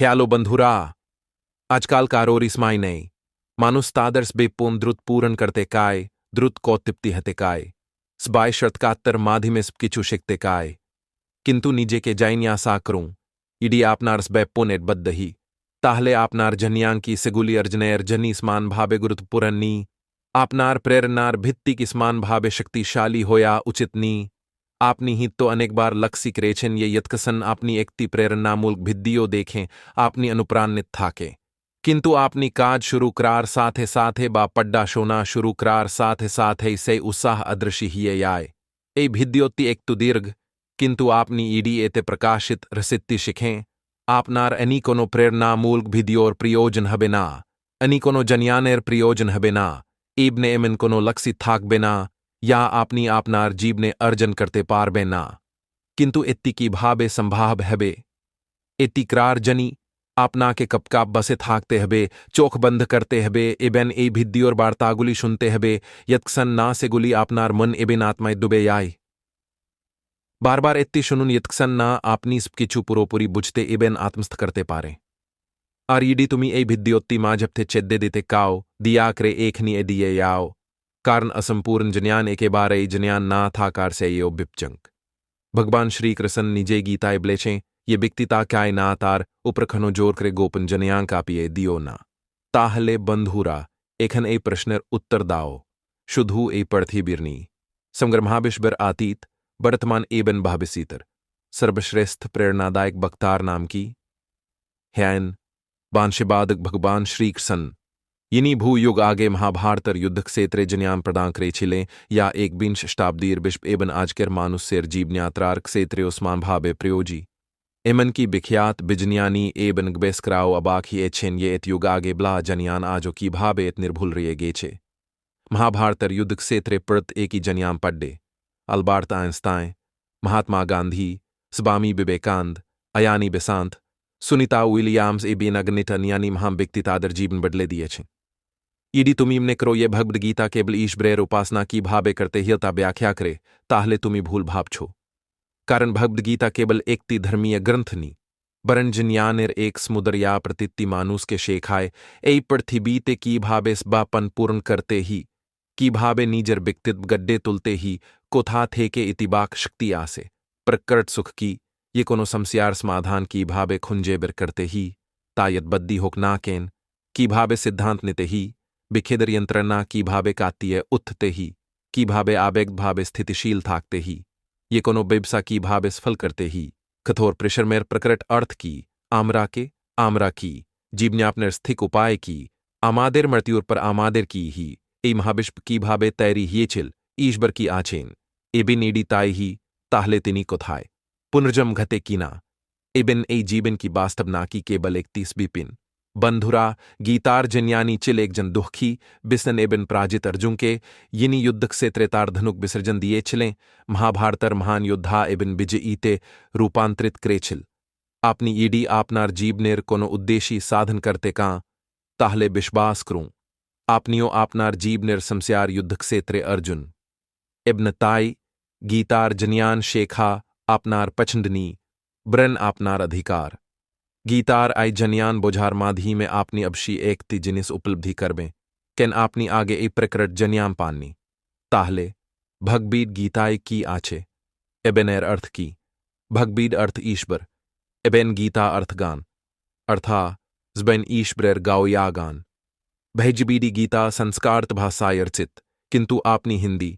Halo बंधुरा आजकाल कारोर इसमाई नहीं मानुस तादर्स बेपोन द्रुत पूरन करते काय द्रुत कौतिप्ति हते काय स्बाय शर्तकात्तर माधिमेस किचु शिकते काय किंतु निजे के जाइन्या साकरूं इडी आपनार्स बेपोन एट बद्दही ताहले आपनार जन्यांकी सेगुली अर्जनेर जनी स्मान भाबे गुरुत पुरन्नी आपनार प्रेरनार भित्ति की स्मान भाबे शक्तिशाली होया उचितनी आपनी ही तो अनेक बार लक्सी क्रेचन ये यत्कसन आपनी एकती प्रेरणा मूल्क भिद्दियो देखें आपनी अनुप्राणित थाके किंतु आपनी काज शुरू करार साथे साथे बा पड्डा शोना शुरू करार साथे साथे से उत्साह अदृशी हिये याय ए भिद्योत्ति एक तु दीर्घ किंतु आपनी ईडी एते प्रकाशित रसित्ति शिखें आपनार अनी कोनो प्रेरणा मूल्क भिद्योर प्रयोजन हबेना अनी कोनो जन्यानेर प्रयोजन हबेना ईबने एमन कोनो लक्सी थाक बेना या आपनी आपनार जीवने अर्जन करते पारबे ना किंतु इत्ती की भाबे संभाव हबे इत्ती क्रार जनी आपना के कपकाप बसे थाकते हबे चोख बंद करते हबे एबेन ए भिद्दियोर बार्तागुली सुनते हबे यत्कसन ना से गुली आपनार मन एबेन आत्माय दुबे याय बार बार इत्ती शुनुन यत्कसन ना आपनी किचु पुरोपुरी बुझते एबेन आत्मस्थ करते पारे आर ईडी तुमी ए भिद्दियोत्ती माजबते चेद्दे देते काओ दिया करे एकनी ए दिये याओ कारण असंपूर्ण जन्यान एके बारे जन्यान ना था कार से यो बिपचंक भगवान श्री कृष्ण निजे गीताए ब्लेचें ये बिक्तिता काय ना तार उपरखनो जोर करे गोपन जन्यां कापिए दियो ना ताहले बंधुरा एखन ए प्रश्नर उत्तर दाओ शुद्धू ए पढ़थी बिरनी समग्र महाबिश्वर आतीत वर्तमान एबन भाबिसीतर सर्वश्रेष्ठ प्रेरणादायक बख्तार नाम की हैन बांशिबादक भगवान श्री कृष्ण यिनी भूयुग आगे महाभारतर युद्ध क्षेत्रे जन्याम प्रदान करे छिले या एक बिंश शताब्दीर विश्व एबन आजकर मानुष्यर जीवन्यात्रार क्षेत्रे उस्मान भाबे प्रयोजी एमन की बिख्यात बिजन्यानी एबन गबेस्कराओ अबाक ही एछेन ये इत युग आगे ब्ला जन्यान आजो की भाबे इत निर्भुल रिये गेछे महाभारतर युद्ध क्षेत्रे प्रत एक ही जन्याम पड्डे Albert Einstein Mahatma Gandhi Swami Vivekananda अयानी बेसांत Sunita Williams एबेन अगनिटन यानी महाम व्यक्ति तादर जीवन बदले दिए छे ईडी तुमीम ने करो ये भगवद गीता केवल ईश्वरेर उपासना की भाबे करते हियता व्याख्या करे ताहले तुमी भूल भाव छो कारण भगवद गीता केवल एकती धर्मीय ग्रंथ नी बरन जिन्यानेर एक समुद्र या प्रतित्ति मानुस के शेखाए ए पृथ्वी ते की भाबे स्बापन पूर्ण करते ही की भाबे नीजर व्यक्तित्व गड्डे तुलते ही कोथा थे के इतिबाक शक्ति आसे प्रकट सुख की ये कोनो समस्यार समाधान की भाबे खुंजे बिर करते ही तायत बद्दी होक नाकेन की भाबे सिद्धांत निते ही बिखेदर यंत्रणा की भाबे कातीय उत्थते ही की भाबे आवेग भाबे स्थितिशील थाकते ही ये कोनो बेबसा की भाबे सफल करते ही कठोर प्रेशर में प्रकट अर्थ की आमरा की जीवन्यापनर स्थिक उपाय की आमादेर मृत्युर पर आमादेर की ही ए महाविश्व की भाबे तैरी ही चिल ईश्वर की आचेन एबिन ईडी ताई ही ताहले तिनी कोथाय पुनर्जम घते कीना एबिन ए जीवन की वास्तव ना की केवल एक 30 बिपिन बंधुरा गीतार जन्यानी चिल एक जन दुखी बिसन एबिन प्राजित अर्जुन के यिनी युद्ध क्षेत्रे तार धनुक विसर्जन दिए छिलें महाभारतर महान योद्धा एबिन विजयीते रूपांतरित क्रेछिल आपनी ईडी आपनार जीवनेर कोनो उद्देशी साधन करते कां ताहले विश्वास करूं आपनियो आपनार जीवनेर समस्यार युद्ध क्षेत्रे अर्जुन इब्न ताई गीतार जन्यान शेखा आपनार पचंदनी ब्रन आपनार अधिकार गीतार आई जन्यान बोझार माधी में आपनी अबशी एकती जिनिस उपलब्धि करबें केन आपनी आगे ए प्रकट जन्याम पानी ताहले भगबीड गीताय की आछे एबेनेर अर्थ की भगबीड अर्थ ईश्वर एबेन गीता अर्थ गान अर्था जबेन ईश्वरेर गाओया गान भैजबीडी गीता संस्कारत भाषाय अर्चित किंतु आपनी हिंदी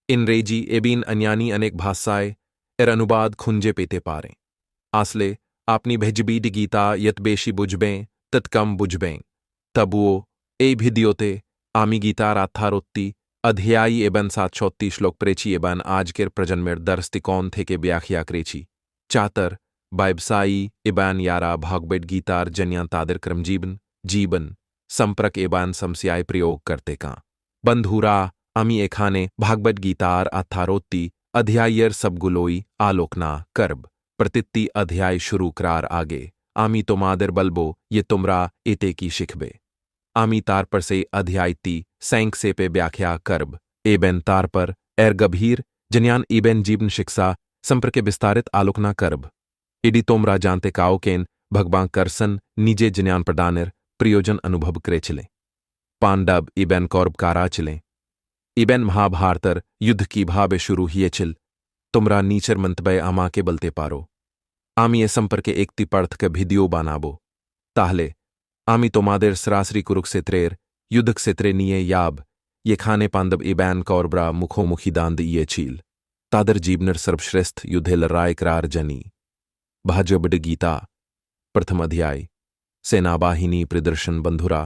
इंग्रेजी एबीन अन्यानी अनेक भाषाएं एर अनुवाद खुंजे पेते पारे आसले आपनी भेजबीड गीता यत बेशी बुझबें तत कम बुझबें तब वो ए भिद्योते आमी गीता राथारोत्ती अध्यायी एबन 736 श्लोक प्रेची एबन आजकेर प्रजन्मेर दर्स्तिकोन थे के व्याख्या क्रेची चातर बायबसाई एबन यारा भागबेट गीतार जन्यां तादर क्रम जीवन संप्रक एबन समस्याय प्रयोग करते कां बंधुरा आमी एखाने भागवत गीतार आथारोत्ती अध्यायर सबगुलोई आलोकना करब प्रतित्ति अध्याय शुरू करार आगे आमी तो मादर बलबो ये तुमरा एते की शिखबे आमी तार पर से अध्यायती सैंक से पे व्याख्या करब एबेन तार पर एर गभीर जन्यान एबेन जीवन शिक्षा संपर्क विस्तारित आलोकना करब इडी तोमरा जानते काओकेन भगवान करसन निजे ज्ञान प्रदानेर प्रयोजन अनुभव करेचिले पांडव इबेन कौरब काराचिले इबेन महाभारतर युद्ध की भावे शुरू हिएचिल तुमरा नीचर मंतबय आमा के बलते पारो आमी ए संपर्के एकती पर्थ के भिदियो बानाबो ताहले आमी तोमादेर सरासरी कुरुक्षेत्रेर युद्धक्षेत्रे निये याब ये खाने पांडव इबैन कौरब्रा मुखोमुखी दांद ये चील तादर जीवनर सर्वश्रेष्ठ युद्धे लड़ाई करार जनी भाजबड गीता प्रथम अध्याय सेनाबाहिनी प्रदर्शन बंधुरा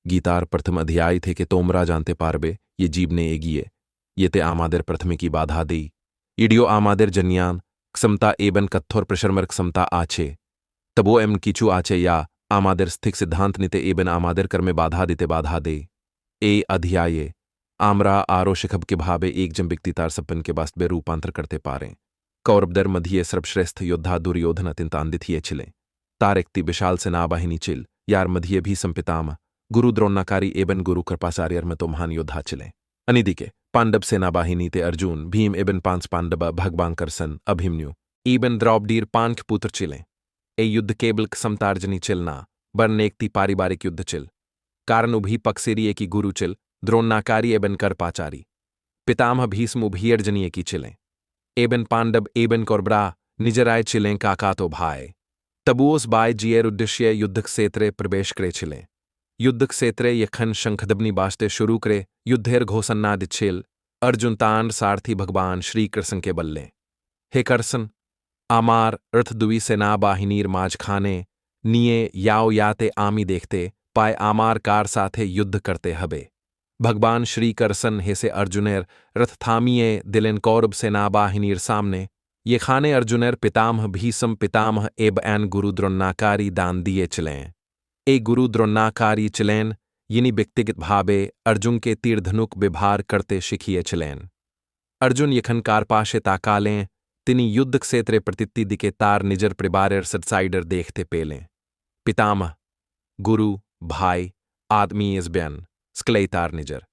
गीतार प्रथम अध्याय थे कि तोमरा जानते पारबे ये जीवने एगिए ये ते आमादेर प्रथमे की बाधा दी इडियो आमादेर जन्यान क्षमता एबन कत्थोर प्रशर्मर क्षमता आछे तबो एम कीचू आचे या आमादेर स्थिक सिद्धांत निते एबन आमादेर कर्मे बाधा दिते बाधा दे ए अध्याये आमरा आरो शिखब के भावे एक जंबिकती तार सपन के वास्तवे रूपांतर करते पारे कौरबदर मध्य सर्वश्रेष्ठ योद्धा दुर्योधन अत्यंत आंदित हिए छिले तार एकती विशाल सेनाबाहिनी चिल यार मध्य भी संपिताम गुरु द्रोणाकारी एबन गुरु कृपाचार्यर में तो महान योद्धा चिले अनिदिके पांडव सेनाबाहिनी ते अर्जुन भीम एबन पांच पांडव भगवान करसन अभिमन्यु एबन द्रौपदीर पांच पुत्र चिले ए युद्ध केवल समतार्जनी चिलना बरन एकती पारिवारिक युद्ध चिल कारण उभी पक्सेरी की गुरु चिल द्रोणाकारी एबन करपाचारी पितामह भीष्म उभियर्जनीय की चिलें एबन पांडव एबन कौरब्रा निजराय चिलें काका तो भाई तबूस बाय जियर उद्देश्य युद्ध क्षेत्रे प्रवेश करे छिले युद्ध क्षेत्रे यखन शंखदबनी बास्ते शुरू करे युद्धेर घोषणाद छिल अर्जुन तांड सारथी भगवान श्री कृष्ण के बल्ले हे करसन आमार रथदुई सेना बाहिनीर माज खाने निये याओ याते आमी देखते पाए आमार कार साथे युद्ध करते हबे भगवान श्री करसन हेसे अर्जुनेर रथ थामिये दिलेन कौरब सेना बाहिनीर सामने ये खाने अर्जुनेर पितामह भीष्म पितामह एब एन गुरु द्रोणाकारी दान दिए चलें ए गुरु द्रोणाकारी चलेन यिनी व्यक्तिगत भावे अर्जुन के तीर धनुक विभार करते शिखिए चलेन अर्जुन यखन कारपाशे ताकालें तिनी युद्ध क्षेत्रे प्रतित्ति दिके तार निजर परिवारेर सटसाइडर देखते पेलें पितामह गुरु भाई आदमी इस ब्यान स्क्लेतार निजर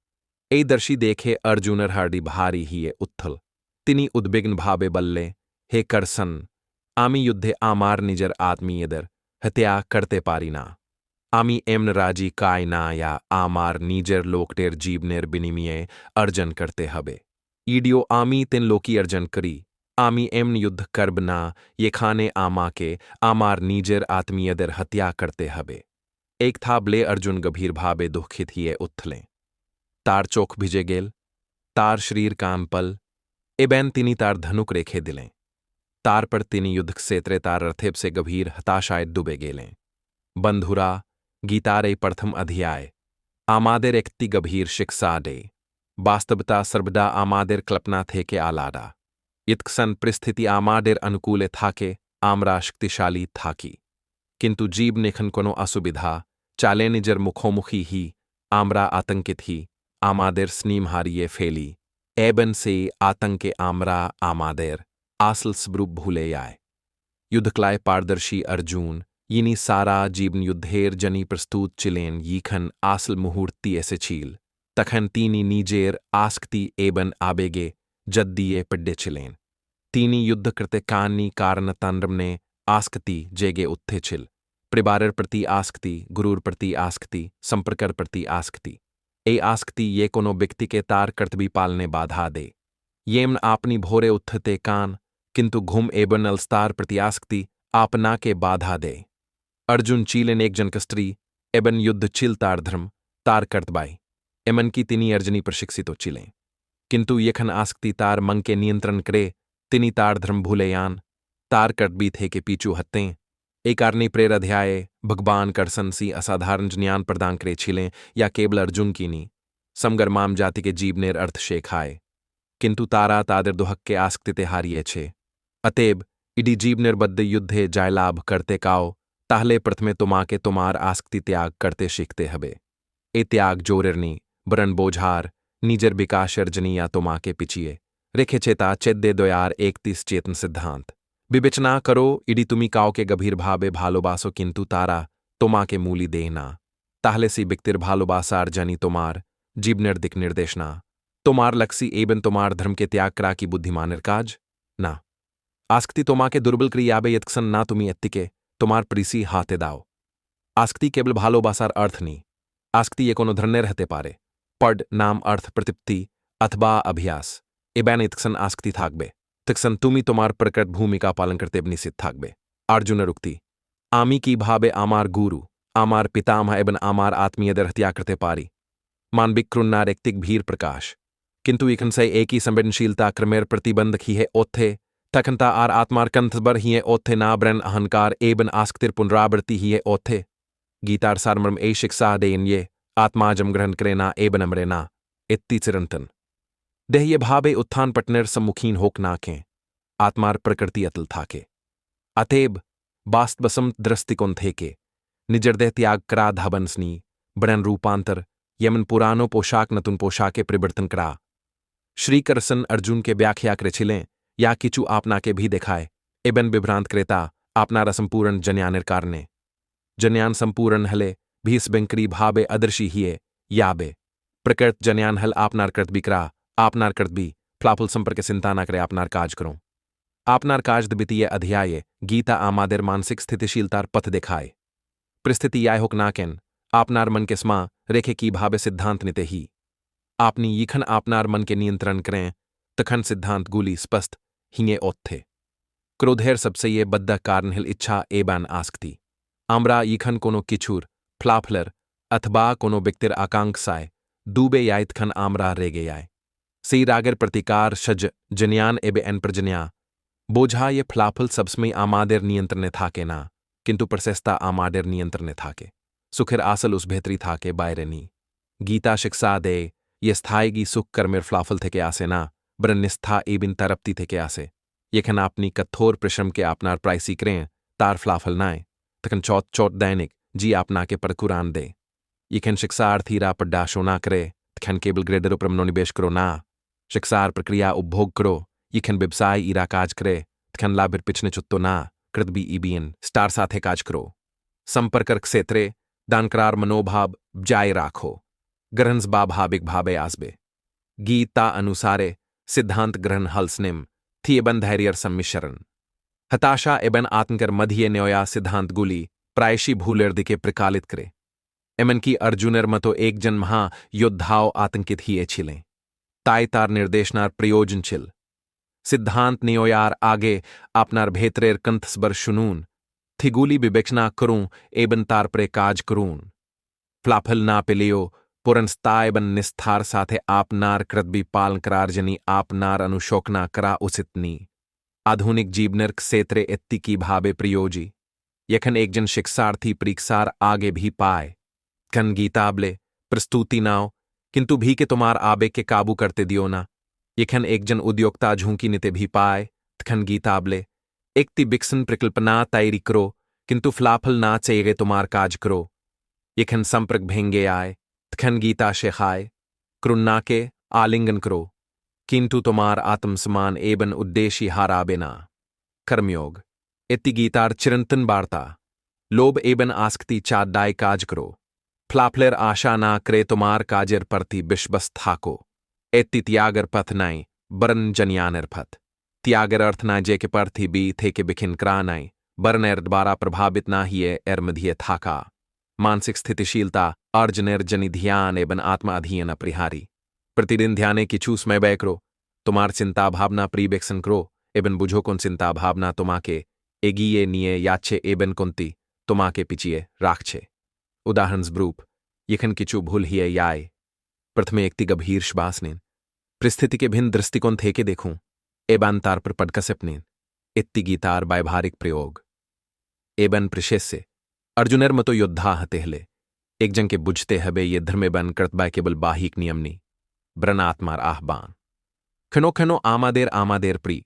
ए दर्शी देखे अर्जुनर हार्डी भारी हिए उत्थल तिनी उद्विग्न भावे बल्ले हे करसन आमी युद्धे आमार निजर आदमी यदर हत्या करते पारीना आमी एमन राजी काय ना या आमार नीजर लोकटेर जीवनेर बिनिमिये अर्जन करते हबे ईडियो आमी तिन लोकी अर्जन करी आमी एमन युद्ध करब ना ये खाने आमा के आमार नीजर आत्मीयदर हत्या करते हबे एक था ब्ले अर्जुन गंभीर भावे दुखित हिए उथलें तार चोख भिजे गेल तार शरीर कान पल एबैन तिनी तार धनुक रेखे दिलें तार पर तिनी युद्ध क्षेत्रे तार रथेब से गंभीर हताशाए डूबे गेलें बंधुरा गीतारे प्रथम अध्याय आमादेर एकती गंभीर शिक्षा दे वास्तवता सर्वदा आमादेर कल्पना थे के आलाडा इत्कसन परिस्थिति आमादेर अनुकूले थाके आमरा शक्तिशाली थाकी किंतु जीव निखन कोनो असुविधा चाले निजर मुखोमुखी ही आमरा आतंकित ही आमादेर स्नीम हारिये फेली एबन से आतंके आमरा आमादेर आसल स्ब्रूप भूले आए युद्धक्लाय पारदर्शी अर्जुन यिनी सारा जीवन युद्धेर जनी प्रस्तुत चिलेन यीखन आसल मुहूर्ती ऐसे छील तखन तीनी नीजेर आस्कती एबन आबेगे जद्दिये पिड्डे चिलेन तीनी युद्ध करते कानी कारण तंद्रम ने आस्कती जेगे उत्थे छिल परिवारेर प्रति आस्कती गुरूर प्रति आस्कती संपर्कर प्रति आस्कती ए आस्कती ये कोनो व्यक्ति के तार कर्तव्य पालने बाधा दे येमन आपनी भोरे उत्थते कान किंतु घुम एबन अलस्तार प्रति आस्कती आपना के बाधा दे अर्जुन चीलेन एक जनकस्त्री एबन युद्ध चिल तार धर्म तार कर्तबाई एमन की तिनी अर्जनी प्रशिक्षितो चिलें किंतु यखन आस्कती तार मंग के नियंत्रण करे तिनी तार धर्म भूलेयान तार कर्तबी थे के पीछू हत्तें एक कारणी प्रेर अध्याय भगवान करसन सी असाधारण ज्ञान प्रदान करे छिलें या केवल अर्जुन की नी समगर माम जाति के जीवनेर अर्थ शेखाए किंतु तारा तादर दुहक के आस्कते हारिये छे अतेब इडी जीवनेर बद्ध युद्धे जायलाभ करते काओ ताहले प्रथमे तुमा के तुमार आस्कती त्याग करते शिखते हबे ए त्याग जोरनी बरन बोझार नीजर विकाशर्जनी या तुमा के पिछिए रेखे चेता चेद्दे दोयार एक तीस चेतन सिद्धांत विवेचना करो इडी तुमी काओ के गभीर भावे भालोबासो किंतु तारा तुमा के मूली देना ताहले सी बिक्तिर भालोबासार जनी तुमार जीवनेर दिक निर्देशना तुमार लक्सी एबन तुमार धर्म के त्याग करा की बुद्धिमानेर काज ना आस्कती तुमा के दुर्बल क्रियाबे यत्कसन ना तुमी एत्तिके তোমার প্রিসি হাতে দাও। आस्कती केवल भालोबासार अर्थ नहीं, आस्कती ये कोनो धरने रहते पारे पड नाम अर्थ प्रतिप्ति अथवा अभ्यास एबैन इतक्सन आस्कती थाकबे तक्सन तुमी तुम्हार प्रकट भूमिका पालन करते निश्चित थाकबे। अर्जुन रुक्ति आमी की भाबे आमार गुरु आमार पितामह एबन आमार आत्मीय दर हत्या करते पारी मानविक क्रुन्नार एकतिक भीर प्रकाश किंतु इखन से एक ही संवेदनशीलता क्रमेर प्रतिबंधक ही है ओथे तखनता आर आत्मार कंथबर ही है ओथे ना ब्रन अहंकार एबन आस्कतिर पुनरावृत्ति ही है ओथे गीतार सारमर्म ए शिक्षा देन ये आत्माजम ग्रहण करेना एबन अमरेना इत्ती चिरंतन देह ये भावे उत्थान पटनेर सम्मुखीन होक नाकें आत्मार प्रकृति अतल थाके अतेब बास्तवसम दृष्टिकोण थे के निजरदेह त्याग करा धबंसनी बड़न रूपांतर यमन पुरानो पोशाक नतुन पोशाके परिवर्तन करा श्रीकरसन अर्जुन के व्याख्या करे छिलें या किचु आपना के भी दिखाए एबन विभ्रांत क्रेता आपना रसंपूर्ण जन्यानिर कारणे जन्यान संपूर्ण हले भीस बेंकरी भाबे अदर्शी हिए याबे प्रकृत जन्यान हल आपनार कृत बिकरा आपनार कृत भी फ्लाफुल संपर्क चिंता न करे आपनार काज करो आपनार काज द्वितीय अध्याय गीता आमादेर मानसिक स्थितिशीलतार पथ दिखाए परिस्थिति याय होक नाकेन आपनार मन के स्मा रेखे की भाबे सिद्धांत निते ही आपनी यीखन आपनार मन के नियंत्रण करें तखन सिद्धांत गुली स्पष्ट हिंगे ओत्थे क्रोधेर सबसे ये बद्दा कारण हिल इच्छा एबान आस्कती आमरा यीखन कोनो किछुर फ्लाफलर अथवा कोनो व्यक्तिर आकांक्षाय दूबे यायतखन आमरा रेगे याय सी रागर प्रतिकार शज जन्यान एबे एन प्रजन्या बोझा ये फ्लाफल सबस्मय आमादेर नियंत्रण थाके ना किंतु प्रशस्ता आमादेर नियंत्रण थाके सुखिर आसल उस बेहतरी थाके बायरनी गीता शिक्षा दे ये स्थायगी सुख कर्मेर फ्लाफल थे के आसे ना बरन निस्था एबिन तरप्ती थे के आसे येखन आपनी कठोर परिश्रम के आपनार प्राइसी करें तार फ्लाफल नाए तखन चौथ चौथ दैनिक जी आपना के परकुरान दे येखन शिक्षार्थी रा पड्डाशो ना करे तखन केवल ग्रेडर उपरम निवेश करो ना शिक्षार प्रक्रिया उपभोग करो येखन व्यवसाय इरा काज करे तखन लाभिर पिछने चुत्तो ना कृत बी ईबीएन स्टार साथे काज करो संपर्क क्षेत्रे दानकरार मनोभाव जाय राखो ग्रहणस भाविक भावे आसबे गीता अनुसारे सिद्धांत ग्रहण हल्सनिम थी एबन धैर्यर सम्मिश्रण हताशा एबन आतंकर मध्य न्योया सिद्धांत गुली प्रायशी भूलेर दिके प्रकालित करे एमन की अर्जुनर मतो एक जन महा योद्धाओ आतंकित हिए छिलें ताय तार निर्देशनार प्रयोजन छिल सिद्धांत न्योयार आगे आपनार भेतरेर कंथसबर शुनून थिगुली विवेचना करूं एबन तार प्रे काज करूं फ्लाफल ना पिलियो पुरंस्ताय बन निस्थार साथे आपनार कृतबी पालन करार जनी आपनार अनुशोकना करा उसितनी आधुनिक जीवनर क्षेत्रे इत्ती की भावे प्रयोजी यखन एक जन शिक्षार्थी परीक्षार आगे भी पाए कन गीताबले प्रस्तुति नाव किंतु भी के तुम्हार आबे के काबू करते दियो ना यखन एक जन उद्योक्ता झूंकी निते भी पाए तखन गीताबले एक ती बिक्सन प्रकल्पना तैयारी करो किंतु फ्लाफल ना चेगे तुम्हार काज करो यखन संपर्क भेंगे आए तखन गीता शेखाए क्रुन्ना के आलिंगन करो किंतु तुम्हार आत्मसमान एबन उद्देश्य हाराबे ना कर्मयोग इति गीतार चिरंतन वार्ता लोभ एबन आस्कती चादाय काज करो फ्लाफलेर आशा ना करे तुम्हार काजेर परति विश्वस थाको एति त्यागर पथ नाई बरन जन्यानेर पथ त्यागर अर्थ ना जे के परथी बी थे के बिखिन करा नाई बरन एर द्वारा प्रभावित ना ही एर मधिये थाका मानसिक स्थितिशीलता अर्जनेर जनि ध्यान एबन आत्मा अधीन अपरिहारी प्रतिदिन ध्याने की छूस में बै करो तुम्हार चिंता भावना प्रीबेक्सन करो एबन बुझो कौन चिंता भावना तुम्हाके एगिए निये याचे एबन कुंती तुम्हाके पिचिए राखछे उदाहरण ब्रूप यखन किचु भूल हिए याय प्रथमे एकति गंभीर श्वासनेन परिस्थिति के भिन्न दृष्टिकोण थे के देखूं एबान तार पर पडकसपनेन इत्ति गीतार व्यावहारिक प्रयोग एबन प्रशेष्य अर्जुनर मतो योद्धा हतेहले एक जंग के बुझते हबे ये धर्मे बन करतबा केवल बाहिक नियमनी ब्रन आत्मार आहबान खनो खनो आमादेर प्री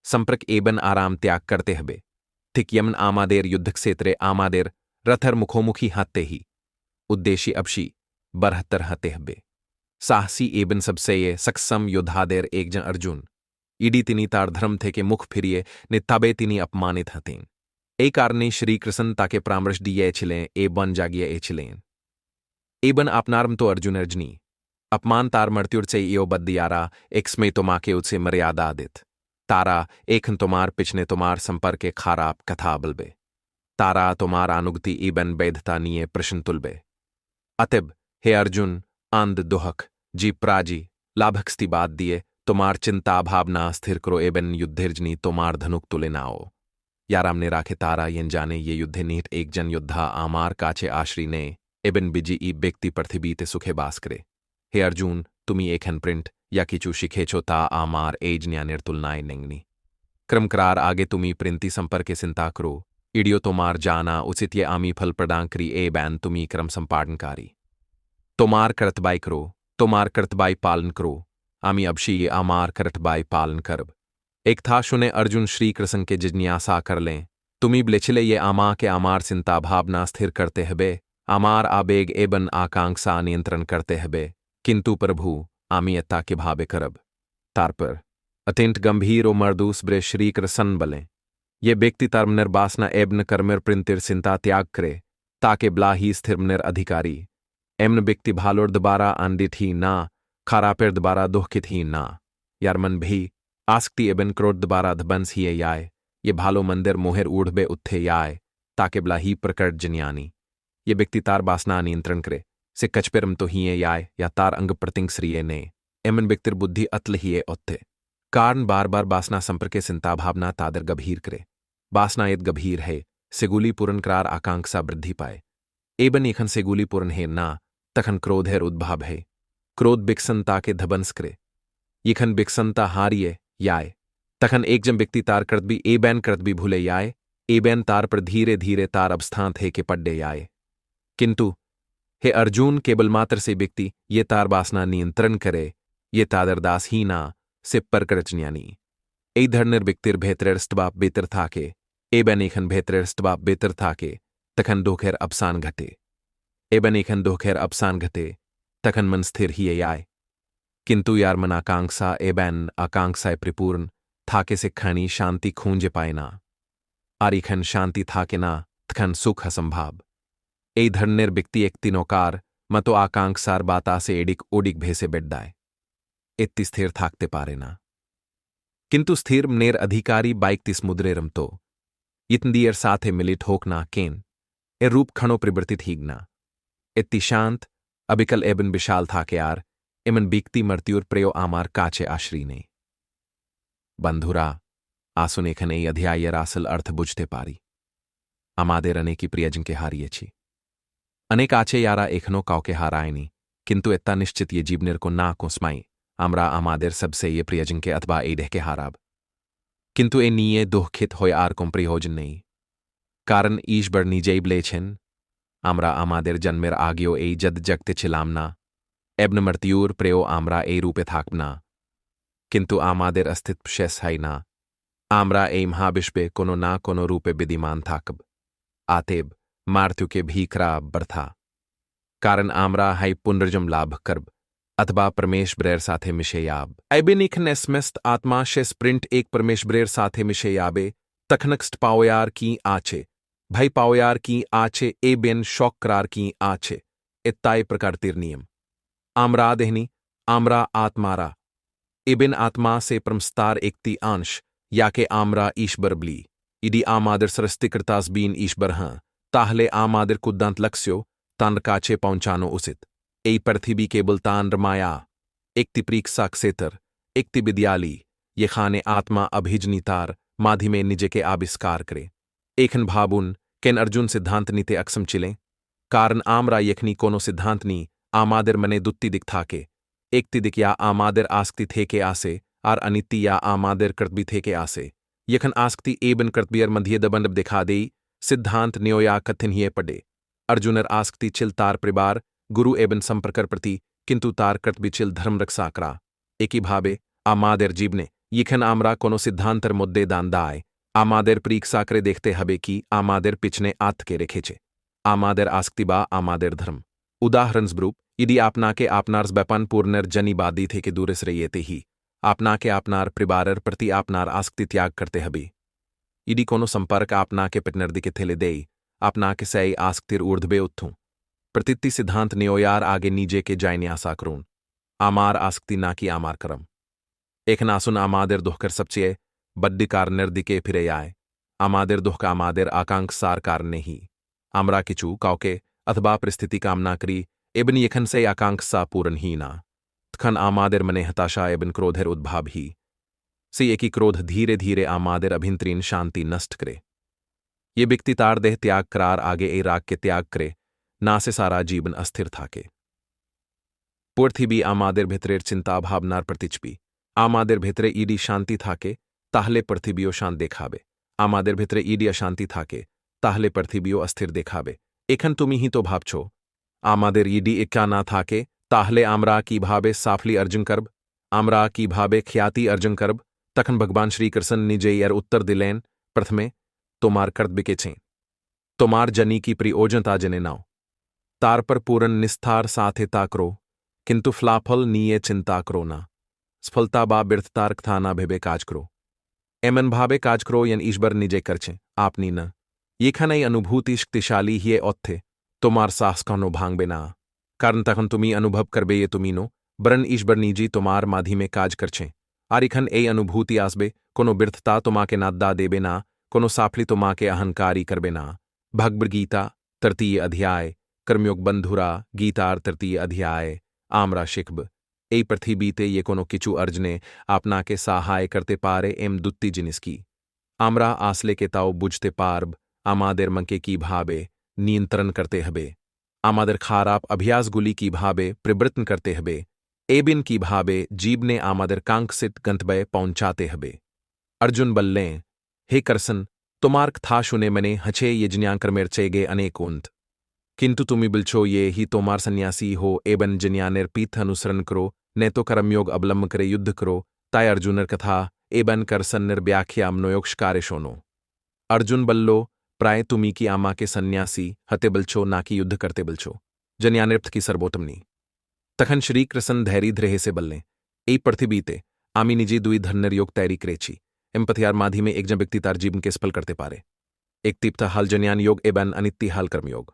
संपर्क एबन आराम त्याग करते हबे थिक यमन आमादेर युद्ध क्षेत्रे आमादेर रथर मुखोमुखी हत्ते ही उद्देशी अबशी बरहत्तर हते हबे साहसी एबन सबसे ये सक्षम योद्धादेर एक जन अर्जुन ईडी तिनी तार धर्म थे के मुख फिरिए ने तबे तिनी अपमानित हतें ए कारणे श्री कृष्ण ताके परामर्श दिए छिलें एबन जागिए ए छिलें एबन अपनारम तो अर्जुन अर्जनी अपमान तार मर्त्युर से यो बद्दियारा एक स्मे तुम्हाके उत्से मर्यादा आदित तारा एकन तुम्हार पिछने तुम्हार संपर्क के खाराप कथा बलबे तारा तोमार अनुगति इबन बैधता निये प्रश्न तुलबे अतिब हे अर्जुन आंद दोहक जी प्राजी लाभक्स्ति बात दिए तोमार चिंता भावना स्थिर करो एबन युद्धिर्जनी तोमार धनुक तुले नाओ याराम ने राखे तारा येन जाने ये युद्धे नीट एक जन योद्धा आमार काचे आश्री ने एबन बिजी ई व्यक्ति पृथ्वीते सुखे बास करे हे अर्जुन तुमी एखन प्रिंट या किचू शिखेचो ता आमार एज न्यानेर तुलनाए नेंगनी क्रमकरार आगे तुमी प्रिंति संपर्के चिंता करो इडियो तोमार जाना उचित ये आमी फल प्रदांकरी ए बैन तुमी क्रम संपादनकारी तोमार करतबाई करो तोमार करतबाई पालन करो आमी अबशी ये आमार करतबाई पालन करब एक था शुने अर्जुन श्री कृष्ण के जिज्ञासा कर लें तुमी ब्लेचिले ये आमा के आमार चिंता भावना स्थिर करते हबे आमार आबेग एबन आकांक्षा नियंत्रण करते हबे किंतु प्रभु आमी अत्ता के भावे करब तार पर अत्यंत गंभीर ओ मर्दूस ब्रे श्री कृष्ण बलें ये व्यक्ति तर्म निर्बासना एबन कर्मेर प्रिंतिर चिंता त्याग करे ताके ब्ला ही स्थिर अधिकारी एमन व्यक्ति भालोर दोबारा आंदित ही ना खारापेर दोबारा दुखित ही ना यारमन भी आस्कती एबन क्रोध दोबारा धबंस ही याय ये भालो मंदिर मोहर ऊढ़बे उत्थे याय ताके ब्ला ही प्रकट जन्यानी ये व्यक्ति तार बासना नियंत्रण करे से कचपेरम तो ही याय या तार अंग प्रतिंग श्रिये ने एमन व्यक्तिर बुद्धि अतल ही उत्थे कारण बार बार बासना संपर्के चिंता भावना तादर गंभीर करे बासना यद गंभीर है सेगुली पूर्ण करार आकांक्षा वृद्धि पाए एबन एखन सेगुली पूर्ण है ना तखन क्रोध है उद्भाव है क्रोध बिकसनता के धबंस करे यखन बिकसनता हारिये याय तखन एक जम व्यक्ति तार करत भी एबैन करत भी भूले याय एबैन तार पर धीरे धीरे तार अवस्थां थे के पड्डे याय किंतु हे अर्जुन केवल मात्र से व्यक्ति ये तार बासना नियंत्रण करे ये तादरदास ही ना से परकरचन्यानी ए धरनर व्यक्तिर भेतरेरस्तबाप बेतर थाके एबन एखन भेतरेरस्तबाप बेतर थाके तखन दोखेर अबसान घटे एबन एखन दोखेर अबसान घटे तखन मन स्थिर ही आय किंतु यार मन आकांक्षा एबैन आकांक्षाए परिपूर्ण थाके से खनी शांति खूंजे पाएना आरिखन शांति थाके ना तखन सुख असंभाव ए धरनेर व्यक्ति एक तीनोकार मतो आकांक्षार बाता से एडिक ओडिक भेसे बेड्डाए इत्ति स्थिर थाकते पारे ना किंतु स्थिर नेर अधिकारी बाइक तिस मुद्रे रमतो इतंदियर साथे मिली ठोकना केन ए रूप खणो परिवर्तित हीगना इत्ति शांत अबिकल एबन विशाल था के आर एमन बीकती मर्त्युर प्रयो आमार काचे आश्री ने बंधुरा आसुनेखन ए अध्याय रासल अर्थ बुझते पारी आमादेर अनेकी प्रियजन के हारिये छी अनेक आचे यारा एखनो काव के हारायनी किंतु इत्ता निश्चित ये जीवनेर को ना कोस्माई आमरा आमादेर सबसे ये प्रियजन के अथवा ए देह के हाराब किंतु ए नीये दुखित होय आर कोम प्रयोजन नहीं कारण ईश्वर निजेब ले छेन आमरा आमादेर जन्मेर आग्यो ए जद जगते छिलामना एबन मर्त्यूर प्रयो आमरा ए रूपे थाकना किंतु आमादेर अस्तित्व शेष है ना आमरा ए महाविश्वे कोनो ना कोनो रूपे विधिमान थाकब आतेब मार्थ्यु के भीखरा बरथा कारण आमरा है पुनर्जम लाभ करब अथवा परमेश्वरेर साथे मिशेयाब एबिनिखन स्मस्त आत्मा शे स्प्रिंट एक परमेश्वरेर साथे मिशेयाबे तखनकस्ट पाओयार की आचे भाई पाओयार की आचे एबेन शौक करार की आचे इत्ताए प्रकार नियम आमरा देहनी आमरा आत्मारा एबिन आत्मा से प्रमस्तार एकती अंश या के आमरा ईश्वर बली इदी आमादर सरस्तिकृतास बीन ईश्वर हाँ ताहले आमादर कुद्दांत लक्ष्यो तान काचे पहुंचानो उसित ए पृथ्वी केबल तान रमाया एकति प्रीक्सा क्षेत्र एकति विद्याली ये खाने आत्मा अभिजनी तार माधि में निजे के आविष्कार करे एखन भाबुन केन अर्जुन सिद्धांत नीते अक्षम चिले कारण आमरा यखनी कोनो सिद्धांत नी आमादर मने दुत्ती दिख थाके एकति दिख या आमादर आस्कती थे के आसे आर अनिति या आमादर कर्तबी थे के आसे यखन आस्कती एबन कर्तबियर मध्य दबंडब दिखा देई सिद्धांत न्योया कथिन हिए पड़े अर्जुनर आस्कती चिल तार परिवार गुरु एबन संपर्कर प्रति किंतु तार कर्तबी चिल धर्म रक्षा करा एकी भावे आमादेर जीवने यखन आमरा कोनो सिद्धांतर मुद्दे दानदाय आमादेर परीक्षा करे देखते हबे की आमादेर पिछने आत के रेखेचे आमादेर आस्कतिबा आमादेर धर्म उदाहरणस्वरूप यदि आपना के आपनार बैपन पूर्णर जनी बादी थे के दूरस रहिएते ही आपना के आपनार परिवारर प्रति आपनार आस्कति त्याग करते हबे यदि कोनो संपर्क आपना के पिटनर्दी के थेले दे आपना के सई आस्कतिर ऊर्ध्वे उत्थू प्रतित्ति सिद्धांत न्योयार आगे नीजे के जायने आशा करून आमार आस्कति ना की आमार करम एक नासुन आमादेर दोहकर सबचे बड्डी कार निर्दिके फिरे आए আমাদের দুঃখ আমাদের আকাঙ্ক্ষার কারণেহি আমরা কিছু কাউকে অথবা পরিস্থিতি কামনা করি এবং এখান সেই আকাঙ্ক্ষা পূরণ হি না তখন আমাদের মনে হতাশা এবং ক্রোধের উদ্ভাব হি से एकी क्रोध धीरे धीरे आमादेर अभिंतरीन शांति नष्ट करे ये व्यक्ति तार देह त्याग करार आगे ए राग के त्याग करे ना से सारा जीवन अस्थिर थाके पृथ्वी आमादेर भितरेर चिंता भावनार प्रतिचपी आमादेर भितरे ईडी शांति थाके ताहले पृथ्वीओ शांत देखाबे आमादेर भितरे ईडी अशांति थाके ताहले पृथ्वीओ अस्थिर देखाबे एखन तुमी ही तो भाबछो आमादेर ईडी एका ना थाके ताहले आमरा की भाबे साफली अर्जुन करब आमरा की भाबे ख्याति अर्जुन करब तखन भगवान श्रीकृष्ण निजे यर उत्तर दिलेन प्रथमे तोमार कर्तव्य छे तोमार जनी की प्रयोजनता जने नाव तार पर पूर्ण निस्तार साथे ताकरो किंतु फ्लाफल नीये चिंता करो ना स्फलता बा बिर्थतार कथाना भेबे काज करो एमन भावे काज करो यन ईश्वर निजे करछे आपनी न ये खनई अनुभूति शक्तिशाली हिये ओत्थे तोमार साहस कनो भांग बेना कारण तखन तुमी अनुभव करबे ये तुमीनो बरन ईश्वर निजी तोमार माधी में काज करछे आरिखन ए अनुभूति आसबे कोनो बिर्थता तोमाके नाद्दा देबे ना कोनो साफली तोमाके अहंकारी करबे ना भगवद गीता तृतीय अध्याय कर्मयोग बंधुरा गीतार तृतीय अध्याय आमरा शिखब ए पृथ्वीते ये कोनो किचु अर्जने आपना के सहाय करते पारे एम दुत्ती जिनिसकी आमरा आसले के ताओ बुझते पार्ब आमादेर मंके की भाबे नियंत्रण करते हबे आमादेर खाराप अभ्यास गुली की भाबे प्रवृत्न करते हबे एबिन की भाबे जीव ने आमादेर कांक्षित गंतव्य पहुंचाते हबे अर्जुन बल्लें हे करसन तुमार कथा शुने मने हछे यज्ञांकर मेरचेगे अनेक उंत किंतु तुमी बिलछो ये ही तोमार सन्यासी हो एबन जन्यानेर पीठ अनुसरण करो ने तो कर्मयोग अवलंब करे युद्ध करो ताय अर्जुनर कथा एबन करसन निर्व्याख्या मनोयोक्षकारे शोनो अर्जुन बल्लो प्राय तुमी की आमा के सन्यासी हते बिलछो ना कि युद्ध करते बिलछो जन्यानिर्थ की सर्वोत्तमनी तखन श्री कृष्ण धैर्य द्रेहे से बल्ले ए पृथ्वीते आमी निजी दुई धन्यर योग तैरी करेची एम्पथियार माधी में एक जन व्यक्ति तार जीवन के सफल करते पारे एक तीप्त हाल जन्यान योग एबन अनित्य हाल कर्मयोग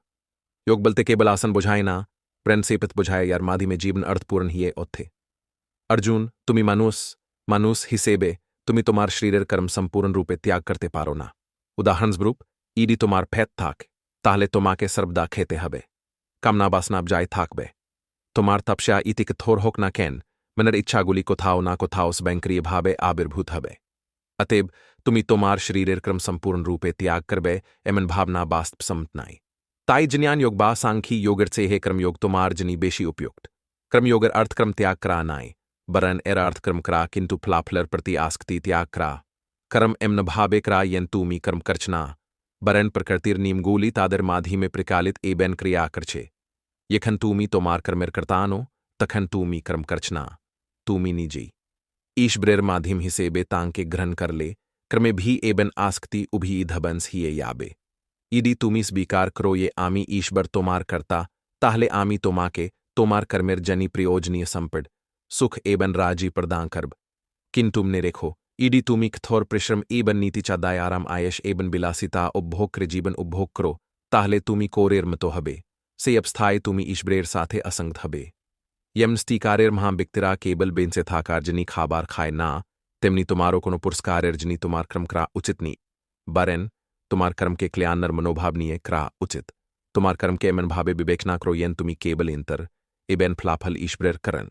योग बलते केवल आसन बुझाए ना प्रेन से पित बुझाए यार माधी में जीवन अर्थपूर्ण हिये ओथे अर्जुन तुमी मानुस हिसेबे तुमी तुम्हार शरीर कर्म संपूर्ण रूपे त्याग करते पारो ना उदाहरण स्वरूप ईडी तुम्हार फैत थाक ताहले तुमाके सर्वदा खेते हबे कामना बासना जाय थाकबे तुम्हार तपस्या इतिक थोर होक ना कैन मनर इच्छागुली कोथाओ ना कोथाओ स्वयंक्रिय भावे आविर्भूत हबे अतएव तुमी तुम्हार शरीर क्रम संपूर्ण रूपे त्याग करबे एमन भावना बास्त समतनाई ताई जन्यान योग बा सांखी योगर से हे कर्मयोग तुम्हार जनी बेशी उपयुक्त कर्मयोगर अर्थक्रम त्याग करा नाई बरन एर अर्थक्रम करा किंतु फलाफलर प्रति आस्कती त्याग करा कर्म एमन भावे करा यन तूमी कर्म करचना बरन प्रकृतिर नीमगूली तादर माधी में प्रकालित एबेन क्रिया करछे यखन तूमी तोमार कर्मेर करतानो तखन तूमी कर्म करचना तूमी निजी ईश्वरेर माध्यम हिसे बेतांग के ग्रहण कर ले कर्मे भी एबन आस्कती उभी धबंस हिये याबे ईडी तूमी स्वीकार करो ये आमी ईश्वर तोमार करता ताहले आमी तोमाके तोमार कर्मेर जनी प्रयोजनीय संपद सुख एबन राजी प्रदान करब किन तुमने रेखो ईडी तूमी कठोर परिश्रम एबन नीति चादाय आराम आयश एबन बिलासिता उपभोग करे जीवन उपभोग करो ताहले तूमी कोरेर मतो हबे से अबस्थाय तुमी ईश्वरेर साथे असंगत हबे यमस्तिकारेर महाबिक्तिरा केबल बेन से थाकार जनी खाबार खाए ना तेमनी तुम्हारो कोनो पुरस्कारेर जनी तुम्हार कर्म करा उचित नी बरेन तुम्हार कर्म के क्ल्यानर मनोभावनीय करा उचित तुम्हार कर्म के एमन भावे विवेचना करो यन तुमी केबल इंतर एबेन फलाफल ईश्वरेर करन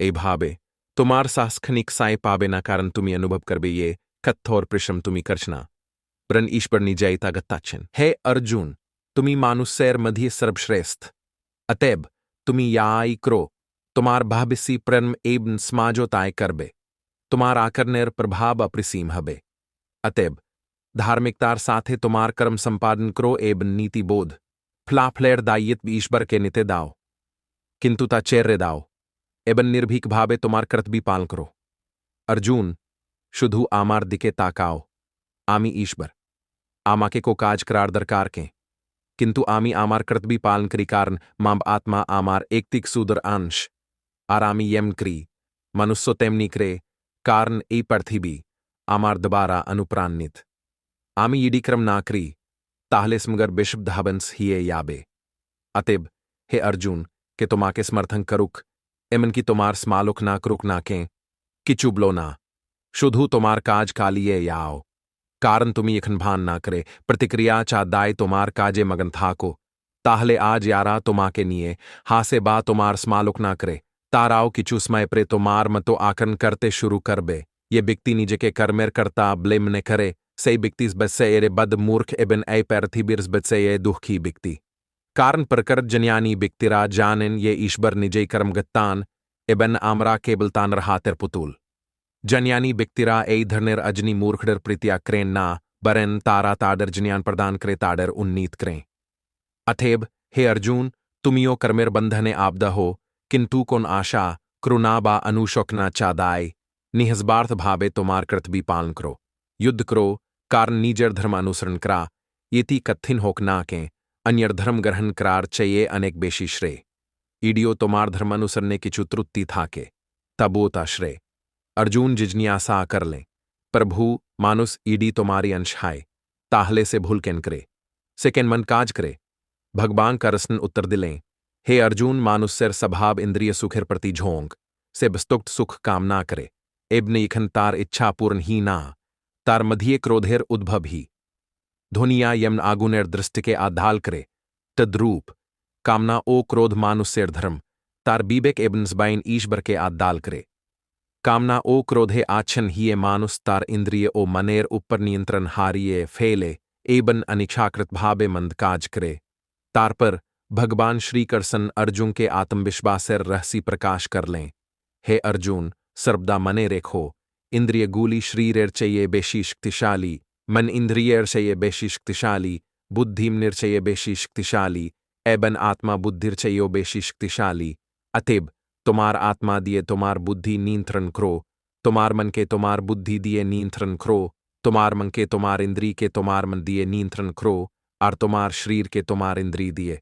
ए भावे तुम्हार साहसखनिक साए पाबे ना कारण तुमी अनुभव करबे ये कठोर परिश्रम तुमी करचना बरन ईश्वर निजयता गत्ताछन हे अर्जुन तुमी मानुषेर मध्य सर्वश्रेष्ठ अतएव तुमी याई करो तुम्हार भाबिसी प्रेम एवं समाजोताय करबे तुम्हार आकरनेर प्रभाव अप्रिसीम हबे अतएव धार्मिकतार साथे तुम्हार कर्म संपादन करो एवं नीति बोध फलाफलेर दायित्व ईश्वर के निते दाओ किंतु ता चेर्रे दाओ एवं निर्भीक भावे तुम्हार कर्तव्य पालन करो अर्जुन शुधु आमार दिके ताकाओ आमी ईश्वर आमाके को काज करार दरकार के किंतु आमी आमार कर्तव्य पालन करी कारण मां आत्मा आमार एकतिक सुदर अंश आरामी यम क्री मनुष्य तेमनी करे कारण ए पृथ्वी आमार दोबारा अनुप्राणित आमी यदि क्रम ना करी ताहले स्मगर विश्व धाबंस हिये याबे अतएव हे अर्जुन के तुमाके समर्थन करुक एमन की तुमार स्मालुक ना करुक ना के किचुबलो ना शुधु तुमार काज कालिये याओ कारण तुम यखन भान ना करे प्रतिक्रिया चा दाय तुम्हार काजे मगन था को ताहले आज यारा तुमाके निये हासे बा तुम्हार स्मालुक ना करे ताराव किचु समय प्रे तुम्हार मतो आकन करते शुरू कर बे ये बिकती नीजे के कर्मेर करता ब्लेम ने करे सही बिकतीस बच्चे एरे बद मूर्ख एबन ऐ पैरथी बिर्स बच्चे ये दुखी बिकती कारण प्रकर जन्यानी बिकतिरा जानन ये ईश्वर निजय कर्म गत्तान एबन आमरा केबल तानर हातर पुतुल जन्यानी बिकतिरा ए धरनेर अजनी मूर्खडर प्रीतिया क्रेन ना बरन तारा ताडर जन्यान प्रदान करे ताडर उन्नीत करें अथेब हे अर्जुन तुमियो कर्मेर बंधने आपदा हो किंतु कोन आशा क्रुना बा अनुशोकना चादाय निहसबार्थ भावे तोमार कृतबी पालन करो युद्ध करो कारण नीजर धर्म अनुसरण करा येती कथिन होक ना के अन्यर धर्म ग्रहण करार चये अनेक बेशी श्रेय ईडियो तोमार धर्म अनुसरने की चुत्रुत्ति था के तबोता श्रेय अर्जुन जिज्ञासा कर लें प्रभु मानुस ईडी तुम्हारी अंश हाय ताहले से भूल कैन करे सेकेंड मन काज करे भगवान का रसन उत्तर दिलें हे अर्जुन मानुस सिर स्वभाव इंद्रिय सुखेर प्रति झोंक से बस्तुक्त सुख कामना करे एबने इखन तार इच्छा पूर्ण ही ना तार मधिये क्रोधेर उद्भव ही धुनिया यमन आगुनेर दृष्टि के आधाल करे तद्रूप कामना ओ क्रोध मानुष्येर धर्म तार बीबेक एबन स्बाइन ईश्वर के आदाल करे कामना ओ क्रोधे आच्छन हिये मानुस तार इंद्रिय ओ मनेर ऊपर नियंत्रण हारिये फैले एबन अनिच्छाकृत भावे मंद काज करे तार पर भगवान श्री कृष्ण अर्जुन के आत्मविश्वासेर रहसी प्रकाश कर लें हे अर्जुन सर्वदा मने रेखो इंद्रिय गूली शरीरेर चये बेशी शक्तिशाली मन इंद्रियर चये बेशी शक्तिशाली बुद्धिम निर्चये बेशी शक्तिशाली एबन आत्मा बुद्धिर चयो बेशी शक्तिशाली अतएब तुम्हार आत्मा दिए तुम्हार बुद्धि नियंत्रण करो तुम्हार मन के तुम्हार बुद्धि दिए नियंत्रण करो तुम्हार मन के तुम्हार इंद्री के तुम्हार मन दिए नियंत्रण करो और तुम्हार शरीर के तुम्हार इंद्री दिए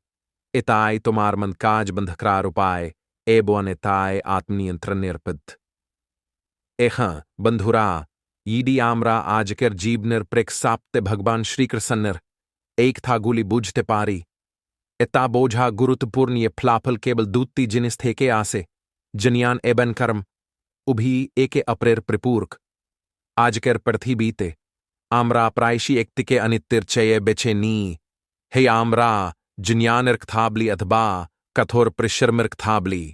इताय तुम्हार मन काज बंधकरार उपाय एबो अनिताय आत्मनियंत्रण निर्पद एहाँ बंधुरा ईडी आमरा आजकर जीवनर प्रेक साप्ते भगवान श्रीकृष्णर एक था गुली बूझते पारी इता बोझा गुरुत्वपूर्ण ये फ्लाफल केवल दूती जिनिस थे के आसे जनियान एबन कर्म उभी एके अप्रेर प्रपूर्क आजकर पृथ्वी बीते आमरा प्रायशी एकति के अनित्यर चये बेचे नी हे आमरा जन्यान थाबली अथबा कठोर परिश्रम थाबली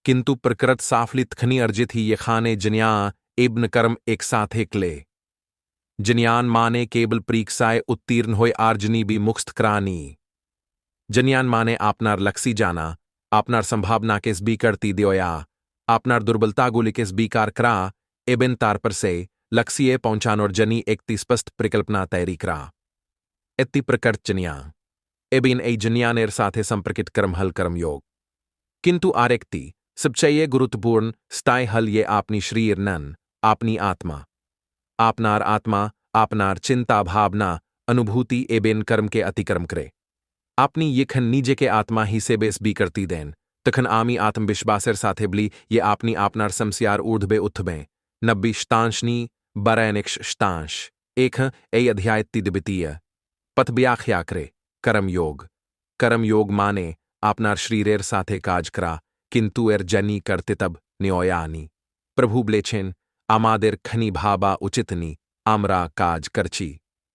किंतु प्रकृत साफली तखनी अर्जित ही ये खाने जन्या एबन कर्म एक साथ एकले जन्यान माने केवल परीक्षाए उत्तीर्ण होय आर्जनी भी मुक्त करानी जन्यान माने आपनार लक्सी जाना आपनार संभावना केस बी करती दियोया आपनार दुर्बलता गुली केस बी कार करा एबन तार पर से लक्ष्य पहुंचानोर जनी एक स्पष्ट परिकल्पना तैयारी करा इत्ती प्रकट जनिया एबिन ए जन्यानेर साथे संपर्कित कर्म हल कर्म योग किंतु आरेक्ति सबचये गुरुत्वपूर्ण स्थाय हल ये आपनी शरीर नन आपनी आत्मा आपनार चिंता भावना अनुभूति एबेन कर्म के अतिक्रम करे आपनी ये खन नीजे के आत्मा ही से बेस बी करती देन तखन आमी आत्मविश्वासेर साथे बली ये आपनी आपनार समस्यार ऊर्ध्वे उठबे 90 शतांशनी 12 शतांश एक ए अध्याय तिद्वितीय पथ व्याख्या करे कर्म योग माने आपनार शरीरेर साथे काज करा किंतु एर जनी करते तब न्योयानी प्रभु ब्लेछेन आमादेर खनी भाबा उचितनी आमरा काज करची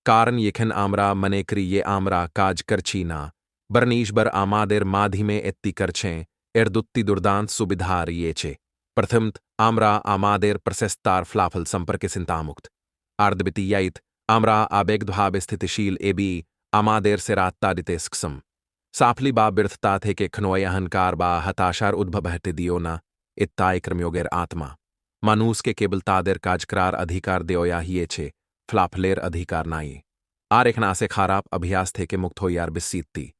कारण येखन आमरा मनेकरी ये आमरा काज करची ना बरनीशबर आमादेर माधी में एत्ती करछें एर्दुत्ती दुर्दांत सुविधार ये छे प्रथमत आमरा आमादेर प्रशस्तार फ्लाफल संपर्क सिंतामुक्त आर्दबितीयित आमरा आबेगद्भाव स्थितिशील एबी आमादेर से रात्तादिते स्क्सम साफली बा बिर्थता थे के खनोय अहंकार बा हताशार उद्भव हटे दियो ना इत्ताय कर्मयोगेर आत्मा मानूस के केवल तादेर काजकरार अधिकार देओया हिये छे फ्लाफलेर अधिकार नाई आरेखना से खाराप अभ्यास थे के मुक्त हो यार बिस्सीती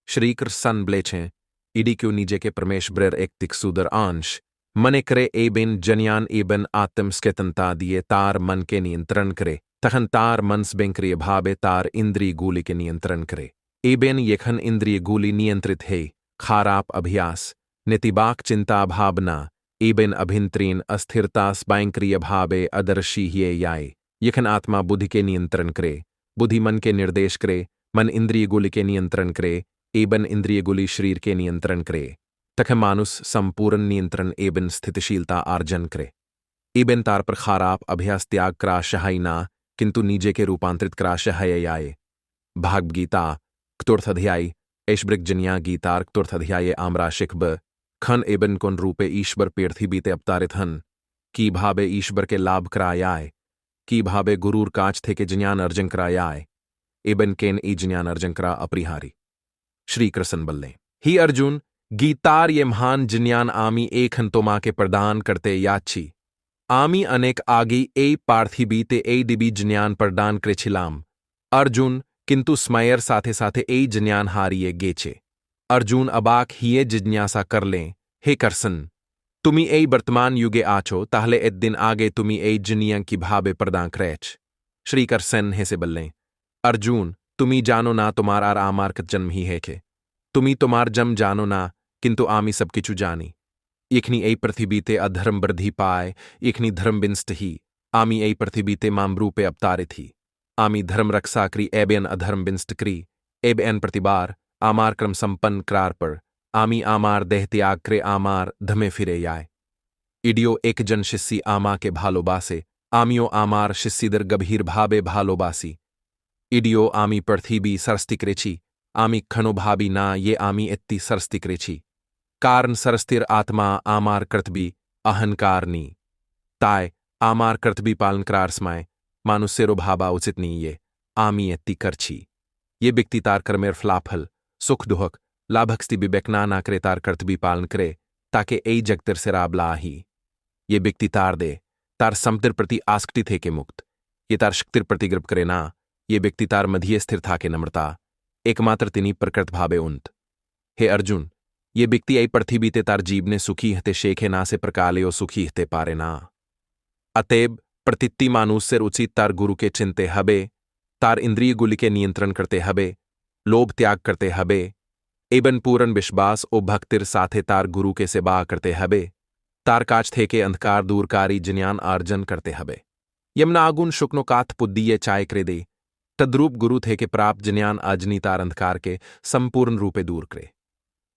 श्री कृष्ण ब्लेछे इडी क्यों नीजे के परमेश ब्रेर एक तिक्सुदर अंश मने करे एबिन जन्यान एबन आत्म स्केतनता दिए तार मन के नियंत्रण करे तखन तार मनस बेंक्रिय भावे तार इंद्री गूली के नियंत्रण करे एबेन येखन इंद्रिय गूली नियंत्रित है खाराप अभ्यास नितिबाक चिंता भावना एबेन अभिंत्रीन अस्थिरता स्बाइंक्रिय भावे अदर्शी हिये याय येखन आत्मा बुद्धि के नियंत्रण करे बुद्धि मन के निर्देश करे मन इंद्रिय गुली के नियंत्रण करे एबन इंद्रिय गुली शरीर के नियंत्रण करे तख मानुस संपूर्ण नियंत्रण एबन स्थितिशीलता आर्जन करे एबन तार पर खाराप अभ्यास त्याग करा शहाइना किंतु नीजे के रूपांतरित क्राशहयाय भागगीता चतुर्थाध्याय ऐश्वरिक गीतार चतुर्थाध्याय आमरा शिखब खन एबन कौन रूपे ईश्वर पृथ्वीते अवतारित हन की भावे ईश्वर के लाभ करायाय की भावे गुरूर काच थे के ज्ञान अर्जन करायाय एबन केन ई ज्ञान अर्जन करा अपरिहारी श्री कृष्ण बल्ले ही अर्जुन गीतार ये महान ज्ञान आमी एक हंतोमा के प्रदान करते याची आमी अनेक आगी ए पार्थिबीते ए दिबी ज्ञान प्रदान कृछिलाम अर्जुन किंतु स्मयर साथे साथे ए ज्ञान हारिये गेचे अर्जुन अबाक हिये जिज्ञासा कर लें हे करसन तुमी ए वर्तमान युगे आचो ताहले ए दिन आगे तुमी ए जिनियं की भावे प्रदान करेच श्री करसन हे से बल्ले अर्जुन तुमी जानो ना तुम्हार आर आमार कत जन्म ही है के तुमी तुम्हार जम जानो ना किंतु आमी सब किचु जानी इखनी ए पृथ्वीते अधर्म वृद्धि पाए इखनी धर्म बिंस्ट ही आमी ए पृथ्वीते मामरूपे अवतारित ही आमी धर्म रक्षा करी एबेन अधर्म बिंस्ट करी एबेन प्रतिबार आमार क्रम संपन्न क्रार पर आमी आमार देह त्याग करे आमार धमे फिरे याय इडियो एक जन शिष्य आमा के भालोबासे आमियो आमार शिष्यदर गभीर भावे भालोबासी इडियो आमी पृथ्वी सरस्तिक्रेची आमी खनो भाबी ना ये आमी इत्ती सरस्तिक्रेची कारण सरस्तिर आत्मा आमार कर्तबी अहंकारनी ताय आमार कर्तबी पालन करार स्माय मानुसेरो भाबा उचित नहीं ये आमी एत्ती करछी ये व्यक्ति तार कर्मेर फलाफल सुख दुहक लाभक्स्ति बिबेकना ना करे तार कर्तबी पालन करे ताके ए जगतिर से राबला ही ये व्यक्ति तार दे तार समतिर प्रति आस्कटी थे के मुक्त ये तार शक्तिर प्रति ग्रप करे ना ये व्यक्ति तार मध्य स्थिर था के नम्रता एकमात्र तिनी प्रकृत भावे उन्त हे अर्जुन ये व्यक्ति आई पृथ्वी ते तार जीवने सुखी हते शेखे ना से प्रकालयो सुखी हते पारे ना अतएब प्रतित्ति मानुष्यर उचित तार गुरु के चिंते हबे तार इंद्रिय गुली के नियंत्रण करते हबे लोभ त्याग करते हबे एबन पूर्ण विश्वास ओ भक्तिर साथे तार गुरु के सेवा करते हबे तार काच थे के अंधकार दूरकारी ज्ञान अर्जन करते हबे यमना आगुन शुक्नो काथ पुद्दीय चाय करे दे तद्रूप गुरु थे के प्राप्त ज्ञान अजनी तार अंधकार के संपूर्ण रूपे दूर करे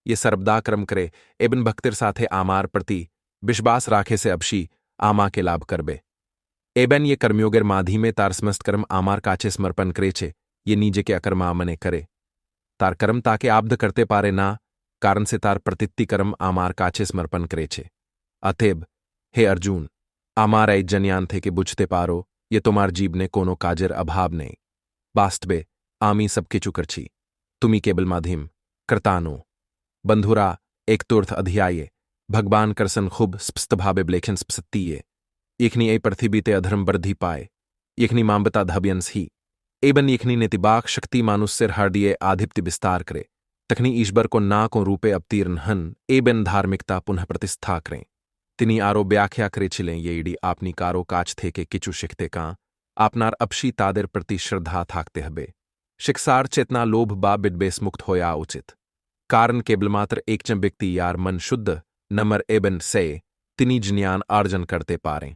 ये सर्वदा क्रम करे एबन भक्तिर साथे आमार प्रति विश्वास राखे से अबशी आमा के लाभ करबे एबन ये कर्मयोगर माधी में तार समस्त कर्म आमार काचे समर्पण करे छे ये नीजे के अकर्मा मने करे तार कर्म ताके आब्ध करते पारे ना कारण से तार प्रतित्ति कर्म आमार काचे समर्पण करे छे अतएब हे अर्जुन आमार ऐ जन्यान थे के बुझते पारो ये तुम्हार जीव ने कोनो काजर अभाव नहीं वास्तवे आमी सब किचु करछी तुमी केवल माधिम करतानो बंधुरा एक तुर्थ अध्याये भगवान करसन खुब स्पष्ट भावे ब्लेखन स्पसत्तीये इखनी ए पृथ्वी ते अधर्म वृद्धि पाए इखनी मांबता धब्यंस ही एबन इखनी नेतिबाक शक्ति मानुष्यर हृदय आधिपत्य विस्तार करे तखनी ईश्वर को ना को रूपे अवतीर्ण हन एबन धार्मिकता पुनः प्रतिष्ठा करें तिनी आरो व्याख्या करे छिलें ये इडी आपनी कारो काच थे के किचु शिखते का आपनार अपशी तादेर प्रति श्रद्धा थाकते हबे शिक्षार चेतना लोभ बा बिडबेस मुक्त होया उचित कारण केवल मात्र एक जन व्यक्ति यार मन शुद्ध नमर एबन से तिनी ज्ञान अर्जन करते पारे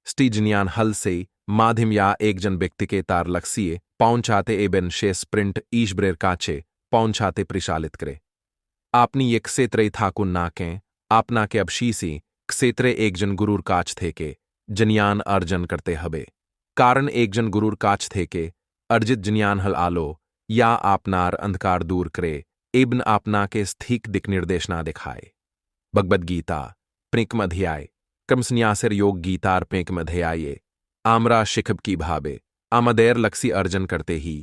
स्टी ज्ञान हल से माध्यम या एक जन व्यक्ति के तार लक्ष्य पहुंचाते एबन शेष प्रिंट ईश्वरेर काचे पहुंचाते प्रशालित करे आपनी ये क्षेत्र थाकुन नाकें आपना के अबशीसी क्षेत्रे एक जन गुरूर काच थे के जन्यान अर्जन करते हबे कारण एक जन गुरूर काच थे के अर्जित जन्यान हल आलो या आपनार अंधकार दूर करे एबन आपना के स्थिक दिक निर्देशना दिखाए भगवद गीता प्रेकम अध्याय क्रमसन्यासर योग गीतार प्रेकम अध्याये आमरा शिखब की भावे आमादेर लक्ष्य अर्जन करते ही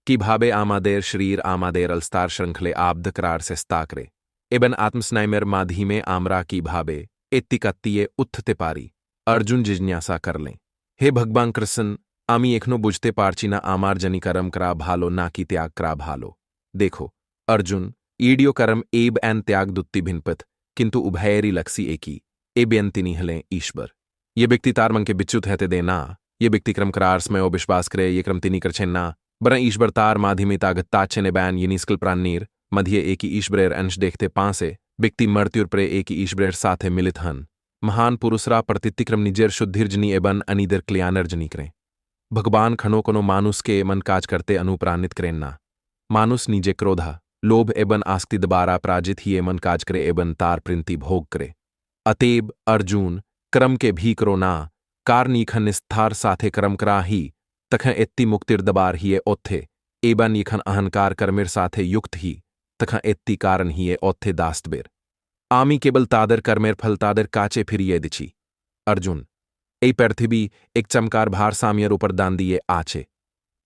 की भावे आमादेर शरीर आमादेर अलस्तार श्रृंखले आब्ध करार से स्ताकरे एबन आत्मस्नाइमेर माधी में आमरा की भावे एत्तिकत्तिये उत्थते पारी अर्जुन जिज्ञासा कर लें हे भगवान कृष्ण आमी एखनो बुझते पारचीना आमार जनी करम करा भालो ना की त्याग करा भालो देखो अर्जुन ईडियो करम एब एन त्याग दुत्ति भिन्पत किंतु उभयरी लक्ष्य एकी एबेंतिनी हलें ईश्वर ये व्यक्ति तारमंग के बिच्युत हैते देना ये व्यक्ति क्रम करार स्मयो विश्वास करे ये क्रम तिनी कर छेन्ना बर ईश्वर तार माधिमिता गत्ताचे ने बैन ये निस्कल प्राणीर मध्य एक ईश्वरेर अंश देखते पांसे व्यक्ति मृत्युर प्रे एक ईश्वरेर साथे मिलित हन महान पुरुषरा प्रतितिक्रम निजेर शुद्धिर्जनी एबन अनिदर क्लियानर्जनी करें भगवान खनो कोनो मानुस के मन काज करते अनुप्राणित करें ना मानुस निजे क्रोधा लोभ एबन आस्ति दबारा पराजित ही एमन काज करे एबन तार प्रिंति भोग करे अतेब अर्जुन क्रम के भी करो ना कार नीखन निस्तार साथे क्रम करा ही तखं एत्ती मुक्तिर दबार हिए ओत्थे एबन यखन अहंकार कर्मेर साथे युक्त ही तखं एत्ती कारण हिए ओत्थे दास्तबेर आमी केवल तादर कर्मेर फल तादर काचे फिरिए दिची अर्जुन ए पृथ्वी एक चमकार भार सामियर ऊपर दान दिए आछे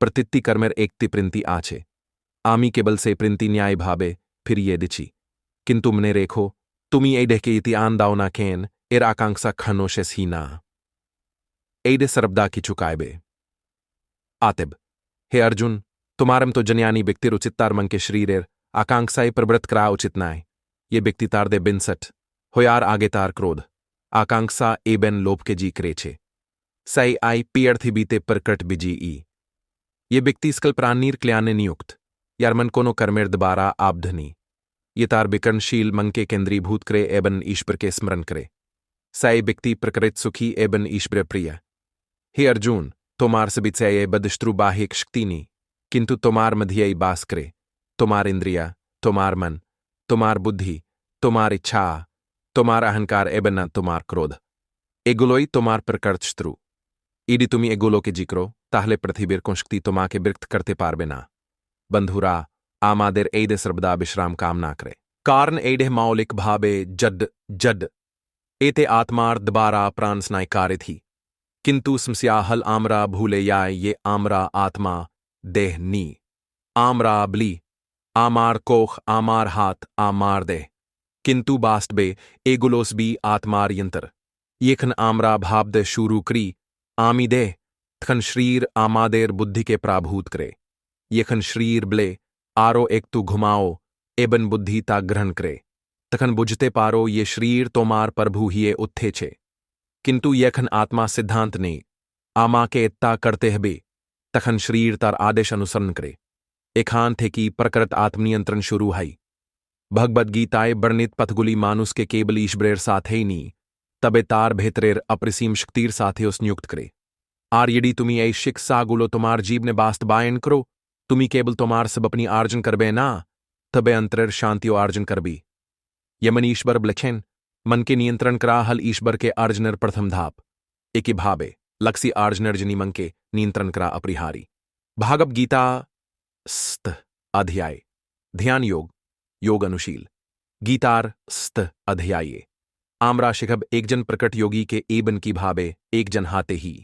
प्रतित्ति कर्मेर एकति प्रिंति आछे आमी केवल से प्रिंति न्याय भाबे फिरिए दिची किंतु मने रेखो तुमी ए डेके इति आन दावना केन एर आकांक्षा खनोशेस ही ना एडे सरबदा की चुकायबे आतिब हे अर्जुन तुम्हारम तो जन्यानी व्यक्तिर उचितार मंग के शरीरेर आकांक्षाए प्रवृत्त करा उचित नाय ये व्यक्ति तार दे बिनसठ हो यार आगे तार क्रोध आकांक्षा एबेन लोभ के जी करेछे सई आई पियर्थी बीते प्रकट बिजी ई ये व्यक्ति स्कल प्राणीर क्ल्याने नियुक्त यार मन कोनो कर्मेर दोबारा आबधनी ये तार विकर्णशील मंग के केंद्रीभूत करे एबन ईश्वर के स्मरण करे सई व्यक्ति प्रकृत सुखी एबन ईश्वर प्रिय हे अर्जुन तोमार सबित्सय बदशत्रु बाहिक शक्तिनी किंतु तोमार मध्य बास करे तोमार इंद्रिया तोमार मन तोमार बुद्धि तोमार इच्छा तोमार अहंकार एबन तोमार क्रोध एगुलोई तोमार प्रकट शत्रु ईडी तुमी एगुलो के जिक्रो ताहले पृथ्वीर को शक्ति तोमा के बिरक्त करते पारबे ना बंधुरा आमादेर एदे सर्वदा विश्राम कामना करे कारण एडे मौलिक भाबे जड जड एते आत्मार दबारा प्राण स्नाय कार्य थी किंतु समस्या हल आमरा भूले याय ये आमरा आत्मा देह नी आमरा बली आमार कोख आमार हाथ आमार देह किंतु बास्तबे एगुलोस बी आत्मार यंत्र येखन आमरा भाबदे शुरू करी आमी देह तखन शरीर आमादेर बुद्धि के प्राभूत करे येखन शरीर ब्ले आरो एक तू घुमाओ एबन बुद्धि ता ग्रहण करे तखन बुझते पारो ये शरीर तोमार प्रभु हिए उत्थे छे किंतु येखन आत्मा सिद्धांत ने आमा के इत्ता करते हबे तखन शरीर तार आदेश अनुसरण करे एखान थे कि प्रकृत आत्मनियंत्रण शुरू हाई भगवद गीताए वर्णित पथगुली मानुस के केवल ईश्वरेर साथे ही नी तबे तार भेतरेर अप्रसीम शक्तिर साथे उस नियुक्त करे आर यदि तुमी ऐ शिक्षा गुलो तुम्हार जीव ने बास्तबायन करो तुमी केवल तुम्हार सब अपनी आर्जन करबे ना तबे अंतरेर शांतियो आर्जन करबी यमन ईश्वर ब्लखेन मन के नियंत्रण करा हल ईश्वर के आर्जनर प्रथम धाप एकी भाबे लक्सी आर्जनर जनी मन के नियंत्रण करा अपरिहारी भागवत गीता स्त अध्याय ध्यान योग योग अनुशील गीतार स्त अध्याये आमरा शिखब एक जन प्रकट योगी के एबन की भाबे एक जन हाते ही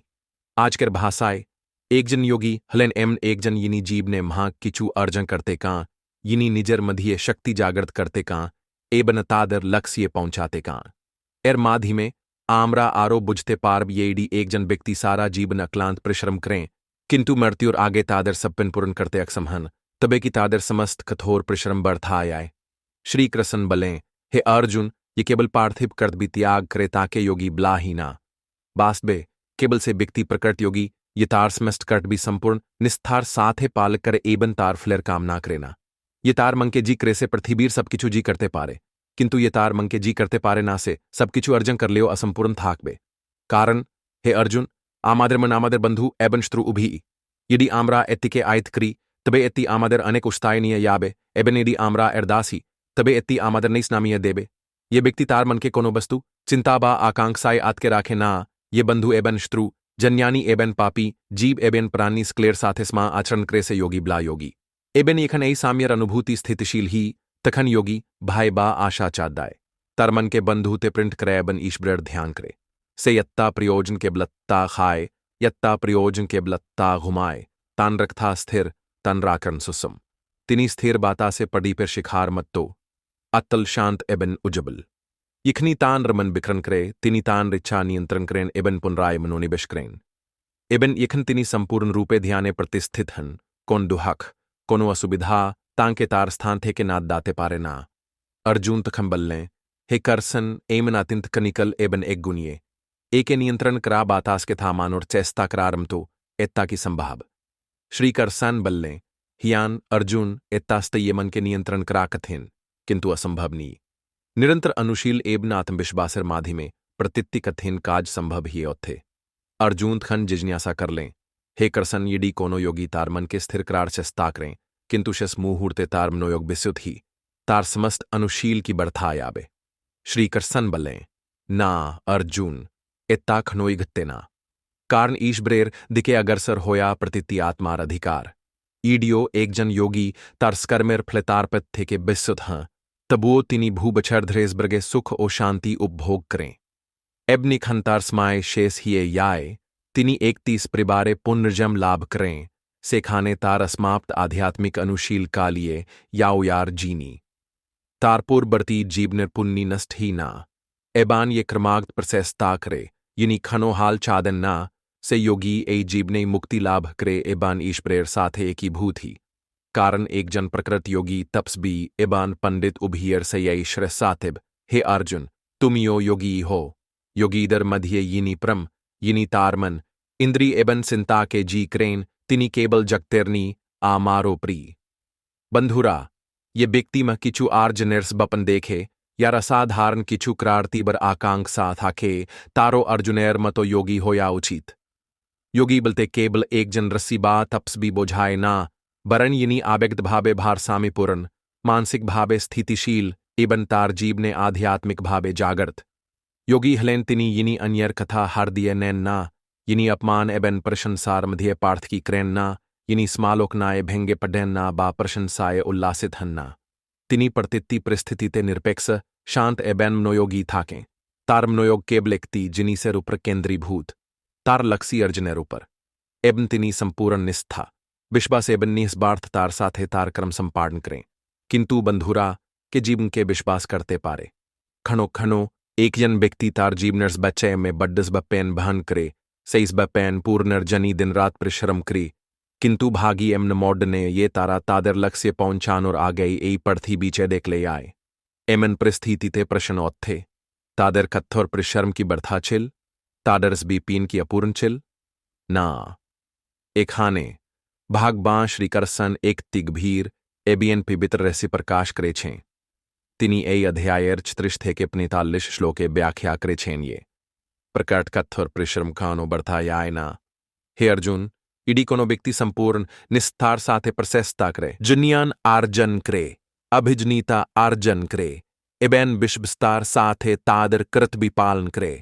आजकर भाषाए एक जन योगी हलन एम एक जन यिनी जीव ने महा किचु अर्जन करते कां यिनी निजर मधिये शक्ति जागृत करते कां एबन तादर लक्ष्य पहुंचाते कां एर माधि में आमरा आरो बुझते पारब येडी एक जन व्यक्ति सारा जीवन अक्लांत परिश्रम करें किंतु मृत्युर आगे तादर सप्पन पूर्ण करते अक्षमहन तबे की तादर समस्त कठोर परिश्रम बढ़ता आए श्री कृष्ण बलें हे अर्जुन ये केवल पार्थिव कर्त भी त्याग करे ताके योगी ब्ला ही ना बास्तबे केवल से व्यक्ति प्रकट योगी ये तार समस्त कर्त भी संपूर्ण निस्तार साथे पालक करे एबन तार फ्लेर कामना करेना ये तार मंके जी करे से पृथ्वीर सब किछु जी करते पारे किंतु ये तार मंके जी करते पारे ना से सब किछु अर्जन कर लियो असंपूर्ण थाकबे कारण हे अर्जुन आमादर मन आमादर बंधु एबन शत्रु उभी यदि आमरा एत्तिके आयत करी तबे एत्ती आमादर अनेक उस्तायनीय याबे एबन यदि आमरा एरदासी तबे एत्ती आमादर नैस्नामीय देबे ये व्यक्ति तार मन के कोनो वस्तु चिंताबा आकांक्षाए आतके राखे ना ये बंधु एबन शत्रु जन्यानी एबन पापी जीव एबन प्राणी स्क्लेर साथे स्मा आचरण करे से योगी ब्ला योगी एबन यखन ऐ साम्यर अनुभूति स्थितिशील ही तखन योगी भाई बा आशा चादाय तार मन के बंधु ते प्रिंट करे एबन ईश्वर ध्यान करे से यत्ता प्रयोजन के ब्लत्ता खाए यत्ता प्रयोजन के ब्लत्ता घुमाए तान रखता स्थिर तन राकन सुसम तिनी स्थिर बाता से पड़ी पर शिखार मत्तो अतल शांत एबन उजबल यखनी तान रमन बिखरन करे तिनी तान रिच्छा नियंत्रण करें एबन पुनराय मनोनिवेश करें एबन यखन तिनी संपूर्ण रूपे ध्याने प्रतिष्ठित हन कौन दुहक कोनो असुविधा तांके तार स्थान थे के नाद दाते पारे ना अर्जुन तखम बल्लें हे करसन एमन अतिंत कनिकल एबन एक गुनिये एके नियंत्रण करा बातास के था मानोर चेस्ता करारम तो एत्ता की संभाव श्री करसन बल्लें हियान अर्जुन एत्तास्त ये मन के नियंत्रण करा कथेन किंतु असंभव नी निरंतर अनुशील एबन आत्मविश्वासर माधि में प्रतित्ति कथेन काज संभव ही औथे अर्जुन खन जिज्ञासा कर लें हे करसन यदि कोनो योगी तार मन के स्थिर करार चेस्ता करें किंतु शस मुहूर्ते तार मनोयोग विस्युत ही तार समस्त अनुशील की बढ़था याबे श्री करसन बल्लें ना अर्जुन एत्ता खनोई घत्ते ना कारण ईश्वरेर दिके अगरसर होया प्रतिति आत्मार अधिकार ईडियो एक जन योगी तार स्कर्मेर फ्लेतारपत थे के बिस्सुत हैं तबुओ तिनी भूबछर धरेसबर्गे सुख ओ शांति उपभोग करें एबनी खंतार स्माय शेष हिए याय तिनी 31 परिवारे पुनर्जम लाभ करें सेखाने तार अस्माप्त आध्यात्मिक अनुशील कालिए याओ यार जीनी तारपुर बरती जीवनर पुन्नी नष्ट ही ना एबान ये क्रमागत प्रसेस ताकरे यिनी खनो हाल चादन ना से योगी ए जीवने मुक्ति लाभ करे एबान ईश्वरेर साथे एकीभूत ही कारण एक जन प्रकृत योगी तपस्वी एबान पंडित उभियर से यही श्र सातिब हे अर्जुन तुमियो योगी हो योगीदर मध्य यिनी प्रम यिनी तारमन इंद्री एबन सिंता के जी क्रेन तिनी केबल जगतेरनी आमारो प्री बंधुरा ये व्यक्ति में किचु आर्जनेर्स बपन देखे या असाधारण किचु क्रार्ति बर आकांक्षा थाके तारो अर्जुनेर मतो योगी होया उचित योगी बलते केवल एक जन रस्सी बा तपस्वी बोझाए ना बरन यिनी आबेग्द भावे भार सामी पूर्ण मानसिक भावे स्थितिशील एबन तार जीव ने आध्यात्मिक भावे जागृत योगी हलेन तिनी यिनी अन्यर कथा हार दिए नैन ना यिनी अपमान एबन प्रशंसार मध्य पार्थ की क्रेन ना यिनी स्मालोकनाए भेंगे पडेन ना बा प्रशंसाए उल्लासित हन्ना तिनी प्रतित्ति परिस्थिति ते निरपेक्ष शांत एबन मनोयोगी थाकें तार मनोयोग केवल एकती जिनी से ऊपर केंद्रीभूत तार लक्सी अर्जनेर ऊपर एबन तिनी संपूर्ण निष्ठा विश्वास एबन निस्बार्थ तार साथे तार क्रम संपादन करें किंतु बंधुरा के जीवन के विश्वास करते पारे खनो खनो एक जन व्यक्ति तार जीवनर्स बच्चे में बड्डस बपेन बहन करे सेइस बपेन पूर्णर जनी दिन रात परिश्रम करी किंतु भागी एमन मॉड ने ये तारा तादर लक्ष्य पहुंचान और आ गई ए पड़थी बीचे देख ले आए एमन परिस्थिति ते प्रश्नोत थे तादर कत्थोर परिश्रम की बर्था चिल तादरस भी पीन की अपूर्ण चिल ना एक हाने भागबां श्रीकरसन एक तिगभीर एबियन पिबित्र रसी प्रकाश करे छें तिनी ए अध्यायर 36 थे के 45 श्लोके व्याख्या करे छेन ये प्रकट कत्थोर परिश्रम खानो बर्था याय ना हे अर्जुन इडी कोनो व्यक्ति संपूर्ण निस्तार साथे प्रशस्ता करे जुनियान आर्जन करे अभिजनीता आर्जन करे एबेन विश्वस्तार साथे तादर कृत भी पालन करे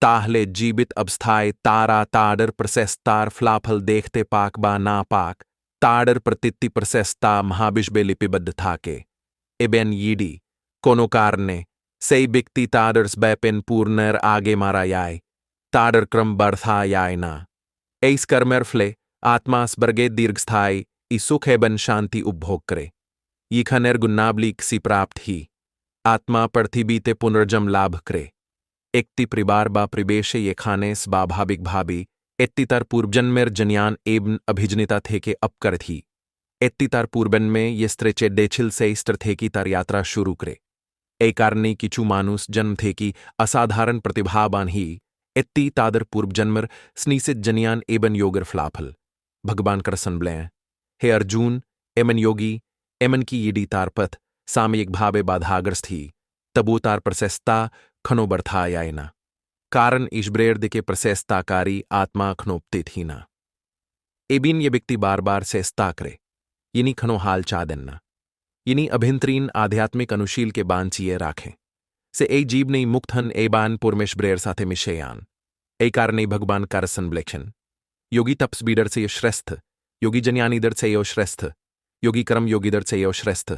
ताहले जीवित अवस्थाए तारा ताडर प्रशस्तार फ्लाफल देखते पाक बा ना पाक ताडर प्रतित्ति प्रशस्ता महाविश्वे लिपिबद्ध थाके एबेन यीडी कोनो कारणे सई व्यक्ति ताडर्स बैपेन पूर्णर आगे मारा याय ताडर क्रम बर्था याय ना एस कर्मर फ्ले आत्मा स्वर्गे दीर्घस्थायी ई सुख एबन शांति उपभोग करे ये खनेर गुन्नाबली किसी प्राप्त ही आत्मा पृथ्वी ते पुनर्जम लाभ करे एकति परिवार बा परिवेश ये खाने स्वाभाविक भावी एत्तितर पूर्वजन्मेर जन्यान एवं अभिजनिता थे के अपकर थी एत्तितर पूर्वन में ये स्त्रेचे डेछिल से स्त्र थे की तर यात्रा शुरू करे ए कारणे किचु मानुस जन्म थे की असाधारण प्रतिभावान ही एत्ती तादर पूर्वजन्मर स्नीसित जन्यान एबन योगर फ्लाफल भगवान करसन ब्लें हे अर्जुन एमन योगी एमन की यीडी तारपथ सामयिक भावे बाधाग्रस्त ही तबू तार प्रशस्ता खनो बर्था यायना कारण ईश्वरेर दिके प्रशस्ताकारी आत्मा खनोपते थी ना एबिन ये व्यक्ति बार बार सेस्ता करे यिनी खनो हाल चादन्ना यिनी अभिंतरीन आध्यात्मिक अनुशील के बांचिए राखें से ए जीव नहीं मुक्तहन एबान पुरमेश्वरेर साथे मिशेयान ए कारणे भगवान कारसन ब्लेक्शन योगी तपस्वीडर से यो श्रेष्ठ योगी जन्यानीदर से यो श्रेष्ठ योगी कर्म योगीदर से यो श्रेष्ठ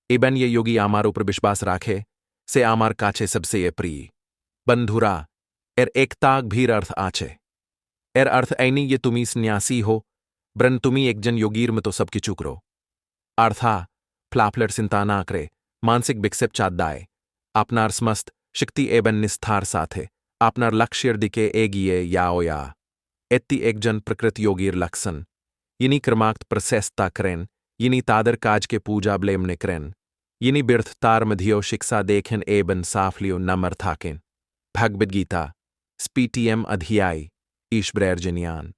एबन ये योगी आमार ऊपर विश्वास राखे से आमार काछे सबसे ये प्रिय बंधुरा एर एकताग भीर अर्थ आचे एर अर्थ ऐनी ये तुमी सन्यासी हो ब्रन तुमी एक जन योगीर में तो सबकी चुकरो अर्था फ्लाफलर चिंता ना करे मानसिक विक्षेप चादाए आपनार समस्त शक्ति एबन निस्तार साथे आपनार लक्ष्यर दिके एगिए याओया एत्ती एक जन प्रकृत योगीर लक्षण यिनी क्रमाक्त प्रशस्ता करें यिनी तादर काज के पूजा ब्लेमने करें यिनी बिर्थ तार मधियो शिक्षा देखें एबन साफलियो नमर थाकें भगवद गीता स्पीटीएम अध्याय ईश्वरेर जन्यान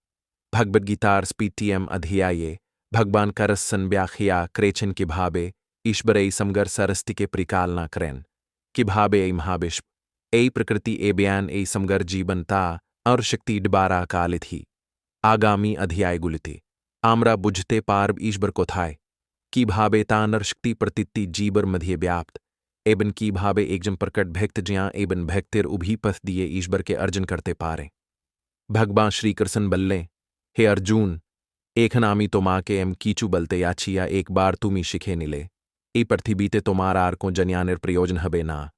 भगवद गीतार स्पीटीएम अध्याये भगवान करसन व्याख्या क्रेचन की भावे ईश्वरई समगर सरस्ति के परिकालना करें कि भावे ए महाविश्व ए प्रकृति ए बयान ए समगर जीवनता और शक्ति डबारा कालित ही आगामी अध्याय गुलिते आमरा बुझते पार्व ईश्वर को थाय की भावे तानर शक्ति प्रतित्ति जीवर मध्य व्याप्त एबन की भावे एक जन प्रकट भक्त ज्या एबन भक्तिर उभी पथ दिए ईश्वर के अर्जन करते पारे भगवान श्रीकृष्ण बल्ले, हे अर्जुन, एखन आमी तो माँ के एम कीचू बलते याचिया एक बार तुमी शिखे निले, ई पृथ्वीते तोमार आर को जन्यानेर प्रयोजन हबे ना,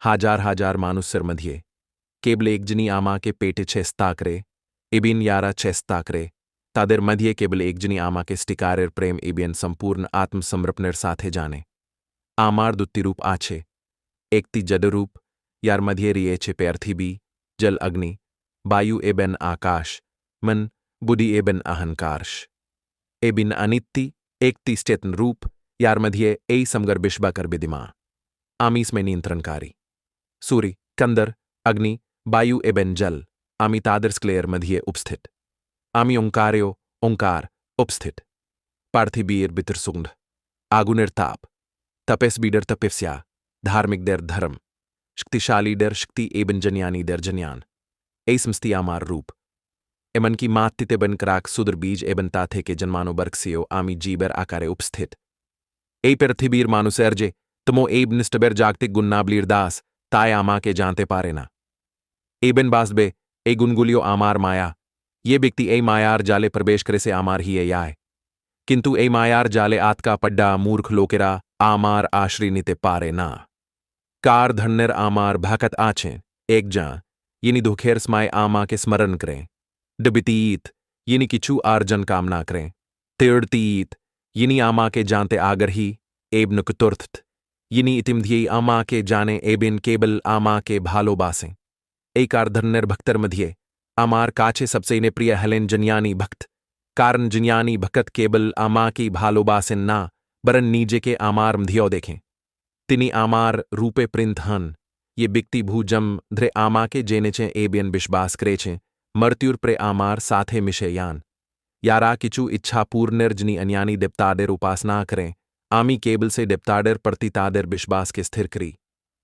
हजार हजार मानुसर मध्य केवल एक जनी आमा के पेटे छेस्ताकरे, इबिन यारा छेस्ताकरे, तादेर मध्य केवल एक जनी आमा के स्टिकारेर प्रेम इबियन संपूर्ण आत्मसमर्पणेर साथे जाने, आमार दुत्तिरूप आछे, एकती जडरूप, यार मध्य रिये छे पृथ्वी, जल अग्नि, वायु एबन आकाश, मन, बुद्धि एबन अहंकारश, एबिन अनित्ति, एकती चेतन रूप, यार मध्य ए समगर बिश्बा कर बिदिमा, आमीस में नियंत्रणकारी, सूर्य, कंदर, अग्नि, वायु एबन जल, आमी तादर्स क्लेयर मध्य उपस्थित, आमी ओंकार्यो, ओंकार, उपस्थित, पार्थिबीर बितर सुंड, आगुनिर ताप, तपेस बीडर तपेस्या, धार्मिक देर धर्म, शक्तिशाली डर शक्ति एबन जन्यानी दर जन्यान, ए समस्ती आमार रूप, एमन की मातिते बन कराक सुदर बीज एबन ताथे के जन्मानो बर्कसियो आमी जीबर आकारे उपस्थित, ए पृथ्वीर मानुसर्जे, तमो एब निष्ठबर जागतिक गुन्नाबलीर दास, ताय आमा के जानते पारे ना, एबन बासबे, ए गुनगुलियो आमार माया, ये व्यक्ति ए मायार जाले प्रवेश करे से आमार ही ए याय, किंतु ए मायार जाले आतका पड्डा मूर्ख लोकेरा आमार आश्री निते पारे ना, कार धन्यर आमार भाकत आछे, एक जा, यिनी दुखेर स्माय आमा के स्मरण करें, डबितीत, यिनी किचू आर्जन कामना करें, तिर्तीत, यिनी आमा के जानते आगर ही, एब नुकतुर्थ, यिनी इतिमधिये आमा के जाने एबिन केबल आमा के भालो बासें, एक आर्धन्यर भक्तर मध्य, आमार काछे सबसे इने प्रिय हलेन जन्यानी भक्त, कारण जन्यानी भक्त केबल आमा की भालो बासें ना, बरन नीजे के आमार मधियो देखें, तिनी आमार रूपे प्रिंथ हन, ये बिकती भूजम ध्रे आमा के जेनेचे एबियन विश्वास करेचे, मर्त्युर प्रे आमार साथे मिशे यान, यारा किचू इच्छा पूर्णर्जनी अन्यानी देवताडेर उपासना करें, आमी केबल से देवताडेर प्रति तादेर विश्वास के स्थिर करी,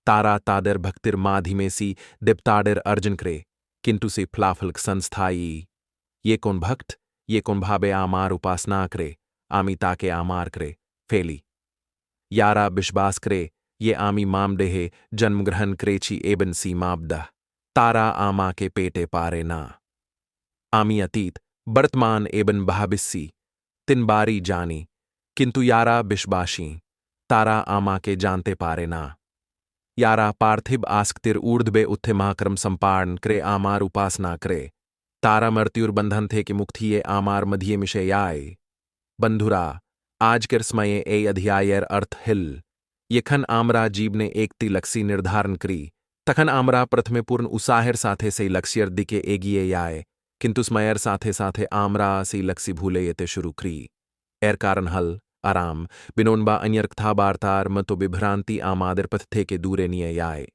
तारा तादेर भक्तिर माधिमे सी देवताडेर अर्जन करे, किंतु से फ्लाफल्क संस्थाई, ये कौन भक्त, ये कौन भाबे आमार उपासना करे, आमी ताके आमार करे, फेली, यारा विश्वास करे, ये आमी मामदेहे जन्मग्रहण करेची एबन सी माबदा, तारा आमा के पेटे पारे ना, आमी अतीत, वर्तमान एबन बहाबिस्सी, तिन बारी जानी, किंतु यारा विश्वासी, तारा आमा के जानते पारे ना, यारा पार्थिव आस्कतिर ऊर्ध्वे उत्थे महाक्रम संपारण करे आमार उपासना करे, तारा मृत्युर बंधन थे कि मुक्ति ये आमार मध्य मिशे याय, बंधुरा, आज कर समये ए अध्यायर अर्थ हिल, यखन आमरा जीव ने एकती लक्ष्य निर्धारण करी, तखन आमरा प्रथमे पूर्ण उसाहिर साथे से लक्ष्यर दिके एगिए याय, किंतु स्मयर साथे साथे आमरा से लक्ष्य भूले येते शुरू करी, एर कारण हल, आराम, बिनोनबा अन्यर्कथा बार्तार मतो विभ्रांति आमादर पथ थे के दूरे निये याय,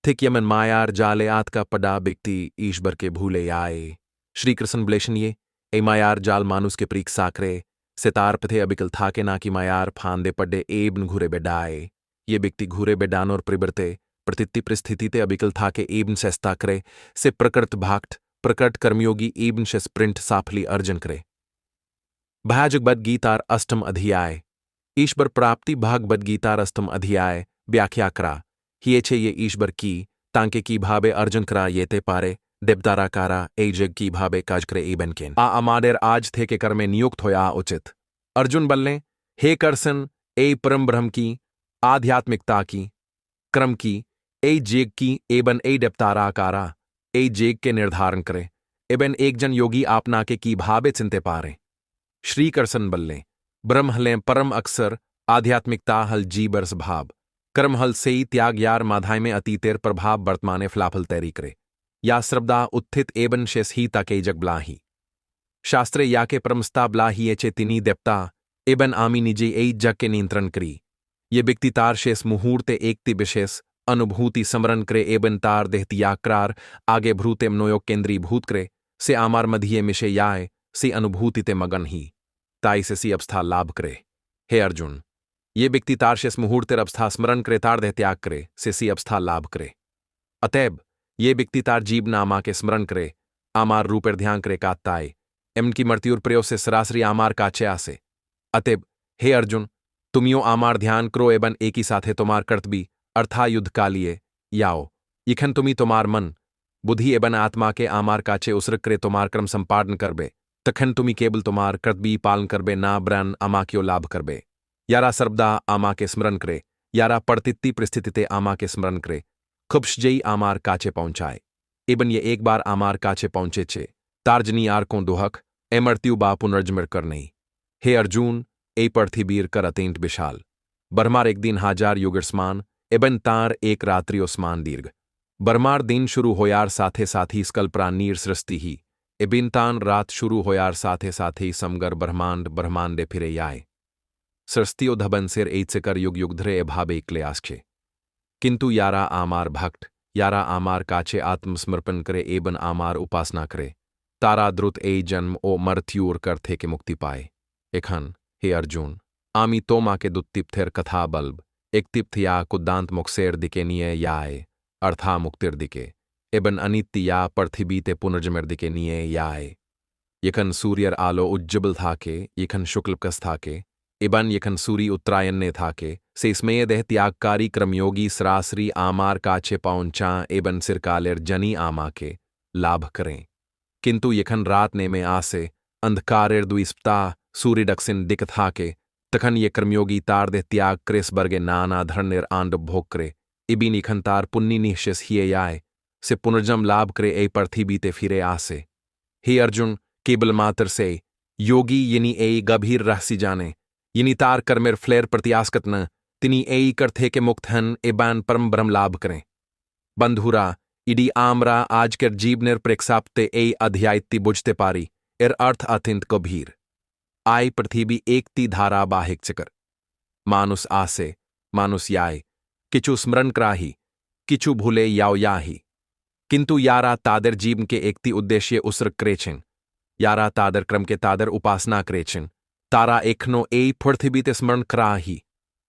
थिक यमन मायार जाले आत का पड़ा बिकती ईश्वर के भूले याय, श्री कृष्ण ब्लेशन ये, ए मायार जाल मानुस के प्रीक साकरे, सितार पथे अबिकल था के ना की मायार फांदे पड्डे एबन घूरे बेडाए, ये बिकती घूरे बेडानोर प्रिबरते, प्रतित्ति परिस्थिति अबिकल था के एबन सेस्ता करे, से प्रकृत भाक्त, प्रकट कर्मयोगी एबन से स्प्रिंट साफली अर्जन करे। भाजगबद गीतार अष्टम अध्याय, ईश्वर प्राप्ति भागवद गीतार अष्टम अध्याय, व्याख्या करा, हिये छे ये ईश्वर की, तांके की भावे अर्जन करा येते पारे, देवतारा कारा ए जग की भावे काज करे एबन केन। अमाडेर आज थे के कर्मे नियुक्त होया उचित। अर्जुन बल्ले, हे करसन, ए परम ब्रह्म की, आध्यात्मिकता की, क्रम की, ए जेग की एबन ए देवतारा कारा, ए जेग के निर्धारण करे, एबन एक जन योगी आपना के की भावे चिंते पारे। श्री करसन बल्ले, ब्रह्म हलें परम अक्सर, आध्यात्मिकता हल जी बरस भाव, कर्म हल से ही त्याग यार माधाय में अतीतेर प्रभाव वर्तमाने फ्लाफल तैरी करे, या श्रद्धा उत्थित एबन शेष ही ताके जग ब्लाही। शास्त्रे या के परमस्ता ब्लाही एचे तिनी देवता, एबन आमी निजे ए जग के नियंत्रण करी, ये व्यक्ति तार शेष मुहूर्ते एकति विशेष, अनुभूति समरण करे एबन तार देहती याक्रार, आगे भ्रूते मनोयोग केंद्री भूत करे, से आमार मधिये मिशे याय, से अनुभूति ते मगन ही, ताई से सी अवस्था लाभ करे। हे अर्जुन, ये व्यक्ति तार शेष मुहूर्तेर अवस्था स्मरण करे तार देह त्याग करे, से सी अवस्था लाभ करे। अतएव ये व्यक्ति तार जीव नामा के स्मरण करे, आमार रूपेर ध्यान करे कात्ताय, एमन की मृत्युर प्रयोग से सरासरी आमार काचे आसे। अतएव हे अर्जुन, तुमियो आमार ध्यान करो एबन एक ही साथे तुम्हार कर्तबी, अर्था युद्ध कालिए, याओ, इखन तुमी तुम्हार मन, बुद्धि एबन आत्मा के आमार काचे उसर करे तुम्हार क्रम संपादन करबे तखन तुमी केवल तुम्हार कर्तव्य पालन करबे ना ब्रन आमा क्यों लाभ करबे। यारा सर्वदा आमा के स्मरण करे, यारा पड़तित्ती परिस्थिति आमा के स्मरण करे, खुब्श जई आमार काचे पहुंचाए। एबन ये एक बार आमार काचे पहुंचे छे तार्जनी आर को दुहक ए मृत्यु बा पुनर्जमिर कर नहीं। हे अर्जुन, ए पृथ्वीर कर अत्यंत विशाल बरमार एक दिन हजार युगर समान एबन तार एक रात्रि समान दीर्घ। बरमार दिन शुरू होयार साथे साथी स्कल्परा नीर सृष्टि ही एबिन तान रात शुरू होयार साथे साथी समगर ब्रह्मांड ब्रह्मांडे फिरे याय सृष्टियो धबन सिर एचकर युग युग धरे भावे इकले आस्खे। किंतु यारा आमार भक्त यारा आमार काचे आत्मसमर्पण करे एबन आमार उपासना करे तारा द्रुत ए जन्म ओ मृत्युर कर थे के मुक्ति पाए। एखन हे अर्जुन, आमी तोमा के दुत्तिप्थेर कथा बल्ब एक तिप्थ या कुदांत मुक्सेर दिके निये याय अर्था मुक्तिर दिके एबन अनित्य या पृथ्वीते पुनर्जमिर दिके निये याय। यखन सूर्यर आलो उज्जबल थाके यखन शुक्लकस थाके एबन यखन सूरी उत्तरायण ने थाके से इसमें देह त्यागकारी क्रमयोगी सरासरी आमार काचे पहुंचा एबन सिरकालेर जनी आमा के लाभ करें। किंतु यखन रात ने में आसे अंधकारेर द्विस्पता सूर्य डक्सिन दिक थाके तखन ये कर्मयोगी तार दे त्याग क्रेस बर्गे नाना धरनेर आंड भोग करे इबिन इखन तार पुन्नी निश्चस हिए याय से पुनर्जम लाभ करे ए पृथ्वीते फिरे आसे। हे अर्जुन, केवल मात्र से योगी यनी ए गभीर रहसी जाने यनी तार कर्मेर फ्लेर प्रत्यास्कत न तिनी ए करथे के मुक्त हन एबान परम ब्रह्म लाभ करें। बंधुरा इडी आमरा आज कर जीवनेर प्रेक्षाप्ते ए अध्यायति बुझते पारी एर अर्थ अत्यंत गभीर आय पृथ्वी एकती धारा बाहिक चकर मानुस आसे मानुस याय किचु स्मरण कराही किचु भूले याव याही किंतु यारा तादर जीवन के एकती उद्देश्य उसर क्रेचिन यारा तादर क्रम के तादर उपासना क्रेचिन तारा एखनो ए पृथ्वीते स्मरण कराही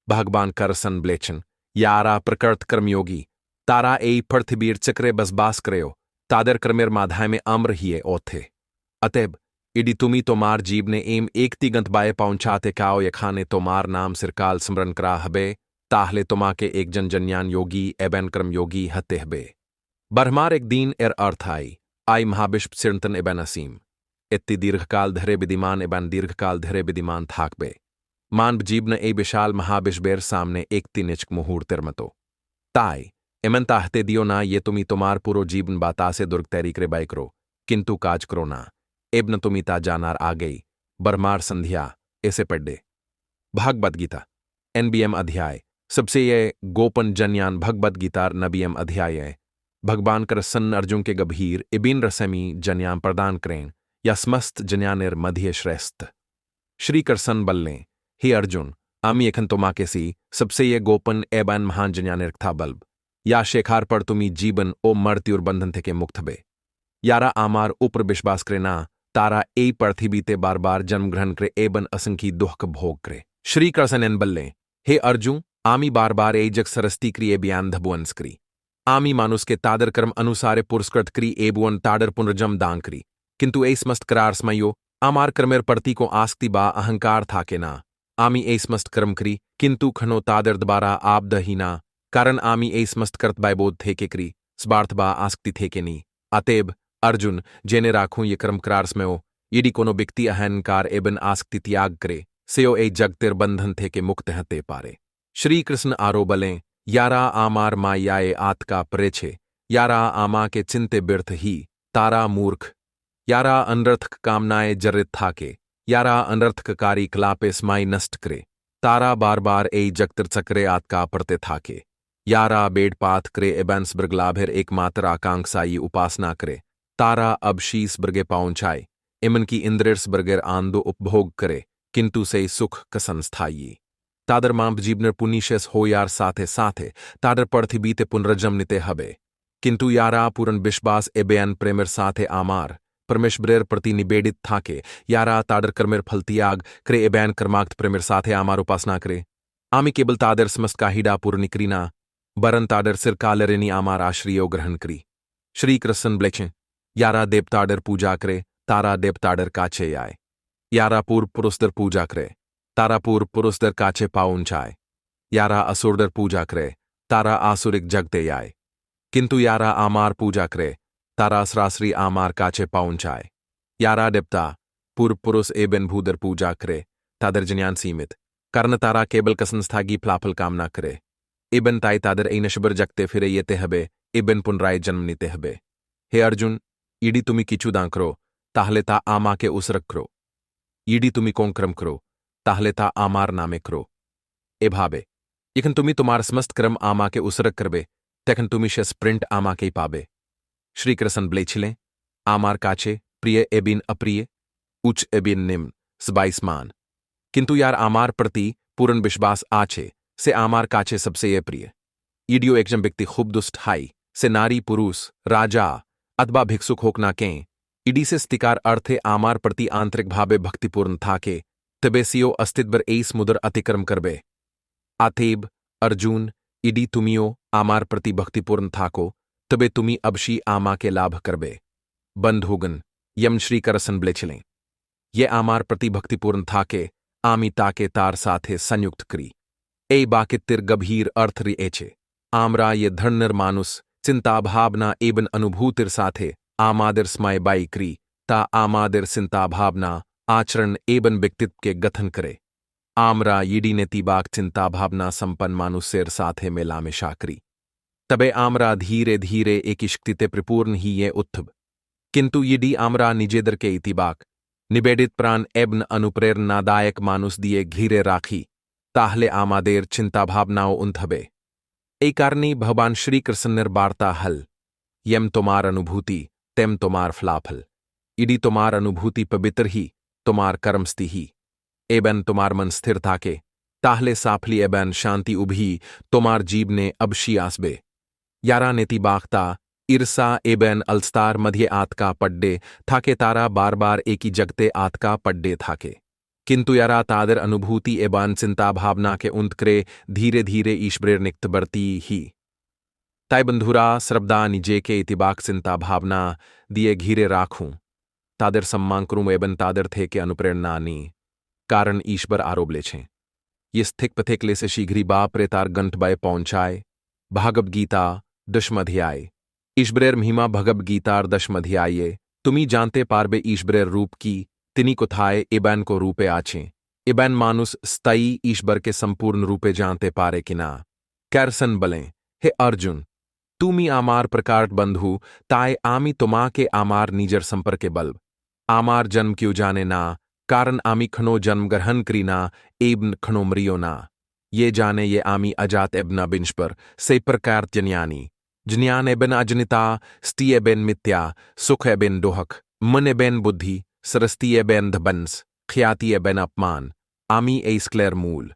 भगवान करसन ब्लेचन यारा प्रकृत कर्मयोगी तारा ए पृथ्वीर चक्रे बसबास करयो तादर क्रमेर माधाय में अम्र हिए ओथे। अतएब इडी तुमी तोमार जीव ने एम एकती गंतबाए पहुंचाते काओ यखाने तोमार नाम सिरकाल स्मरण करा हबे ताहले तोमा के एक जन जन्यान योगी एबन कर्म योगी हते हबे। बरहमार एक दिन एर अर्थ आई महाविश्व सिरंतन एबन असीम इत्ती दीर्घकाल धरे विदिमान एबन दीर्घकाल धरे विदिमान थाकबे मानव जीवन ए विशाल महाविश्वेर सामने एकती निचक मुहूर्तेर मतो ताई एमन ताहते दियो ना ये तुमी तोमार पुरो जीवन बातासे दुर्ग तैरी करे बाई करो किंतु काज करो ना एबन तुमी ता जानार आ गई बरमार संध्या ऐसे पढ़े। भगवद गीता NBM अध्याय सबसे ये गोपन जन्यान भगवद गीतार नबीएम अध्याय भगवान कर सन्न अर्जुन के गभीर इबिन रसमी जन्यान प्रदान करें या समस्त जन्यानेर मध्य श्रेष्ठ श्री करसन बल्ले हे अर्जुन आमी एखन तोमा के सी सबसे ये गोपन एबन महान जन्यानेर था बल्ब या शेखार पर तुमी जीवन ओ मृत्युर बंधन थे के मुक्त बे यारा आमार ऊपर विश्वास करे ना तारा ए पृथ्वीते बार बार जन्म ग्रहण करे एबन असंख्य दुख भोग करे। श्री कृष्ण बल्ले हे अर्जुन आमी बार बार ए जग सरस्ती क्रिए बयान धबुअंस करी आमी मानुस के तादर कर्म अनुसारे पुरस्कृत करी एबुअन तादर पुनर्जम दान करी किंतु ए समस्त करार समयो आमार कर्मेर प्रति को आस्ती बा अहंकार था के ना आमी ए समस्त कर्म करी किंतु खनो तादर दोबारा आप दहीना कारण आमी ए समस्त कर्त बायबोध थे के करी स्वार्थ बा आस्ती थे के नी। अतेब अर्जुन जेने राखूं ये कर्म करार समयो यदि कोनो व्यक्ति अहंकार एबन आस्ती त्याग करे सेओ ए जगतेर बंधन थे के मुक्त हते पारे। श्री कृष्ण आरो बलें यारा आमार मायाए आत का प्रेछे यारा आमा के चिंते बिर्थ ही तारा मूर्ख यारा अनर्थक कामनाए जरित थाके यारा अनर्थककारी कलापे स्माई नष्ट करे तारा बार बार ए जगतर चक्रे आत का परते थाके यारा बेड पाथ करे एबंस बृगलाभेर एकमात्र आकांक्षाई उपासना करे तारा अब शीस बर्गे पहुंचाए इमन की इंद्रिर्स बर्गेर आंदो उपभोग करे किंतु से सुख कसंस्थाई तादर मांप जीवनर पुनिशेस हो यार साथे साथे तादर पृथ्वीते पुनर्जम निते हबे किंतु यारा पूरन विश्वास एबेन प्रेमर साथे आमार परमेश्वरेर प्रति निबेडित थाके यारा तादर कर्मेर फल त्याग करे एबेन कर्माक्त प्रेमर साथे आमार उपासना करे आमी केवल तादर समस्त काहिडा पूर्ण करीना बरन तादर सिर कालरेनी आमार आश्रियो ग्रहण करी। श्री कृष्ण ब्लेचे यारा देवताडर पूजा करे तारा देवताडर काछे आए यारा पूर्व पुरुषदर पूजा करे तारा पूर्व पुरुषदर काछे पाउंचाए यारा असुरदर पूजा करे तारा आसुरिक जगते आए किंतु यारा आमार पूजा करे तारा सरासरी आमार काचे पाउंचाय यारा डेप्ता पूर्व पुरुष एबेन भूदर पूजा करे तादर जन्यान सीमित कारण तारा केबल कसंस्थागी फ्लाफल कामना करे इबन ताई तादर ऐनशबर जगते फिरे ये तेहबे इबन पुनराय जन्मनी तेहबे हे अर्जुन ईडी तुमी किचू दांकरो ताहले ता आमा के उसरक करो ईडी तुमी कोंक्रम करो ताहले ता आमार नामे करो ए भाबे यखन तुमी तुम्हार समस्त क्रम आमा के उसरक करबे तखन तुमी शे स्प्रिंट आमा के पाबे श्री कृष्ण ब्लेछिले आमार काचे प्रिय एबिन अप्रिय उच्च एबिन निम्न स्बाइसमान किंतु यार आमार प्रति पूर्ण विश्वास आछे से आमार काचे सबसे ये प्रिय ईडियो एकजम व्यक्ति खूब दुष्ट हाई से नारी पुरुष राजा अथवा भिक्षुक होकना के ईडी से स्तिकार अर्थे आमार प्रति आंतरिक भावे भक्तिपूर्ण थाके तबेसियो अस्तित्वर एस मुदर अतिक्रम करबे आतेब अर्जुन ईडी तुमियो आमार प्रति भक्तिपूर्ण थाको तबे तुमी अबशी आमा के लाभ करबे बंधुगन यम श्री करसन ब्लेचलें ये आमार प्रति भक्तिपूर्ण थाके आमी ताके तार साथे संयुक्त करी ए बाकित्तिर गभीर अर्थ रिएचे आमरा ये धर्नर मानुस चिंता भावना एबन अनुभूतिर साथे आमादिर स्मय बाई करी ता आमादिर चिंता भावना आचरण एबन व्यक्तित्व के गठन करे आमरा यीडी ने तीबाक चिंता भावना संपन्न मानुसेर साथे मेला में शाकरी तबे आमरा धीरे धीरे एक शक्तिते परिपूर्ण ही ये उत्थब किंतु यीडी आमरा निजेदर के इतिबाक निबेडित प्राण एबन अनुप्रेरणादायक मानुस दिए घीरे राखी ताहले आमादेर चिंता भावनाओं उन्थबे ए कारणी भगवान श्री कृष्ण निर्वार्ता हल यम तुम्हार अनुभूति तेम तुम्हार फ्लाफल इडी तुम्हार अनुभूति पवित्र ही तुम्हार कर्मस्ति ही एबन तुम्हार मन स्थिर थाके ताहले साफली एबन शांति उभी तुम्हार जीव ने अबशी आसबे यारा नेति बाख्ता ईर्षा एबन अलस्तार मध्य आतका पड्डे थाके तारा बार बार एकी जगते आतका पड्डे थाके किंतु यारा तादर अनुभूति एबान चिंता भावना के उंतक्रे धीरे धीरे ईश्वरेर निक्त बढ़ती ही ताई बंधुरा श्रब्दा निजे के इतिबाक चिंता भावना दिए घीरे राखूं तादर सम्मान करूं एबन तादर थे के अनुप्रेरणा नी कारण ईश्वर आरोप ले छे ये स्थिक पथेकले से शीघ्री बाप रे तार गंठ बय पहुंचाए भागवत गीता दशमध्याय ईश्वरेर महिमा भगवत गीतार दशमध्याये तुमी जानते पारबे ईश्वरेर रूप की तिनी कुथाए इबैन को रूपे आछे इबैन मानुस स्थायी ईश्वर के संपूर्ण रूपे जानते पारे किना कैरसन बलें हे अर्जुन तुमी आमार प्रकार बंधु ताए आमी तुमा के आमार निजर संपर्के बल्ब आमार जन्म क्यों जाने ना कारण आमी खनो जन्म ग्रहण करीना एबन खनो मरियो ना ये जाने ये आमी अजात एबना बिंशपर से प्रकार जन्यानी जन्यान एबन अजनिता स्टी एबन मिथ्या सुख एबन डोहक मन एबन बुद्धि सरस्ती एबन धबंस ख्याति एबन अपमान आमी ए स्क्लेर मूल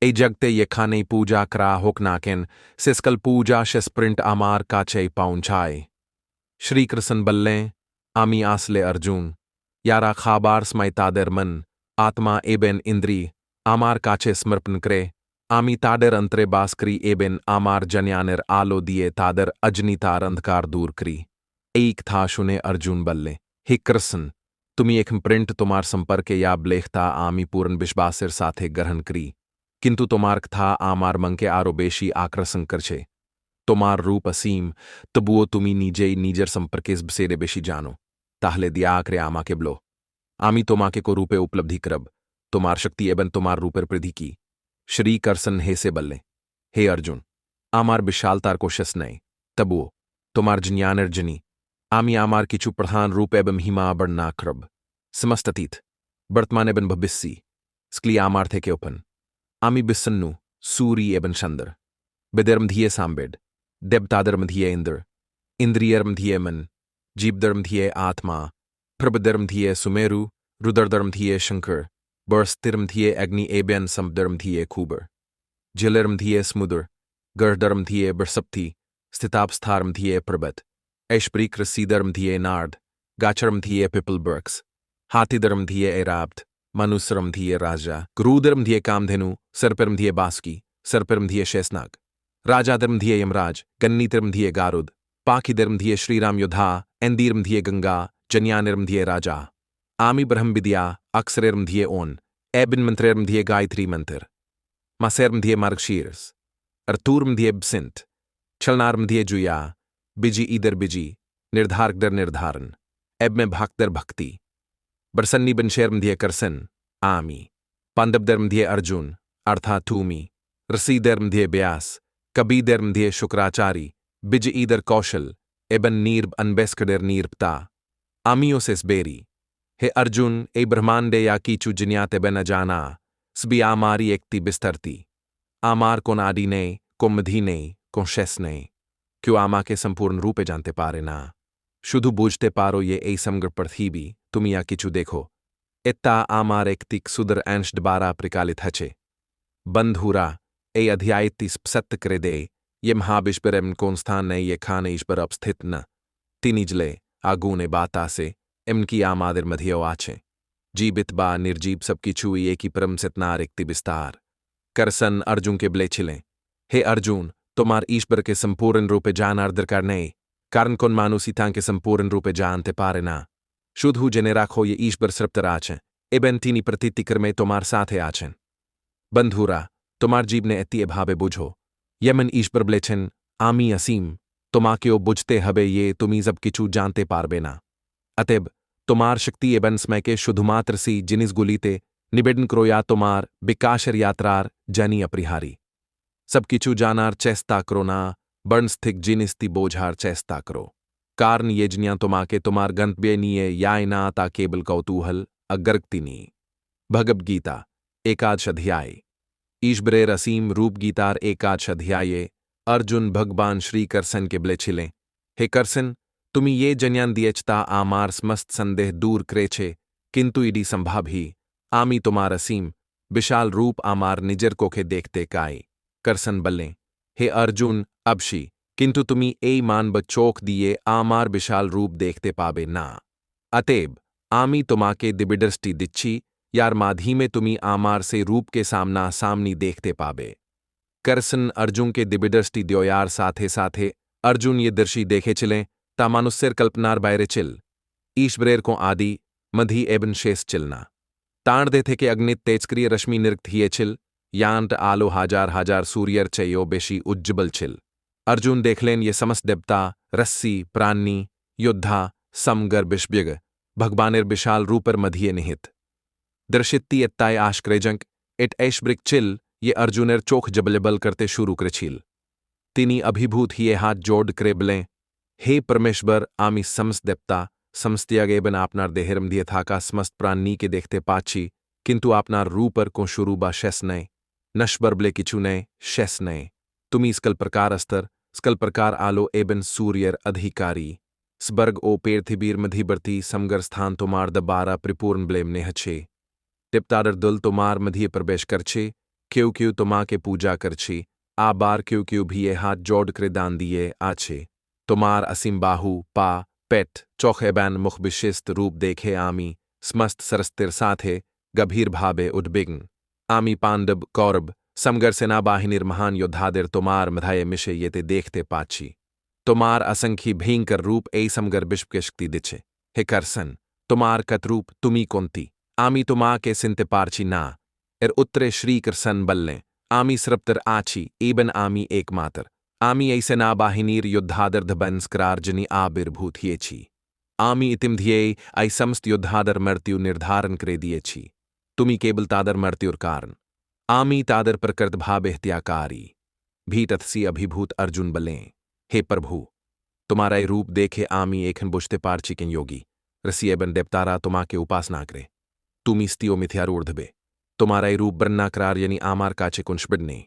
ए जगते ये खाने पूजा करा होकनाकेन सिस्कल पूजा शेस्प्रिंट आमार काचे पाउंचाए श्री कृष्ण बल्लें आमी आसले अर्जुन यारा खाबार स्मय तादर मन आत्मा एबेन इंद्री आमार काचे समर्पण करे आमी तादर अंतरे बास्करी एबेन आमार जन्यानेर आलो दिए तादर अजनीतार अंधकार दूर करी एक था शुने अर्जुन बल्ले हे कृष्ण तुमी एक प्रिंट तुम्हार संपर्के या ब्लेखता आमी पूर्ण विश्वासेर साथे ग्रहण करी किंतु तुम्हार था आमार मंके आरो बेशी आकर्षण करछे तुम्हार रूप असीम तबुओ तुमी निजे निजर संपर्केस बसेरे बेशी जानो ताहले दिया करे आमा के ब्लो आमी तोमाके को रूपे उपलब्धि करब तुम्हार शक्ति एबन तुम्हार रूपेर प्रधि की श्री करसन हे से बल्ले हे अर्जुन आमार विशालतार को शस नए तबुओ तुम्हार जन्यानेर जनी आमी आमार किचु प्रधान रूप एवं हिमा बढ़ना करब समस्त अतीत वर्तमान एवं भविष्य स्क्ली आमार थे के ओपन आमी बिसन्नु सूरी एवं चंद्र बिदर्म धिये सांबेड देवताधर्म धिये इंद्र इंद्रियर्म धिये मन जीवधर्म धिये आत्मा प्रभधर्म धिये सुमेरु रुद्रधर्म धिये शंकर बर्स्तिर्म धिये अग्नि एबेन समधर्म धिये खूबर जलर्म धिये समुद्र गर्धर्म धिये बरसप्ति स्थितापस्थार्म धिये प्रबत ऐश्वरी कृषिधर्म धिये नार्द गाचर्म धिये पिपल बर्क्स हाथीधर्म धिये एराब्ध मनुसरम धिये राजा क्रूधर्म धिये कामधेनु सर्परम धिये बास्की सर्परम धिये शेषनाग राजाधर्म धिये यमराज गन्नीधर्म धिये गारुद पाखीधर्म धिये श्रीराम योद्धा एंदीर्म धिये गंगा जन्यानिर्म धिये राजा आमी ब्रह्म विद्या अक्षरेर्म धिये ओन एबिन मंत्रेर्म धिये गायत्री मंत्र मासेर्म धिये मार्गशीर्स अर्तूर्म धिये बसिंत छलनार्म धिये जुया बिजी इधर बिजी निर्धारक दर निर्धारण, एब में भाक दर भक्ति, बरसन्नी बनशेर मध्य करसन, आमी, पांडव दर मध्य अर्जुन, अर्थात थूमी, रसी दर मध्य ब्यास, कबी दर मध्य शुक्राचारी, बिज ईदर कौशल, एबन नीर्ब अनबेस्कडर नीर्बता, आमियोसिस बेरी, हे अर्जुन ए ब्रह्मांडे या कीचू जिन्याते बन जाना, स्बी आमारी एकती बिस्तरती, आमार कोन आदि ने, को मधी ने, को शेस ने, क्यों आमा के संपूर्ण रूपे जानते पारे ना, शुधु बूझते पारो ये ए समग्र पृथ्वी, तुम या किचु देखो, इत्ता आमार एकतिक सुदर अंश बारा प्रकालित हचे, बंधुरा ए अध्यायति सत्य करे दे, ये महाविश्वर एम कौन स्थान ने ये खाने ईश्वर अपस्थित न, तिनिजले, आगूने बाता से, इनकी आमादिर मधियो आछे, जीवित बा निर्जीव सबकी छुई एक ही परम सितनार एकति विस्तार, करसन अर्जुन के ब्ले छिले, हे अर्जुन, तुम्हार ईश्वर के संपूर्ण रूपे जान अर्दर करने, कारण कौन मानुसीतां के संपूर्ण रूपे जानते पारे ना, शुद्धू जने राखो ये ईश्वर सृप्तर आछें, एबन तीनी प्रतीतिकर में तुम्हार साथे आछें। बंधुरा, तुम्हार जीव ने एति भावे बुझो, यमन ईश्वर ब्लेछन, आमी असीम, तुमा क्यों बुझते हबे ये तुमी जब किचू जानते पारबे ना। अतएब, तुम्हार शक्ति एबन समय के शुद्धमात्र सी जिनिस गुलीते, निबेडन करो या तुम्हार, बिकाशर यात्रार, जनी अपरिहारी। सब किचू जानार चेस्ता करो ना, बर्नस्थिक जिनिस्ति बोझार चेस्ता करो। कारण येजनिया तुमाके तुम्हार गंतव्य नीये याय ना ता केबल कौतूहल, अगर्गतिनी। भगवद गीता, एकादश अध्याय। ईश्वरेर असीम रूप गीतार एकादश अध्याये, अर्जुन भगवान श्री करसन के ब्ले छिले, हे करसन, तुमी ये जन्यान दियचता आमार समस्त संदेह दूर क्रेछे, किंतु इडी संभाभी, आमी तुम्हार असीम, विशाल रूप आमार निजर कोखे देखते काय। करसन बल्ले, हे अर्जुन, अबशी, किंतु तुमी ए मान बचोक दिए आमार विशाल रूप देखते पाबे ना। अतेब, आमी तुमाके दिबिडर्ष्टि दिच्छी, यार माधी में तुमी आमार से रूप के सामना सामनी देखते पाबे। करसन अर्जुन के दिबिडर्ष्टि द्योयार साथे साथे, अर्जुन ये दर्शी देखे चिलें, तामानुस्सेर कल्पनार बायरे चिल, ईश्वरेर को आदि, मधी एबन शेष चिलना। ताण दे थे के अग्नित तेजक्रिय रश्मि निर्गत हिए छिल, यांत आलो हजार हजार सूर्यर चयो बेशी उज्जबल छिल। अर्जुन देखलेन ये समस्त देवता, रस्सी, प्राणी, योद्धा, समगर बिश्व्यग, भगवानेर विशाल रूपर मधिये निहित। दर्शित्ती एत्ताय आश्क्रयजंक, एट ऐश्वरिक चिल, ये अर्जुनेर चोख जबलेबल करते शुरू कृछिल। तिनी अभिभूत हिए हाथ जोड़ क्रेबलें, हे परमेश्वर आमी समस्त देवता, समस्त्यगेबन आपनार देहरम दिए थाका समस्त प्राणी के देखते पाची, किंतु आपनार रूपर को शुरू बा शेस नए, नश्वर ब्ले किचु नए, शेस नए, तुमी स्कल प्रकार अस्तर, स्कल प्रकार आलो एबन सूर्यर अधिकारी, स्वर्ग ओ पेरथिबीर मधिबर्ती समगर स्थान तुमार द बारा परिपूर्ण ब्लेम ने हछे। तिप्ताडर दुल तुमार मधिये प्रवेश करछे, क्यों क्यों तुमा के पूजा करछी, आ बार क्यों क्यों भी ये हाथ जोड़ करे दान दिए आछे। तुमार असीम बाहु, पा, पेट, चौखेबैन मुख विशिष्ट रूप देखे आमी, समस्त सरस्तिर साथे, गभीर भावे उद्विग्न, आमी पांडव, कौरव, समगर सेना बाहिनीर महान योद्धादिर तुमार मधाये मिशे येते देखते पाची। तुमार असंख्य भयंकर रूप ए समगर विश्व के शक्ति दिछे। हे करसन, तुमार कतरूप तुमी कोंती, आमी तुमा के सिंते पारची ना, एर उत्तरे श्री करसन बल्ले, आमी स्रप्तर आची, एबन आमी एकमात्र, आमी ऐसे ना बाहिनीर योद्धादर धबंस्करार्जनी आबिर्भूत हिएची। आमी इतिम धिये आई समस्त योद्धादर मृत्यु निर्धारण करे दिएची। तुमी केवल तादर मृत्युर कारण, आमी तादर प्रकृत भाव एहत्याकारी। भीतथसी अभिभूत अर्जुन बलें, हे प्रभु, तुम्हारा ये रूप देखे आमी एखन बुझते पारची के योगी, रसी एबन देवतारा तुमा के उपासना करे। तुमी स्तियो मिथ्यारूर्धबे, तुम्हारा ये रूप ब्रन्ना करार यानी आमार काचे कुंशबिडने,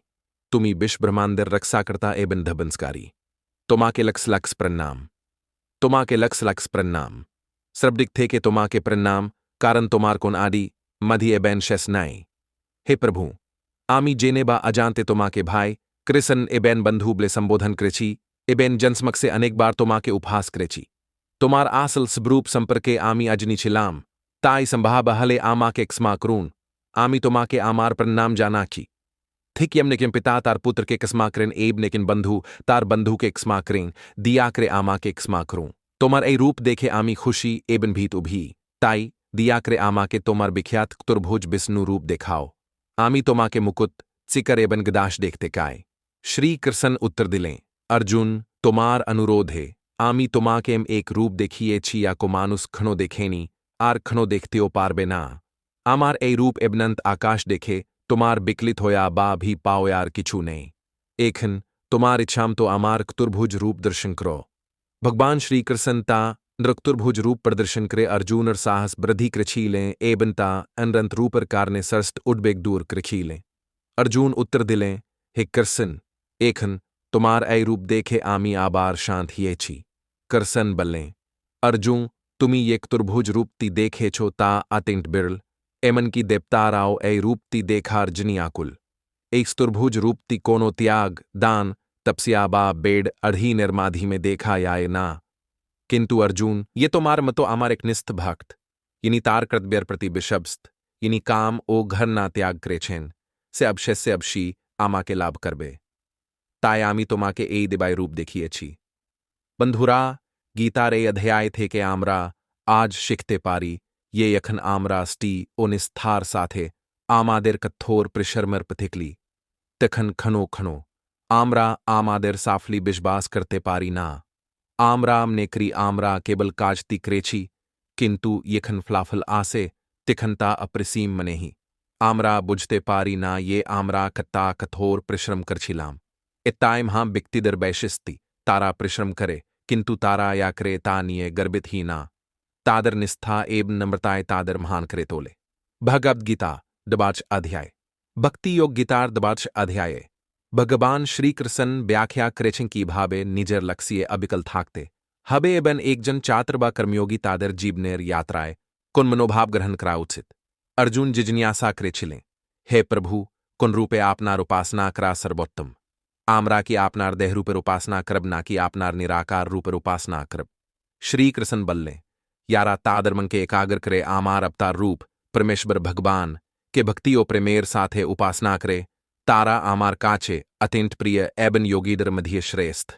तुमी विश्व ब्रह्मांडर रक्षा करता एबन धबंसकारी। तुमा के लक्स लक्स प्रणाम, तुमा के लक्स लक्स प्रणाम, सर्वदिक थे के तुमा के प्रणाम, कारण तुमार कोन आदि, मधी एबैन शेष नाई। हे प्रभु, आमी जेनेबा अजानते तुमा के भाई, कृसन एबैन बंधु ब्ले संबोधन कृची, एबैन जनसमक से अनेक बार तुमा के उपहास कृची। तुमार आसल स्वरूप संपर्के आमी अजनी छिलाम, ताई संभाब हले आमा के क्षमा करून, आमी तुमा के आमार प्रणाम जानाखी। थिक यम नेकिन पिता तार पुत्र के क्षमा करें एब नेकिन बंधु तार बंधु के क्षमा करें, दिया करे आमा के क्षमा करूं। तुमार ए रूप देखे आमी खुशी एबन भीत उभी, ताई दिया करे आमा के तुमार विख्यात तुर्भुज विष्णु रूप देखाओ। आमी तुमा के मुकुट, सिकर एबन गदाश देखते काय। श्री कृष्ण उत्तर दिलें, अर्जुन, तुमार अनुरोध है, आमी তোমাকেম এক রূপ দেখিয়েছি ইয়াকো মানুষ ক্ষণ দেখেনি আর ক্ষণ দেখতেও পারবে না আমার এই রূপ এবনন্ত আকাশ দেখে তোমার বিকলিত হয়া বা भी পাও আর কিছু নেই এখন তোমার इच्छाम तो আমার चतुर्भुज रूप दर्शन करो भगवान श्री कृष्णता नृक्तुर्भुज रूप प्रदर्शन करे अर्जुन और साहस वृद्धि कृछीलें एबनता अनरंत रूपर कारने सरस्त उडबेग दूर कृछीलें अर्जुन उत्तर दिलें हे कृष्ण एखन तुम्हार ऐ रूप देखे आमी आबार शांत हिए छी करसन बल्लें अर्जुन तुमी एक तुर्भुज रूपती देखे छो ता अतिंट बिरल एमन की देवताराओ ऐ रूपती देखार जनी आकुल एक स्तुर्भुज रूपती कोनो त्याग दान तपस्या बा बेड अढ़ी निर्माधि में देखा याय ना किंतु अर्जुन ये तो मार मतो आमार एक निस्थ भक्त यिनी तार कृतब्यर प्रति बिशब्स्त यिनी काम ओ घर ना त्याग करेछेन से अबशे से अबशी आमा के लाभ करबे ताय आमी तो माँ के ए दिबाई रूप देखिए छी बंधुरा गीता रे अध्याय थे के आमरा आज शिखते पारी ये यखन आमरा स्टी ओ निस्थार साथे आमादेर कथोर प्रिशर्मर पथिकली तखन खनो खनो आमरा आमादेर साफली बिशबास करते पारी ना आमराम नेकरी आमरा केवल काजती क्रेची किंतु यखन फ्लाफल आसे तिखनता अप्रसीम मने ही आमरा बुझते पारी ना ये आमरा कत्ता कठोर परिश्रम करछिलाम इत्ताइम हाँ बिक्तिदर बैशिस्ती तारा परिश्रम करे किंतु तारा या करे तानिये गर्भित ही ना तादर निष्ठा एवं नम्रताए तादर महान करे तोले भगवद गीता दबाच अध्याय भक्ति योग गीतार दबाच अध्याय भगवान श्री कृष्ण व्याख्या करेछें की भावे निजर लक्ष्य अबिकल थाकते हबे एबन एक जन चात्रबा कर्मयोगी तादर जीवनेर यात्राए कुन मनोभाव ग्रहण करा उचित अर्जुन जिज्ञासा करेछिलें हे प्रभु कुन रूपे आपनार उपासना करा सर्वोत्तम आमरा की आपनार देह रूपर उपासना करब ना की आपनार निराकार रूपर उपासना करब श्री कृष्ण बल्ले यारा तादर मन के एकाग्र करे आमार अवतार रूप परमेश्वर भगवान के भक्तियों प्रेमेर साथे उपासना करे तारा आमार काचे अत्यंत प्रिय एबन योगीदर मध्य श्रेष्ठ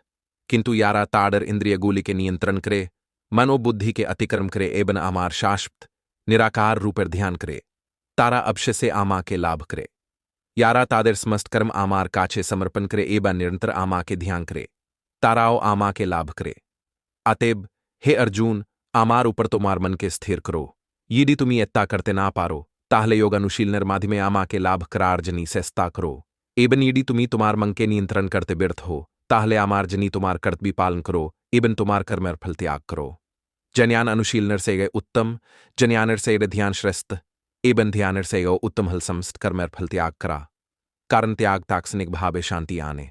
किंतु यारा ताडर इंद्रिय गुली के नियंत्रण करे मनोबुद्धि के अतिक्रम करे एबन आमार शाश्वत निराकार रूपर ध्यान करे तारा अवश्य से आमा के लाभ करे यारा तादर समस्त कर्म आमार काचे समर्पण करे एबन निरंतर आमा के ध्यान करे ताराओ आमा के लाभ करे अतेब हे अर्जुन आमार ऊपर तुम्हार मन के स्थिर करो यदि तुम्ही एत्ता करते ना पारो ताहले योग अनुशीलनर माध्यमे आमा के लाभ करार जनी सेस्ता करो एबन यदि तुम्ही तुम्हार मन के नियंत्रण करते व्यर्थ हो ताहले आमार जनी तुम्हार कर्तव्य पालन करो एबन तुम्हार कर्मर फल त्याग करो जन्यान अनुशीलनर से गए उत्तम जन्यानर से ध्यान श्रेष्ठ एबन ध्यानर से गो उत्तम हल समस्त कर्मर फल त्याग करा कारण त्याग ताक्सनिक भावे शांति आने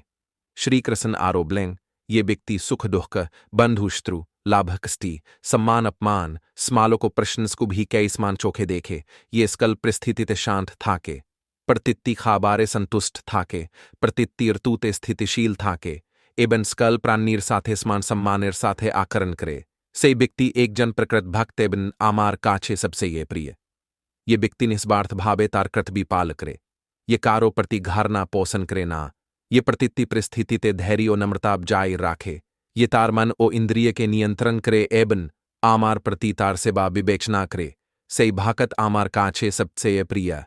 श्री कृष्ण आरोबलें ये व्यक्ति सुख दुख बंधुष्त्रु लाभकष्टि सम्मान अपमान स्मालो को प्रश्नस को भी कई समान चोखे देखे ये स्कल परिस्थिति शांत थाके प्रतित्ति खाबारे संतुष्ट थाके प्रतित्ति ऋतुते स्थितिशील थाके एबन स्कल प्राणीर साथे समान सम्मानेर साथे आकरण करे से व्यक्ति एक जन प्रकृत भक्त एबन आमार काछे सबसे ये प्रिय ये व्यक्ति निस्वार्थ भावे तार कृत भी पाल करे ये कारो प्रति घारना पोषण करे ना ये प्रतित्ति परिस्थिति ते धैर्य और नम्रता जाय राखे ये तार मन ओ इंद्रिय के नियंत्रण करे एबन आमार प्रति तार से बा विवेचना करे से भाकत आमार काछे सबसे ये प्रिय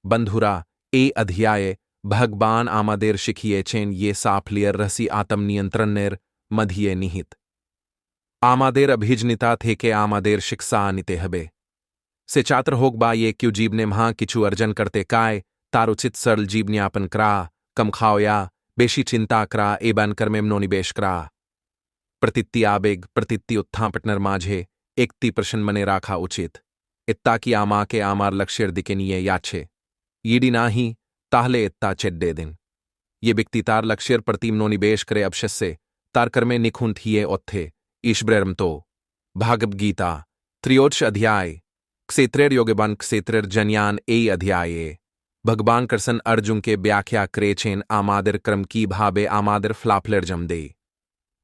बंधुरा ए अध्याय भगवान आमादेर शिखिए चेन ये साफलियर रसी आत्म नियंत्रण नेर मधिये निहित आमादेर अभिजनिता थे के आमादेर शिक्षा अनिते हबे से चात्र होग बा ये क्यों जीवने महा किछु अर्जन करते काय तारुचित सरल जीवन्यापन करा कम खाओया बेशी चिंता करा एबन कर्मेम नो निवेश करा प्रतित्ति आवेग प्रतित्ति उत्थापटनर माझे एकति प्रश्न मने राखा उचित इत्ता की आमा के आमार लक्ष्यर दिकेनिये याछे यीडी नाही ताहले इत्ता चेड्डे दिन ये व्यक्ति तार लक्ष्यर प्रतिम नो निवेश करे अवश्य तार कर्मे निखुंत हिये ओत्थे ईश्वरम तो भागव गीता त्रियोदश अध्याय क्षेत्रेर योगबन क्षेत्रेर जन्यान ए अध्याये भगवान कृष्ण अर्जुन के व्याख्या क्रेचेन आमादर क्रम की भावे आमादर फ्लाफलर जमदे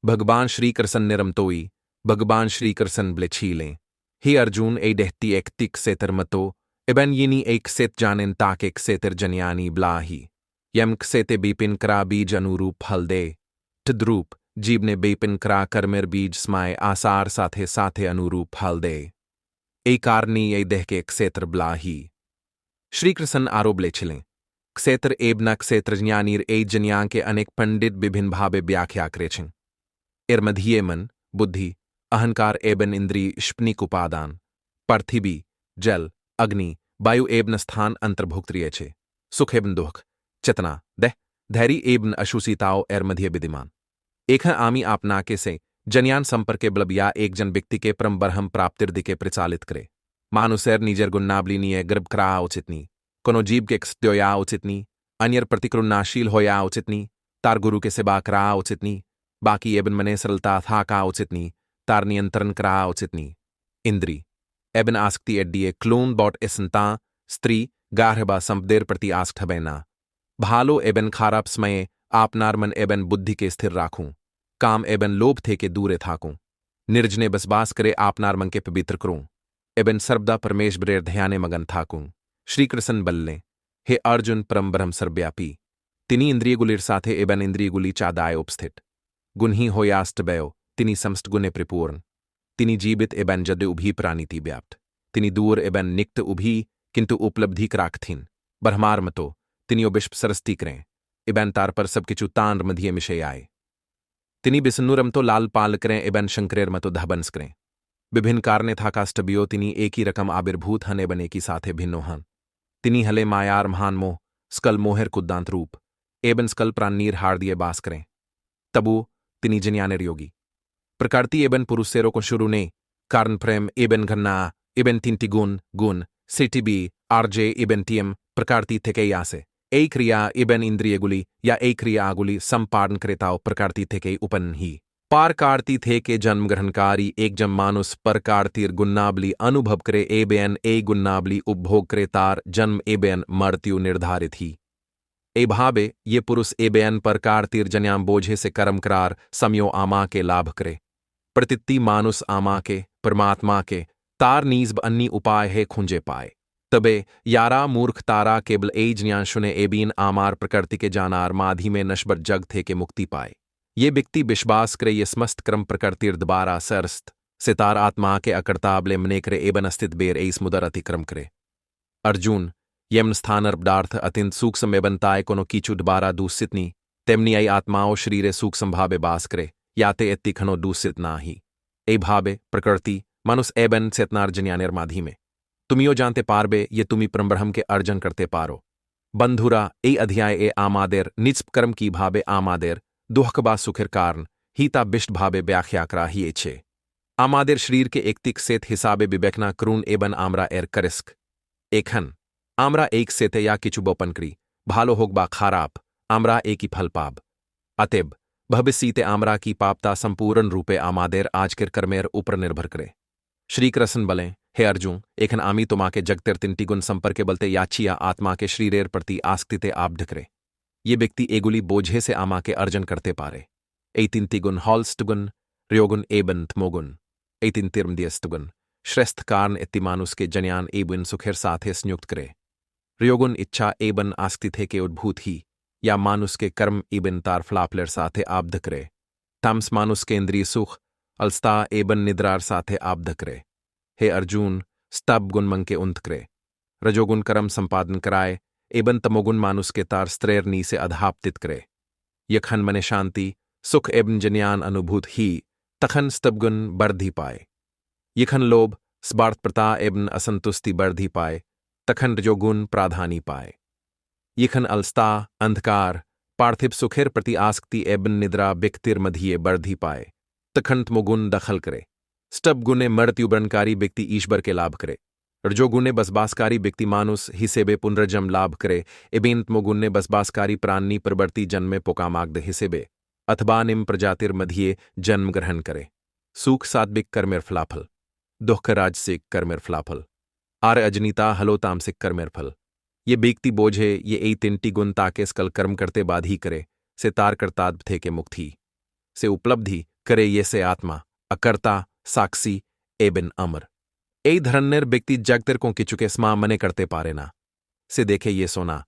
भगवान श्री कृष्ण निरमतोई भगवान श्री कृष्ण ब्लेछीलें हे अर्जुन ए दहती एक तिक सेतर मतो एबन यिनी एक सेत जानेन ताक एक सेतर जन्यानी ब्लाही यम सेते बीपिन करा बीज अनुरूप फल दे तद्रूप जीवने बेपिन करा कर्मेर बीज स्माय आसार साथे साथे अनुरूप फल दे ए कारनी ए देह के एक सेतर ब्लाही श्री कृष्ण आरोप लेछिलें क्षेत्र एबना क्षेत्र ज्ञानीर ए जन्या के अनेक पंडित विभिन्न भावे व्याख्या करेछें इर्मधीय मन बुद्धि अहंकार एबन इंद्रिय स्पनिक उपादान पृथ्वी जल अग्नि वायु एबन स्थान अंतर्भुक्त रिये छे सुख एबन दुख चेतना दह धैर्य एबन अशुसिताओं एर्मधीय विद्यमान एक आमी आपना के से जन्यान संपर्क बलब या एक जन व्यक्ति के परम बरहम प्राप्तिर दिके प्रचालित करे मानुसैर निजर गुन्नाबलिनीय गर्भ करा उचितनी कोनो जीव के एक्सत्योया उचितनी अन्यर प्रतिकृन्नाशील होया उचितनी तार गुरु के सेवा करा उचितनी बाकी एबन मने सरलता था का उचितनी तार नियंत्रण करा उचितनी इंद्री एबन आस्कती एड्डिए क्लोन बॉट एसंता स्त्री गारहबा संपदेर प्रति आस्क हबैना भालो एबन खाराप समय आपनार मन एबन बुद्धि के स्थिर राखूं काम एबन लोभ थे के दूरे थाकूं निर्जने बसबास करे आपनार मन के पवित्र करूं एबन सर्वदा परमेश ब्रेर ध्याने मगन थाकूं श्री कृष्ण बल्ले हे अर्जुन परम ब्रह्म सर्वव्यापी तिनी इंद्रिय गुलिर साथे एबन इंद्रिय गुली चादाय उपस्थित गुन्ही होयास्ट बयो तिनी समस्त गुणे परिपूर्ण तिनी जीवित एबन जद उभी प्राणीति व्याप्त तिनी दूर एबन निक्त उभी किंतु उपलब्धि कराकथिन ब्रह्मार मतो तिनियो विश्व सरस्ती करें एबन तार पर सब किचु तान मधिये मिशे आए तिनी बिसन्नुरम तो लाल पाल करें एबन शंकरेर मतो धबंस करें विभिन्न कारणे था काष्टबियो तिनी एक ही रकम आविर्भूत हन एबन एक ही साथे भिन्नो हन तिनी हले मायार महान मोह स्कल मोहर कुद्दांत रूप एबन स्कल प्राणनीर हार दिए बास करें तबु तिनी जन्यानेर योगी प्रकृति एबन पुरुषेरो को शुरू ने कारण प्रेम एबन घन्ना एबन तिंटी गुण सिटीबी आरजे एबन टीएम प्रकृति थे के यासे ए क्रिया एबन इंद्रिय गुली या ए क्रिया आगुली संपादन करेताओ प्रकृति थे के उपन ही पारकारती थे के जन्म ग्रहणकारी एक जम मानुस परकारतीर गुन्नाबली अनुभव करे एबेन ए गुन्नाबली उपभोग करे तार जन्म एबेन मृत्यु निर्धारित ही ए भावे ये पुरुष एबेन परकारतीर जन्याम बोझे से कर्म करार समयो आमा के लाभ करे प्रतित्ति मानुस आमा के परमात्मा के तार नीज अन्नी उपाय है खुंजे पाए तबे यारा मूर्ख तारा केवल एज न्यांशुने एबीन आमार प्रकृति के जानार माधी में नश्वर जग थे के मुक्ति पाए ये व्यक्ति विश्वास करे ये समस्त क्रम प्रकृतिर द्वारा सरस्त सितार आत्मा के अकर्ताबले मने करे एबन अस्तित बेर एस मुदर अतिक्रम करे अर्जुन यम स्थानर पदार्थ अत्यंत सूक्ष्म एबनताय कोनो कीचु द्वारा दूषितनी तेमनी आई आत्माओं शरीरे सूक्ष्म भावे बास करे याते एत्ति खनो दूषित ना ही ए भावे प्रकृति मनुष एबन चेतनार जन्यानेर माधी में तुमियो जानते पारबे ये तुमी परमब्रह्म के अर्जन करते पारो बंधुरा ए अध्याय ए आमादेर निज कर्म की भावे आमादेर दुहकबा सुखिर कारण हीता बिष्ट भावे व्याख्या करा ही छे आमादेर शरीर के एकतिक सेत हिसाबे विवेकना क्रून एबन आमरा एर करिस्क एखन आमरा एक सेते या किचु बोपनकरी भालो होगबा खाराप आमरा एक ही फल पाब अतेब भविष्यते आमरा की पापता संपूर्ण रूपे आमादेर आजकेर कर्मेर ऊपर निर्भर करे श्री कृष्ण बलें हे अर्जुन एखन आमी तुमा के जगतेर तिंटी गुण संपर्के बलते याचिया आत्मा के शरीरेर प्रति आस्तिते आब्ध करे ये व्यक्ति एगुली बोझे से आमा के अर्जन करते पारे ए तिंती गुण हॉल्स्तुगुन रयोगुन एबन थमोगुन ए तिंतिर्मदियस्तुगुन श्रेष्ठ कारण इति मानुष के जन्यान एबन सुखेर साथे संयुक्त करे रयोगुन इच्छा एबन आस्तिथे के उद्भूत ही या मानुष के कर्म एबन तार फ्लापलेर साथे आब्ध करे तम्स मानुष के इंद्रिय सुख अलस्ता एबन निद्रार साथे आब्ध करे हे अर्जुन स्तब गुण मंग के उंत करे रजोगुण कर्म संपादन कराए एबन तमोगुण मानुष के तार स्त्रेर नी से अधापतित करे यखन मने शांति सुख एबन जन्यान अनुभूत ही तखन स्तबगुण बर्धी पाए यखन लोभ स्वार्थप्रता एबन असंतुष्टि बर्धी पाए तखन रजोगुण प्राधानी पाए यखन अलस्ता अंधकार पार्थिव सुखेर प्रति आसक्ति एबन निद्रा व्यक्तिर मधिये बर्धी पाए तखन तमोगुण दखल करे स्तब गुणे मृत्यु ब्रणकारी व्यक्ति ईश्वर के लाभ करे रजोगुणे बसबासकारी व्यक्ति मानुस हिसेबे पुनर्जन्म लाभ करे एबेन तमोगुणे बसबासकारी प्राणी प्रवर्ती जन्मे पोकामाग्ध हिसेबे अथवा निम प्रजातिर मधिये जन्म ग्रहण करे सुख सात्विक कर्मेर फलाफल दुख राजसिक कर्मेर फलाफल आर अजनीता हलो तामसिक कर्मेर फल ये व्यक्ति बोझे ये ए तिंटी गुण ताके स्कल कर्म करते बाद ही करे से तार करताद थे के मुक्ति से उपलब्धि करे ये से आत्मा अकर्ता साक्षी एबिन अमर ए धरन्नेर व्यक्ति जगतेर को किचुके स्मा मने करते पारे ना से देखे ये सोना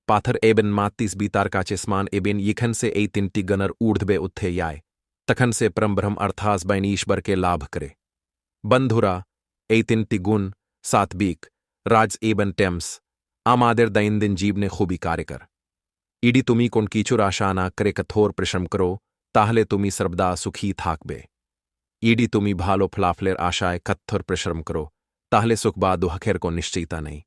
पाथर एबिन मातीस बीतार काचे स्मान एबिन यखन से ए तिंटी गनर ऊर्ध्वे उत्थे याय तखन से परम ब्रह्म अर्थास बैन ईश्वर के लाभ करे बंधुरा ए तिंटी गुण सात्विक राज एबन टेम्स आमादेर दैनंदिन जीव ने खूबी कार्य कर ईडी तुमी कोन कीचुर आशा ना करे कठोर परिश्रम करो তাহলে তুমি সর্বদা সুখী থাকবে। ইডি তুমি ভালো ফলাফলের আশায় কঠোর পরিশ্রম করো, তাহলে সুখ বা দুঃখের কোনো নিশ্চয়তা নেই।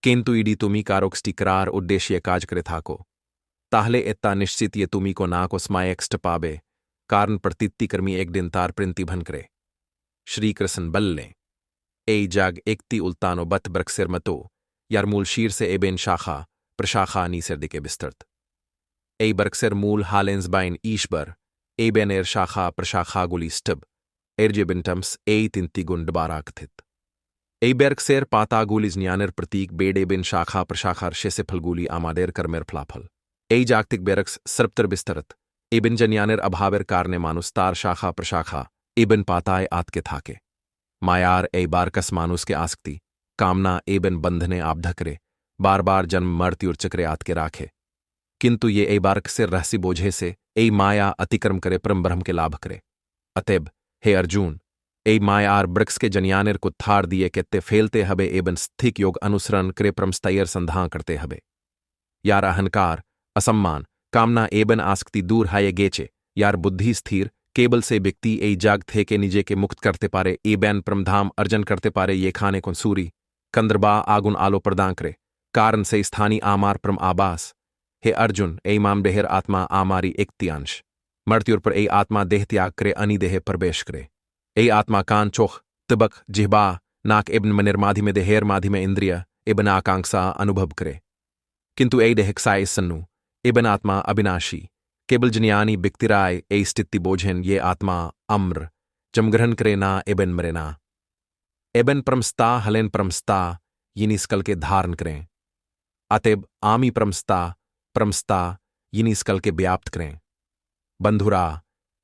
কিন্তু ইডি তুমি কারক স্টিকরার উদ্দেশ্যে কাজ করে থাকো, তাহলে এটা নিশ্চিত ये তুমি को ना को स्मायक्स्ट पाबे, कारण प्रतीतिकर्मी एक दिन तार प्रतिभन करे। श्रीकृष्ण बल्ले ए जाग एकती उल्तानो बत ब्रक्सिर मतो, यार मूल शीर से एबेन शाखा प्रशाखा नीसर दिके बिस्तरत। ए बरक्सिर मूल हालेंस बाइन ईशबर, एबेन एर शाखा प्रशाखा गुली स्टब, एरजेबिंटम्स ए तिंती गुंड बाराकथित। ए बेरक्सेर पाता गुलिज न्यानर प्रतीक बेडे बिन शाखा प्रशाखार शेसे फलगुली आमादेर कर्मेर फलाफल। ए जागतिक बेरक्स सर्पतर बिस्तरत, एबिन जन्यानेर अभावेर कारणे मानुस्तार शाखा प्रशाखा, एबिन पाताए आतके थाके। मायार ए बारकस मानुस के आसक्ति, कामना एबिन बंधने आबधकरे, बार बार जन्म मृत्युर चक्रे आतके राखे। किंतु ये ए बारक से रहसी बोझे से ए माया अतिक्रम करे परम ब्रह्म के लाभ करे। अतएब हे अर्जुन, ए मायार ब्रक्स के जन्यानेर को थार दिए केत्ते फेलते हबे एबन स्थिक योग अनुसरण करे परमस्तयर संधां करते हबे। यार अहंकार असम्मान कामना एबन आसक्ति दूर हाये गेचे, यार बुद्धि स्थिर केबल से व्यक्ति ए जाग थे के निजे के मुक्त करते पारे एबैन परमधाम अर्जन करते पारे ये खाने को सूरी कंदरबा आगुन आलो प्रदान करे, कारण से स्थानी आमार परम आबास। हे अर्जुन, ए माम देहर आत्मा आमारी एकतियांश, मृत्युर पर ए आत्मा देह त्याग करे अनि देह प्रवेश करे। ए आत्मा कान चोख तिबक जिह्बा नाक एबन मनिर्माधि में देहेर माधि में इंद्रिय एबन आकांक्षा अनुभव करे। किंतु ए देह साय सन्नु एबन आत्मा अविनाशी, केवल जनियानी बिक्तिराय ए स्थिति बोझेन ये आत्मा अम्र, जम ग्रहण करे ना एबन मरे ना। एबन परमस्ता हलेन परमस्ता यिनी स्कल के धारण करें। अतएब आमी परमस्ता यिनी स्कल के व्याप्त करें। बंधुरा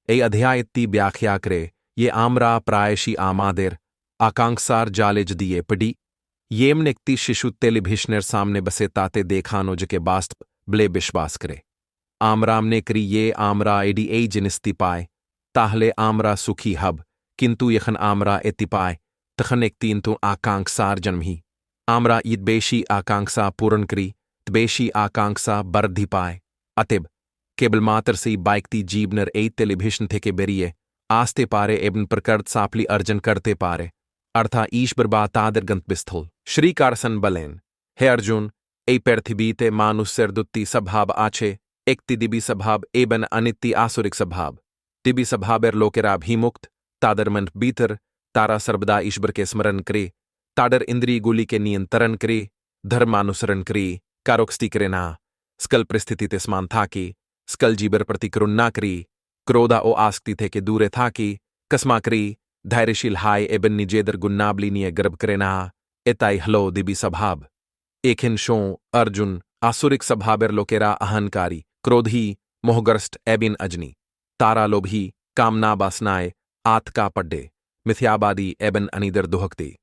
ए अध्याय इत्ती व्याख्या करे, ये आमरा प्रायशी आमादेर आकांक्षार जालेज दिए पड़ी, येम नेक्ति शिशु तेलिभिष्णर सामने बसे ताते देखानो जके बास्त ब्ले विश्वास करे। आमराम ने करी ये आमरा एडी ए जिनिस्ति पाए, ताहले आमरा सुखी हब, किंतु यखन आमरा एति पाए, तखन एक तीन तो आकांक्षार जन्म ही। आमरा ईद बेशी आकांक्षा पूर्ण करी, तबेशी आकांक्षा बरधि पाए। अतिब केवल मातर से बाइकती जीवनर ए तेलिभिष्ण थे के बेरिए, आस्ते पारे एवं प्रकट सापली अर्जन करते पारे, अर्था ईश्वर बा तादर गंतबिस्थल। श्री कारसन बलेन, हे अर्जुन, ए पृथ्वी ते मानुष्यर दुत्ती स्वभाव आछे, एक दिबी स्वभाव एबन अनित्य आसुरिक स्वभाव। दिबी स्वभावेर लोकेरा भीमुक्त, तादर मन बीतर, तारा सर्वदा ईश्वर के स्मरण करे, ताडर इंद्रिय गुली के नियंत्रण करे, धर्मानुसरण करे, कारोक्स्ती करे ना, स्कल परिस्थिति ते समान था कि, स्कल जीवर प्रति करुणा करी, क्रोधा ओ आस्क्ति थे के दूरे था कि, कसमा करी, धैर्यशील हाय एबन निजेदर गुन्नाबली निये गर्भ करे ना, एताई हलो दिबी स्वभाव। एखिन शो अर्जुन आसुरिक स्वभावेर लोकेरा अहंकारी, क्रोधी, मोहग्रस्त एबिन अजनी, तारा लोभी, कामना बासनाए, आतका पड्डे, मिथ्याबादी एबन अनिदर दुहकती।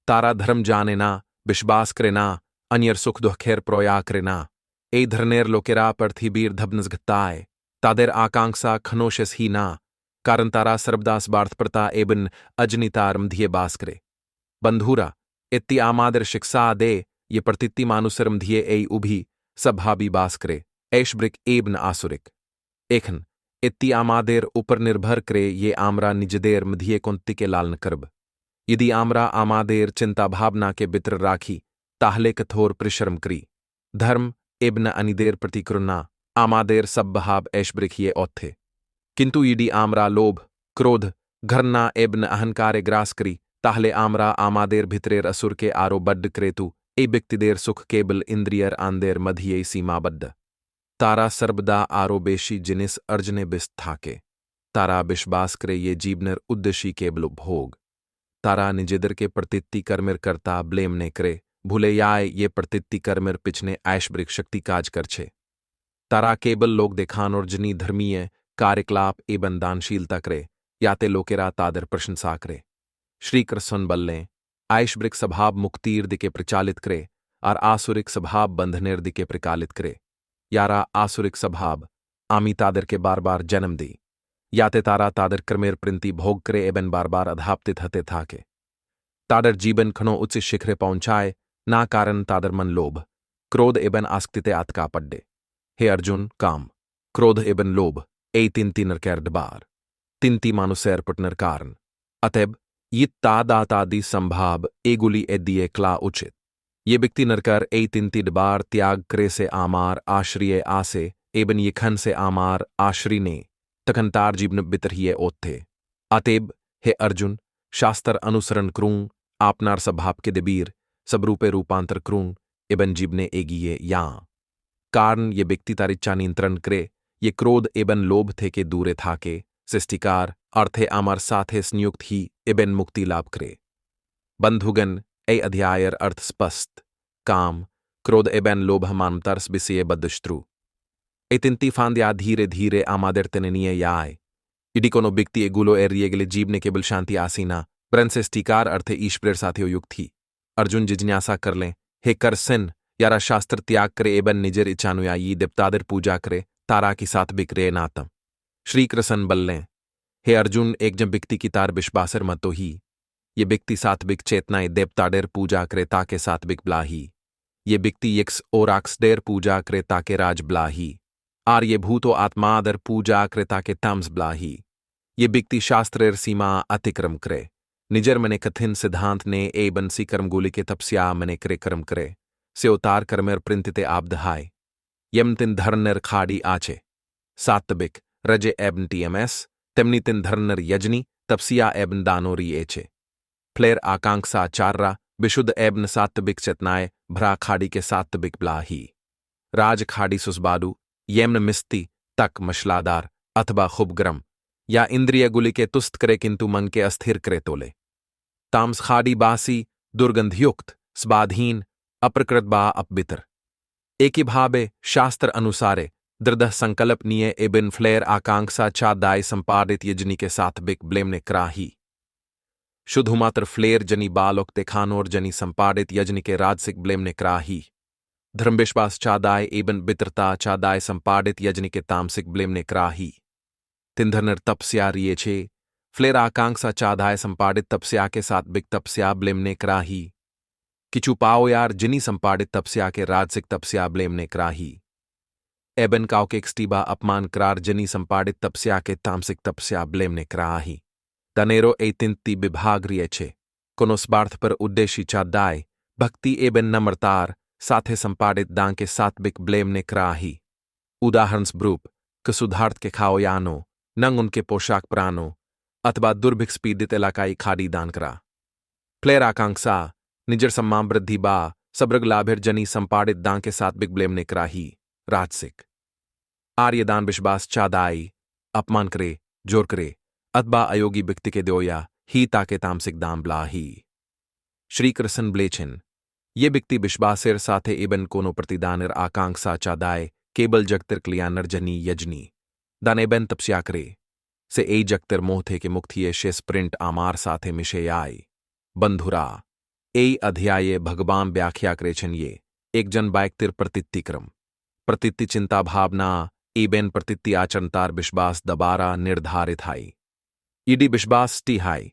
तारा धर्म जाने ना, विश्वास करे ना, अन्यर सुख दुखेर प्रोया करे ना, ए धरनेर लोकेरा पृथ्वीर धबनजगताए, तादेर आकांक्षा खनोशस ही ना, कारण तारा सर्वदा स्वार्थपरता एबन अजनितार मधिये बास करे। बंधुरा इत्ती आमादर शिक्षा दे, ये प्रतित्ति मानुसर मधिये ए उभी सभाबी बास करे, ऐशब्रिक एबन आसुरिक। एखन इत्ती आमादेर ऊपर निर्भर करे ये आमरा निजदेर मधिये कुंती के लालन करब। यदि आमरा आमादेर चिंता भावना के बित्र राखी, ताहले कठोर परिश्रम करी, धर्म एबन अनिदेर प्रति करुणा, आमादेर सब बहाब ऐशब्रिक ये औथे। किंतु यदि आमरा लोभ, क्रोध, घृणा एबन अहंकारे ग्रास करी, ताहले आमरा आमादेर भितरेर असुर के आरो बड्ड क्रेतु, ए व्यक्तिदेर सुख केबल इंद्रियर आंदेर मधिये सीमाबद्ध। तारा सर्वदा आरो बेशी जिनिस अर्जने बिस्त थाके, तारा विश्वास करे ये जीवनर उद्देशी केबल भोग। तारा निजेदर के प्रतित्ति कर्मेर करता ब्लेम ने करे, भूले याय ये प्रतित्ति कर्मेर पिछने ऐशब्रिक शक्ति काज कर छे। तारा केबल लोग देखान और जनी धर्मीय कार्यकलाप एवं दानशीलता करे, याते लोकेरा तादर प्रशंसा करे। श्री कृष्ण बल्ले ऐशब्रिक स्वभाव मुक्तिर दिके प्रचालित करे, और आसुरिक स्वभाव बंधनेर दिके प्रकालित करे। यारा आसुरिक स्वभाव आमी तादर के बार बार जन्म दी, याते तारा तादर कर्मेर प्रिंति भोग करे एबन बार बार अधाप्तित हते थाके। तादर जीवन खनो उच्च शिखरे पहुंचाए, ना कारण तादर मन लोभ, क्रोध एबन आस्क्तिते आतका पड्डे। हे अर्जुन, काम, क्रोध एबन लोभ, ej tintinner bar. Tinti manuser putner karn. Ateb, yitta datadi संभाव एगुली एदिए क्ला उचित ये व्यक्ति नरकर ए तिंति डबार त्याग करे से आमार आश्रिय आसे एबन ये खन से आमार आश्री ने तखनतार जीवन बितरहिए ओथे अतेब हे अर्जुन शास्त्र अनुसरण क्रूं आपनार स्वभाव के देबीर सब रूपे रूपांतर क्रूं एबन जीवने एगिए या कारण ये व्यक्ति तारिच्चा नियंत्रण करे ये क्रोध एबन लोभ थे के दूरे थाके सृष्टिकार अर्थे आमार साथे संयुक्त ही एबन मुक्ति लाभ करे बंधुगन ए अध्यायर अर्थ स्पष्ट काम क्रोध एबन लोभ मानतर्स बिसिये बदुष्ट्रु एतिंती फांद्या धीरे धीरे आमादर तेनेनिये याय इडी कोनो बिक्ति एगुलो एरिएगले जीवने केवल शांति आसीना परंसे स्टिकार अर्थे ईश्वर साथियो युक्त थी अर्जुन जिज्ञासा कर लें हे करसिन यारा शास्त्र त्याग करे एबन निजर इच्छानुयायी देवतादर पूजा करे तारा की साथ बिक्रे नातम श्री कृष्ण बल्लें हे अर्जुन एक जब बिक्ति की तार विश्वासर मतो ही ये बिक्ति सात्विक चेतनाएं देवताडेर पूजा करे ताके सात्विक ब्लाही ये बिक्ति यक्स ओराक्सडेर पूजा करे ताके राज ब्लाही आर्य भूतो आत्मादर पूजा करे ताके तम्स ब्लाही ये बिक्ति शास्त्रेर सीमा अतिक्रम करे निजर मने कथिन सिद्धांत ने ए बंसी कर्मगुली के तपस्या मने करे कर्म करे से उतार कर्मेर प्रिंतिते आबदहाय यम तिन धरनर खाड़ी आचे सात्विक रजे एबन टीएमएस तेमनी तिन धरनर यजनी तपसिया एबन दानोरी एचे फ्लेर आकांक्षा चार्रा विशुद्ध एबन सात्विक चेतनाए भरा खाड़ी के सात्विक ब्लाही राज खाड़ी सुसबाडू येमन मिस्ती तक मशलादार अथवा खूब गरम या इंद्रिय गुली के तुस्त करे किंतु मन के अस्थिर करे तोले ताम्स खाड़ी बासी दुर्गंधयुक्त स्वाधीन अप्रकृत बा अपबितर एकी भावे शास्त्र अनुसारे दृढ़ संकल्पनीय एबिन फ्लेर आकांक्षा चादाय संपादित यजनी के सात्विक ब्लेमने क्राही शुद्धमात्र फ्लेर जनी बालोक्ते खानोर जनी संपादित यजनी के राजसिक ब्लेमने क्राही धर्मविश्वास चादाय एबन बित्रता चादाय संपादित यजनी के तामसिक ब्लेमने क्राही तिंधरनर तपस्या रिये छे फ्लेर आकांक्षा चादाय संपादित तपस्या के सात्विक तपस्या ब्लेमने क्राही किचु पाओ यार जिनी संपादित तपस्या के राजसिक तपस्या ब्लेमने क्राही एबन काउके एक्सटीबा अपमान करार जनी संपादित तपस्या के तामसिक तपस्या ब्लेमने क्राही तनेरो ए तिंती विभाग रिये छे कोनो स्वार्थ पर उद्देशी चादाय भक्ति एबन नम्रतार साथे संपादित दां के सात्विक ब्लेमने क्राही उदाहरण ब्रूप कसुधार्थ के खाओ यानो नंग उनके पोशाक प्राणो अथवा दुर्भिक्ष पीड़ित इलाकाई खाड़ी दान करा फ्लेर आकांक्षा निजर सम्मान वृद्धि बा सब्रग लाभिर जनी संपादित दां के सात्विक ब्लेमने क्राही राजसिक आर्यदान विश्वास चादाई अपमान करे जोर करे अथवा अयोगी व्यक्ति के दोया ही ताके तामसिक दाम ब्लाही श्री कृष्ण ब्लेचिन ये व्यक्ति विश्वासेर साथे एबन कोनो प्रतिदानेर आकांक्षा चादाय केवल जगतिर क्लियानर जनी यजनी दानेबन तपस्या करे से ए जगतिर मोह थे के मुक्तिये शेष प्रिंट आमार साथे मिशे आय बंधुरा ए अध्याये भगवान व्याख्या करे छन ये एक जन बायक्तिर प्रतित्तिक्रम प्रतित्ति चिंता भावना एबेन प्रतित्ति आचरणतार विश्वास दबारा निर्धारित हाई ईडी विश्वास टी हाई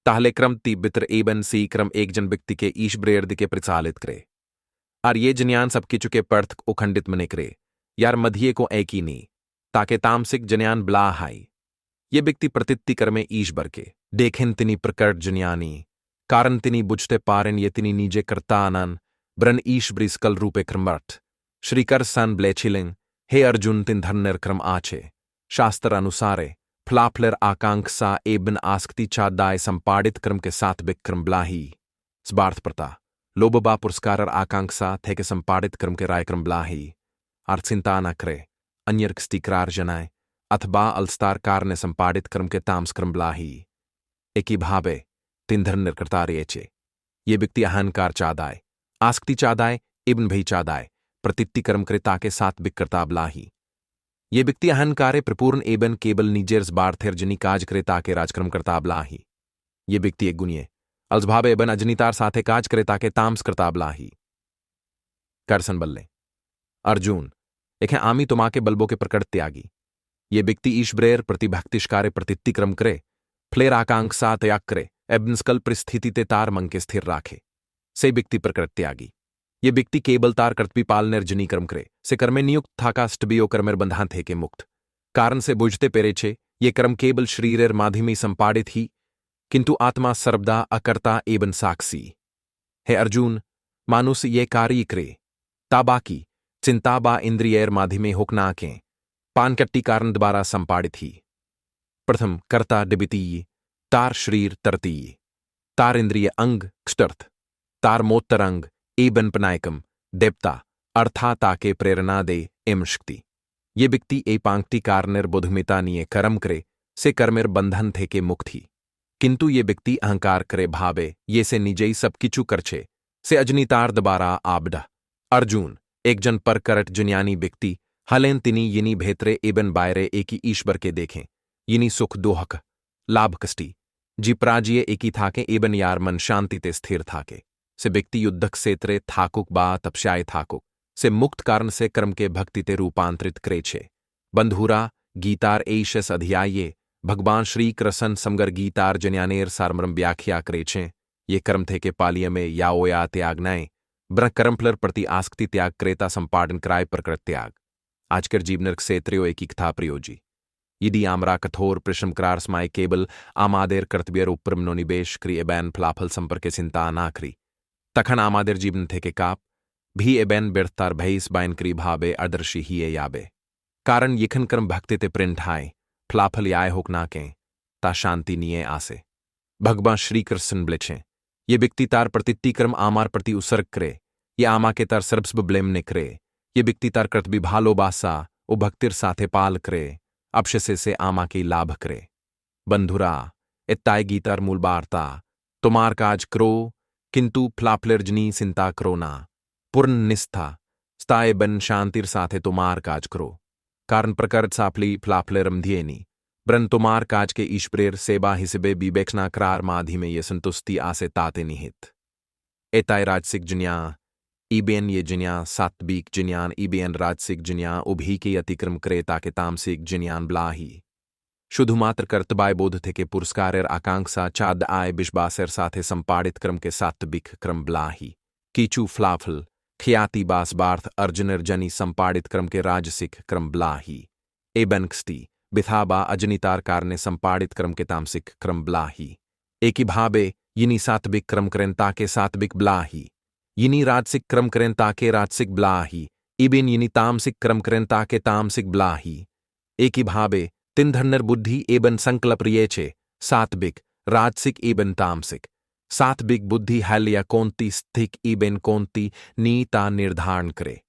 ताहले क्रम ती बित्र एबन सी क्रम एक जन व्यक्ति के ईश ब्रेयर दिके प्रचालित करे और ये जन्यान सबकी चुके पर्थ उखंडित मने करे यार मधिये को एक ही नी ताके तामसिक जन्यान ब्ला हाई ये व्यक्ति प्रतित्ति कर में ईश बरके देखें तिनी प्रकट जन्यानी कारण तिनी बुझते पारन ये तिनी नीजे करता अनन ब्रन ईश ब्रिस्कल रूपे क्रमर्थ श्रीकर सन ब्लेचिलिंग हे अर्जुन तिन धन्नर क्रम आचे शास्त्र अनुसारे फ्लाफ्लर आकांक्षा एबन आस्कती चादाय संपादित क्रम के साथ विक्रम ब्लाही स्वार्थ प्रता लोबबा पुरस्कार आकांक्षा थे के संपादित क्रम के रायक्रम ब्लाही अर्थ चिंता न करे अन्यर स्टिक्रार जनाय अथवा अलस्तार कार ने संपादित क्रम के ताम्स क्रम ब्लाही एकी भावे तिंधर निर्कर्ता रेचे ये व्यक्ति अहंकार चादाय आस्कती चादाय एबन भई चादाय प्रतित्ति कर्म करे ताके साथ विक्रता ब्लाही ये व्यक्ति अहंकारे प्रपूर्ण एबन केबल नीजेर्स बार्थेर जनी काज करे ताके राजक्रम करता ब्लाही ये व्यक्ति एक गुनिये अलसभावे एबन अजनीतार साथे काज करे ताके ताम्स करता ब्लाही करसन बल्ले अर्जुन एखे आमी तुमाके बल्बो के प्रकट त्यागी ये व्यक्ति ईश्वरेर प्रतिभक्तिष्कारे प्रतित्ति क्रम करे फ्लेर आकांक्षा त्याग करे एबन स्कल परिस्थिति ते तार मंग के स्थिर राखे से व्यक्ति प्रकट त्यागी ये व्यक्ति केबल तार कर्तवी पालनेर जनी कर्म करे से कर्मे नियुक्त थाका स्टबियो कर्मेर बंधान थे के मुक्त कारण से बुझते पेरे छे ये कर्म केवल शरीरेर माध्यमे संपादित ही, किंतु आत्मा सर्वदा अकर्ता एवं साक्षी। हे अर्जुन, मानुष ये कार्य करे ताबाकी चिंता बा इंद्रियर माध्यमे होकनाकें पानकट्टी कारण द्वारा संपादित ही। प्रथम कर्ता डिबितीय तार शरीर तरतीय तार इंद्रिय अंग क्षटर्थ तार मोत्तरंग एबन पनायकम देवता अर्था ताके प्रेरणा दे एम शक्ति। ये व्यक्ति ए पांक्ति कारणेर बुधमिता निये कर्म करे से कर्मेर बंधन थे के मुक्त ही, किंतु ये व्यक्ति अहंकार करे भावे ये से निजई सब किचु करछे से अजनीतार दबारा आबडा। अर्जुन, एक जन पर करट जुन्यानी व्यक्ति हलेन तिनी यिनी भेतरे एबन बायरे एकी ईश्वर के देखें यिनी सुख दोहक लाभ कष्टी जिप्राजिये एकी थाके एबन यार मन शांति ते स्थिर थाके से व्यक्ति युद्धक सेत्रे थाकुक बा तपस्याय थाकुक से मुक्त कारण से कर्म के भक्ति ते रूपांतरित करे छे। बंधुरा गीतार एशस अध्याये भगवान श्री कृष्ण समगर गीतार जन्यानेर सारमरम व्याख्या करे छे ये कर्म थे के पालिय में याओया त्यागनाएं ब्र कर्मफलर प्रति आसक्ति त्याग क्रेता संपादन कराय प्रकृत त्याग। आजकर जीवनर क्षेत्रियो एक कथा प्रयोजी यदि आमरा कठोर परिश्रम करार स्माय केवल आमादेर कर्तव्यर ऊपर मनोनिवेश क्री एबैन फलाफल संपर्क चिंता ना करी तखन आमादेर जीवन थे के काप भी एबैन व्यर्थतार भैस बायन करी भावे अदर्शी ही ए याबे कारण यखन कर्म भक्ति ते प्रिंट हाय फलाफल याय होक नाकें ता शांति निये आसे। भगवान श्री कृष्ण ब्लेछे ये व्यक्ति तार प्रतित्ति कर्म आमार प्रति उसर्ग करे ये आमा के तार सर्वस्व ब्लेम ने करे ये व्यक्ति तार कर्तव्य भालो बासा ओ भक्तिर साथे पाल करे अपशसे से आमा की लाभ करे। बंधुरा इत्ताय गीतार मूल वार्ता तुमार काज करो किंतु फलाफलर्जनी चिंता करो ना पूर्ण निष्ठा स्ताय बन शांतिर साथे तुमार काज करो कारण प्रकट साफली फलाफलरम ध्येनी ब्रन तुमार काज के ईश्वरेर सेवा हिसबे विवेचना करार माधि में ये संतुष्टि आसे ताते निहित। एताय राजसिक जुन्या ईबेन ये जुन्या सात्विक जुन्यान ईबेन राजसिक जुन्या उभी के अतिक्रम करे ताके तामसिक जुन्यान ब्लाही शुधुमात्र कर्तबाय बोध थे के पुरस्कारेर आकांक्षा चाद आय विश्वासेर साथे संपादित क्रम के सात्विक क्रम ब्लाही कीचू फलाफल ख्याति बासबार्थ अर्जुनर जनी संपादित क्रम के राजसिक क्रम ब्लाही एबनक्स्टी बिथाबा अजनितार कारणे संपादित क्रम के तामसिक क्रम ब्लाही एकी भाबे यिनी सात्विक क्रम करें ताके सात्विक ब्लाही यिनी राजसिक क्रम करें ताके राजसिक ब्लाही इबिन यिनी तामसिक क्रम करें ताके तामसिक ब्लाही एकी भाबे तिन धन्नर बुद्धि एबन संकल्प रिये छे सात्विक राजसिक एबन तामसिक सात्विक बुद्धि हल्या कौंती स्थिक एबन कौंती नीता निर्धारण करे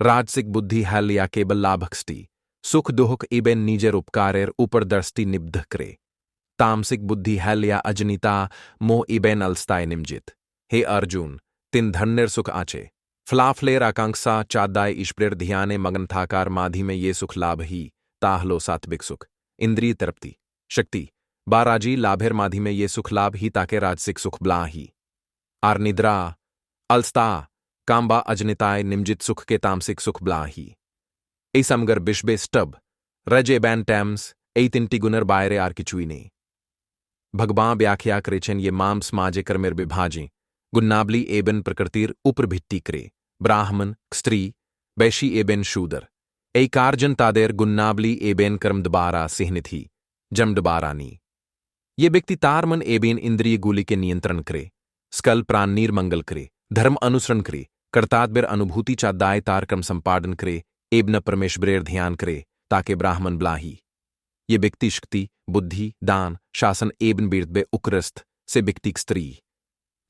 राजसिक बुद्धि हल्या केवल लाभकष्टी सुख दुख एबेन निजेर उपकारेर ऊपर दृष्टि निब्ध करे तामसिक बुद्धि हल्या अजनिता मोह एबेन अलस्ताय निमजित। हे अर्जुन, तिन धन्यर सुख आचे फलाफलेर आकांक्षा चादाय ईश्वरेर ध्याने मगन थाकार माधि में ये सुख लाभ ही ताहलो सात्विक सुख इंद्रिय तृप्ति शक्ति बाराजी लाभेर माधि में ये सुख लाभ ही ताके राजसिक सुख ब्लाही आर निद्रा अलस्ता काम्बा अजनिताय निमजित सुख के तामसिक सुख ब्लाही ए समगर बिशबे स्टब रजे बैन टैम्स ए तिंटी गुनर बायरे आर किचुई ने भगवां व्याख्या करेचन ये माम समाजे कर्मेर विभाजे गुन्नाबली एबन प्रकृतिर उपर भिट्टी करे ब्राह्मण स्त्री वैशी एबेन शूदर ए कारजन तादेर गुन्नाबली एबेन कर्म दबारा सिहनिथी जम दबारानी ये व्यक्ति तार मन एबेन इंद्रिय गुली के नियंत्रण करे स्कल प्राण निर्मंगल करे धर्म अनुसरण करे कर्ताद्बेर अनुभूति चादाय तार कर्म संपादन करे एबन परमेश्वरेर ध्यान करे ताके ब्राह्मण ब्लाही ये व्यक्ति शक्ति बुद्धि दान शासन एबन बीर्दबे उक्रस्त से व्यक्ति स्त्री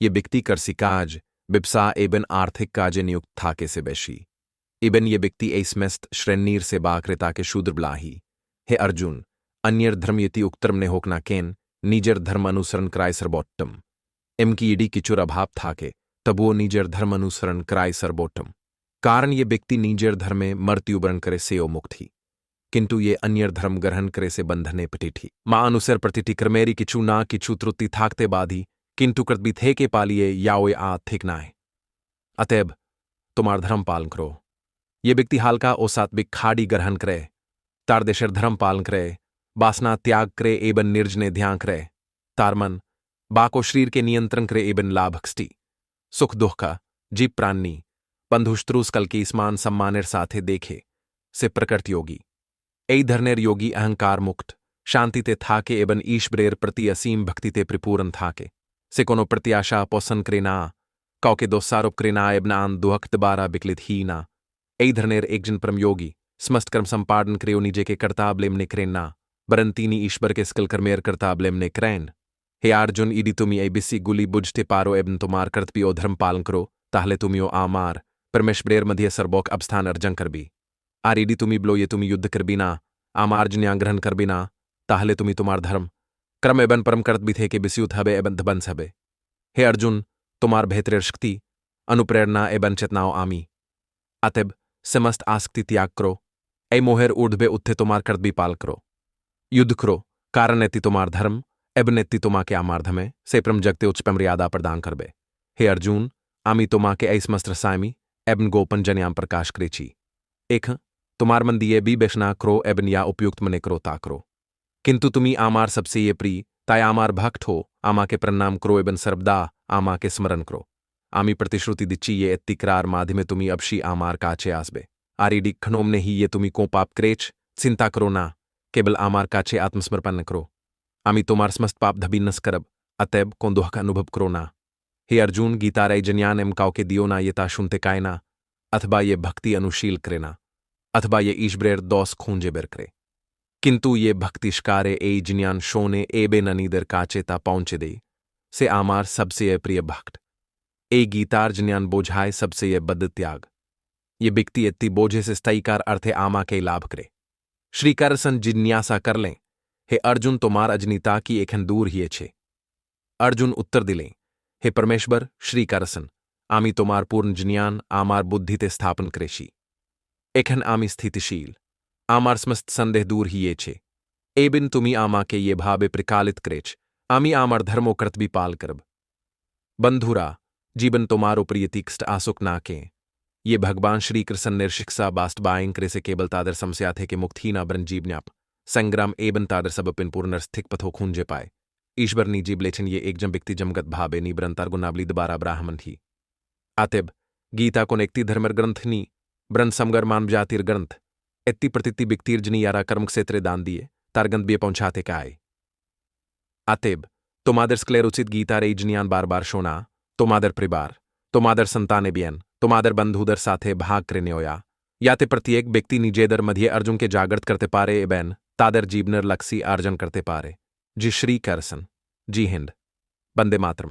ये व्यक्ति करसी काज बिप्सा एबन आर्थिक काजे नियुक्त थाके से बैशी एबन ये व्यक्ति ऐसमेस्त श्रेणीर से बाकरे ताके शूद्र ब्लाही। हे अर्जुन, अन्यर धर्म यति उक्तर्म ने होकना केन निजर धर्म अनुसरण कराय सर्वोत्तम एम की यदि किचुर अभाव थाके तब वो निजर धर्म अनुसरण कराय सर्वोत्तम कारण ये व्यक्ति निजर धर्मे मृत्युवरण करे सेओ मुक्त ही किंतु ये अन्यर धर्म ग्रहण करे से बंधने पटिठी मां अनुसर प्रतिठी क्रमेरी किचु ना किचु त्रुटि थाकते बाधी किंतु कृत भी थे के पालिए याओ आ थिक नाए अतएव तुम्हार धर्म पालन करो। ये व्यक्ति हालका ओ सात्विक खाड़ी ग्रहण करे तार देशर धर्म पालन करे वासना त्याग करे एबन निर्जने ध्यान करे तार मन बाको शरीर के नियंत्रण करे एबन लाभकष्टी सुख दुख का जीव प्राणी बंधुष्ट्रुस कल के स्मान सम्मानेर साथे देखे से प्रकृत योगी ऐ धरनेर योगी अहंकार मुक्त शांति ते थाके एबन ईश्वरेर प्रति असीम भक्ति ते परिपूर्ण थाके से कोनो प्रत्याशा पोसन क्रेना कौके दोस्सारोप क्रेना एबन आन दुहक दबारा बिकलित ही ना ऐ धरनेर एक जन परम योगी समस्त कर्म संपादन क्रियो निजे के कर्ताबलेम ने क्रेना बरंतीनी ईश्वर के स्कल कर्मेर कर्ताबलेम ने क्रैन हे अर्जुन इडी तुमी ऐ बिसी गुली बुझते पारो एबन तुमार कर्तव्यो धर्म पालन करो ताहले तुमियो आमार परमेश्वरेर मध्य सरबोक अबस्थान अर्जन करबी आर इडी तुमी ब्लो ये तुमी युद्ध करबीना आमार जन्या ग्रहण करबीना ताहले तुमी तुमार धर्म क्रम एबन परम कर्त भी थे के बिस्युत हबे एबन धबंस हबे हे अर्जुन तुमार बेहतरेर शक्ति अनुप्रेरणा एबन चेतनाओ आमी अतएब समस्त आसक्ति त्याग करो ऐ मोहेर ऊर्ध्वे उत्थे तुमार कर्त भी पाल करो युद्ध करो कारण एति तुमार धर्म एबन एति तुमा के आमार धमे से परम जगते उच्च मर्यादा प्रदान करबे हे अर्जुन आमी तुमा के ऐ समस्त रसायमी एबन गोपन जन्याम प्रकाश करेची एक तुमार मन दिए बी बेशना करो एबन या उपयुक्त मने करो ता करो किंतु तुमी आमार सबसे ये प्री ताय आमार भक्त हो आमा के प्रणाम करो एबन सर्वदा आमा के स्मरण करो आमी प्रतिश्रुति दिच्ची ये एत्तिक्रार माध्यमे तुमी अबशी आमार काचे आसबे आरीडी खनोम ने ही ये तुमी को पाप क्रेच चिंता करो ना केवल आमार काचे आत्मसमर्पण करो आमी तुमार समस्त पाप धबीनस करब अतएब को दुह का अनुभव करो ना हे अर्जुन गीता रे जन्यान एम काउ के दियो ना ये ता सुनते कायना अथवा ये भक्ति अनुशील करेना अथवा ये ईश्वरेर दोस खूंजे बेर करे किंतु ये भक्ति शिकारे ए जिन्यान शोने एबे ननीदर काचेता पहुंचे दे से आमार सबसे ये प्रिय भक्त ए गीतार जिन्यान बोझाए सबसे ये बद त्याग ये बिकती एत्ती बोझे से स्थायीकार अर्थे आमा के लाभ करे श्रीकरसन जिज्ञासा कर लें हे अर्जुन तुमार अजनीता की एखन दूर हिए छे अर्जुन उत्तर दिलें हे परमेश्वर श्रीकरसन आमी तुमार पूर्ण ज्ञान आमार बुद्धि ते स्थापन करेशी एखन आमी स्थितिशील आमार समस्त संदेह दूर हिए छे एबिन तुमी आमा के ये भावे प्रकालित करेच आमी आमार धर्मो कर्त भी पाल करब बंधुरा जीवन तुमारो प्रियतीक्ष्ट आसुक नाके ये भगवान श्रीकृष्ण निर्शिक्षा बास्तबाइन करे से केवल तादर समस्या थे कि मुक्त ही ना बरन जीवन्याप संग्राम एबन तादर सब पिन पूर्णस्थिक पथो खूंजे पाए ईश्वर नी जीव लेछन ये एक जम व्यक्ति जमगत भावे नी बरन तार गुनाबली दोबारा ब्राह्मण ही आतेब गीता को नेक्ति धर्मर ग्रंथ नी ब्रन समगर मानव जातिर ग्रंथ एत्ती प्रतिति बिकतीर जनी यारा कर्म क्षेत्रे दान दिए तारगंत बे पहुंचाते काए आतेब तुमादर स्क्लेर उचित गीता रे जनियान बार बार शोना तुमादर परिवार तुमादर संताने बियन तुमादर बंधुदर साथे भाग करने होया याते प्रत्येक व्यक्ति निजेदर मध्य अर्जुन के जागृत करते पारे एबैन तादर जीवनर लक्सी अर्जन करते पारे जी श्री करसन जी हिंद बंदे मातरम।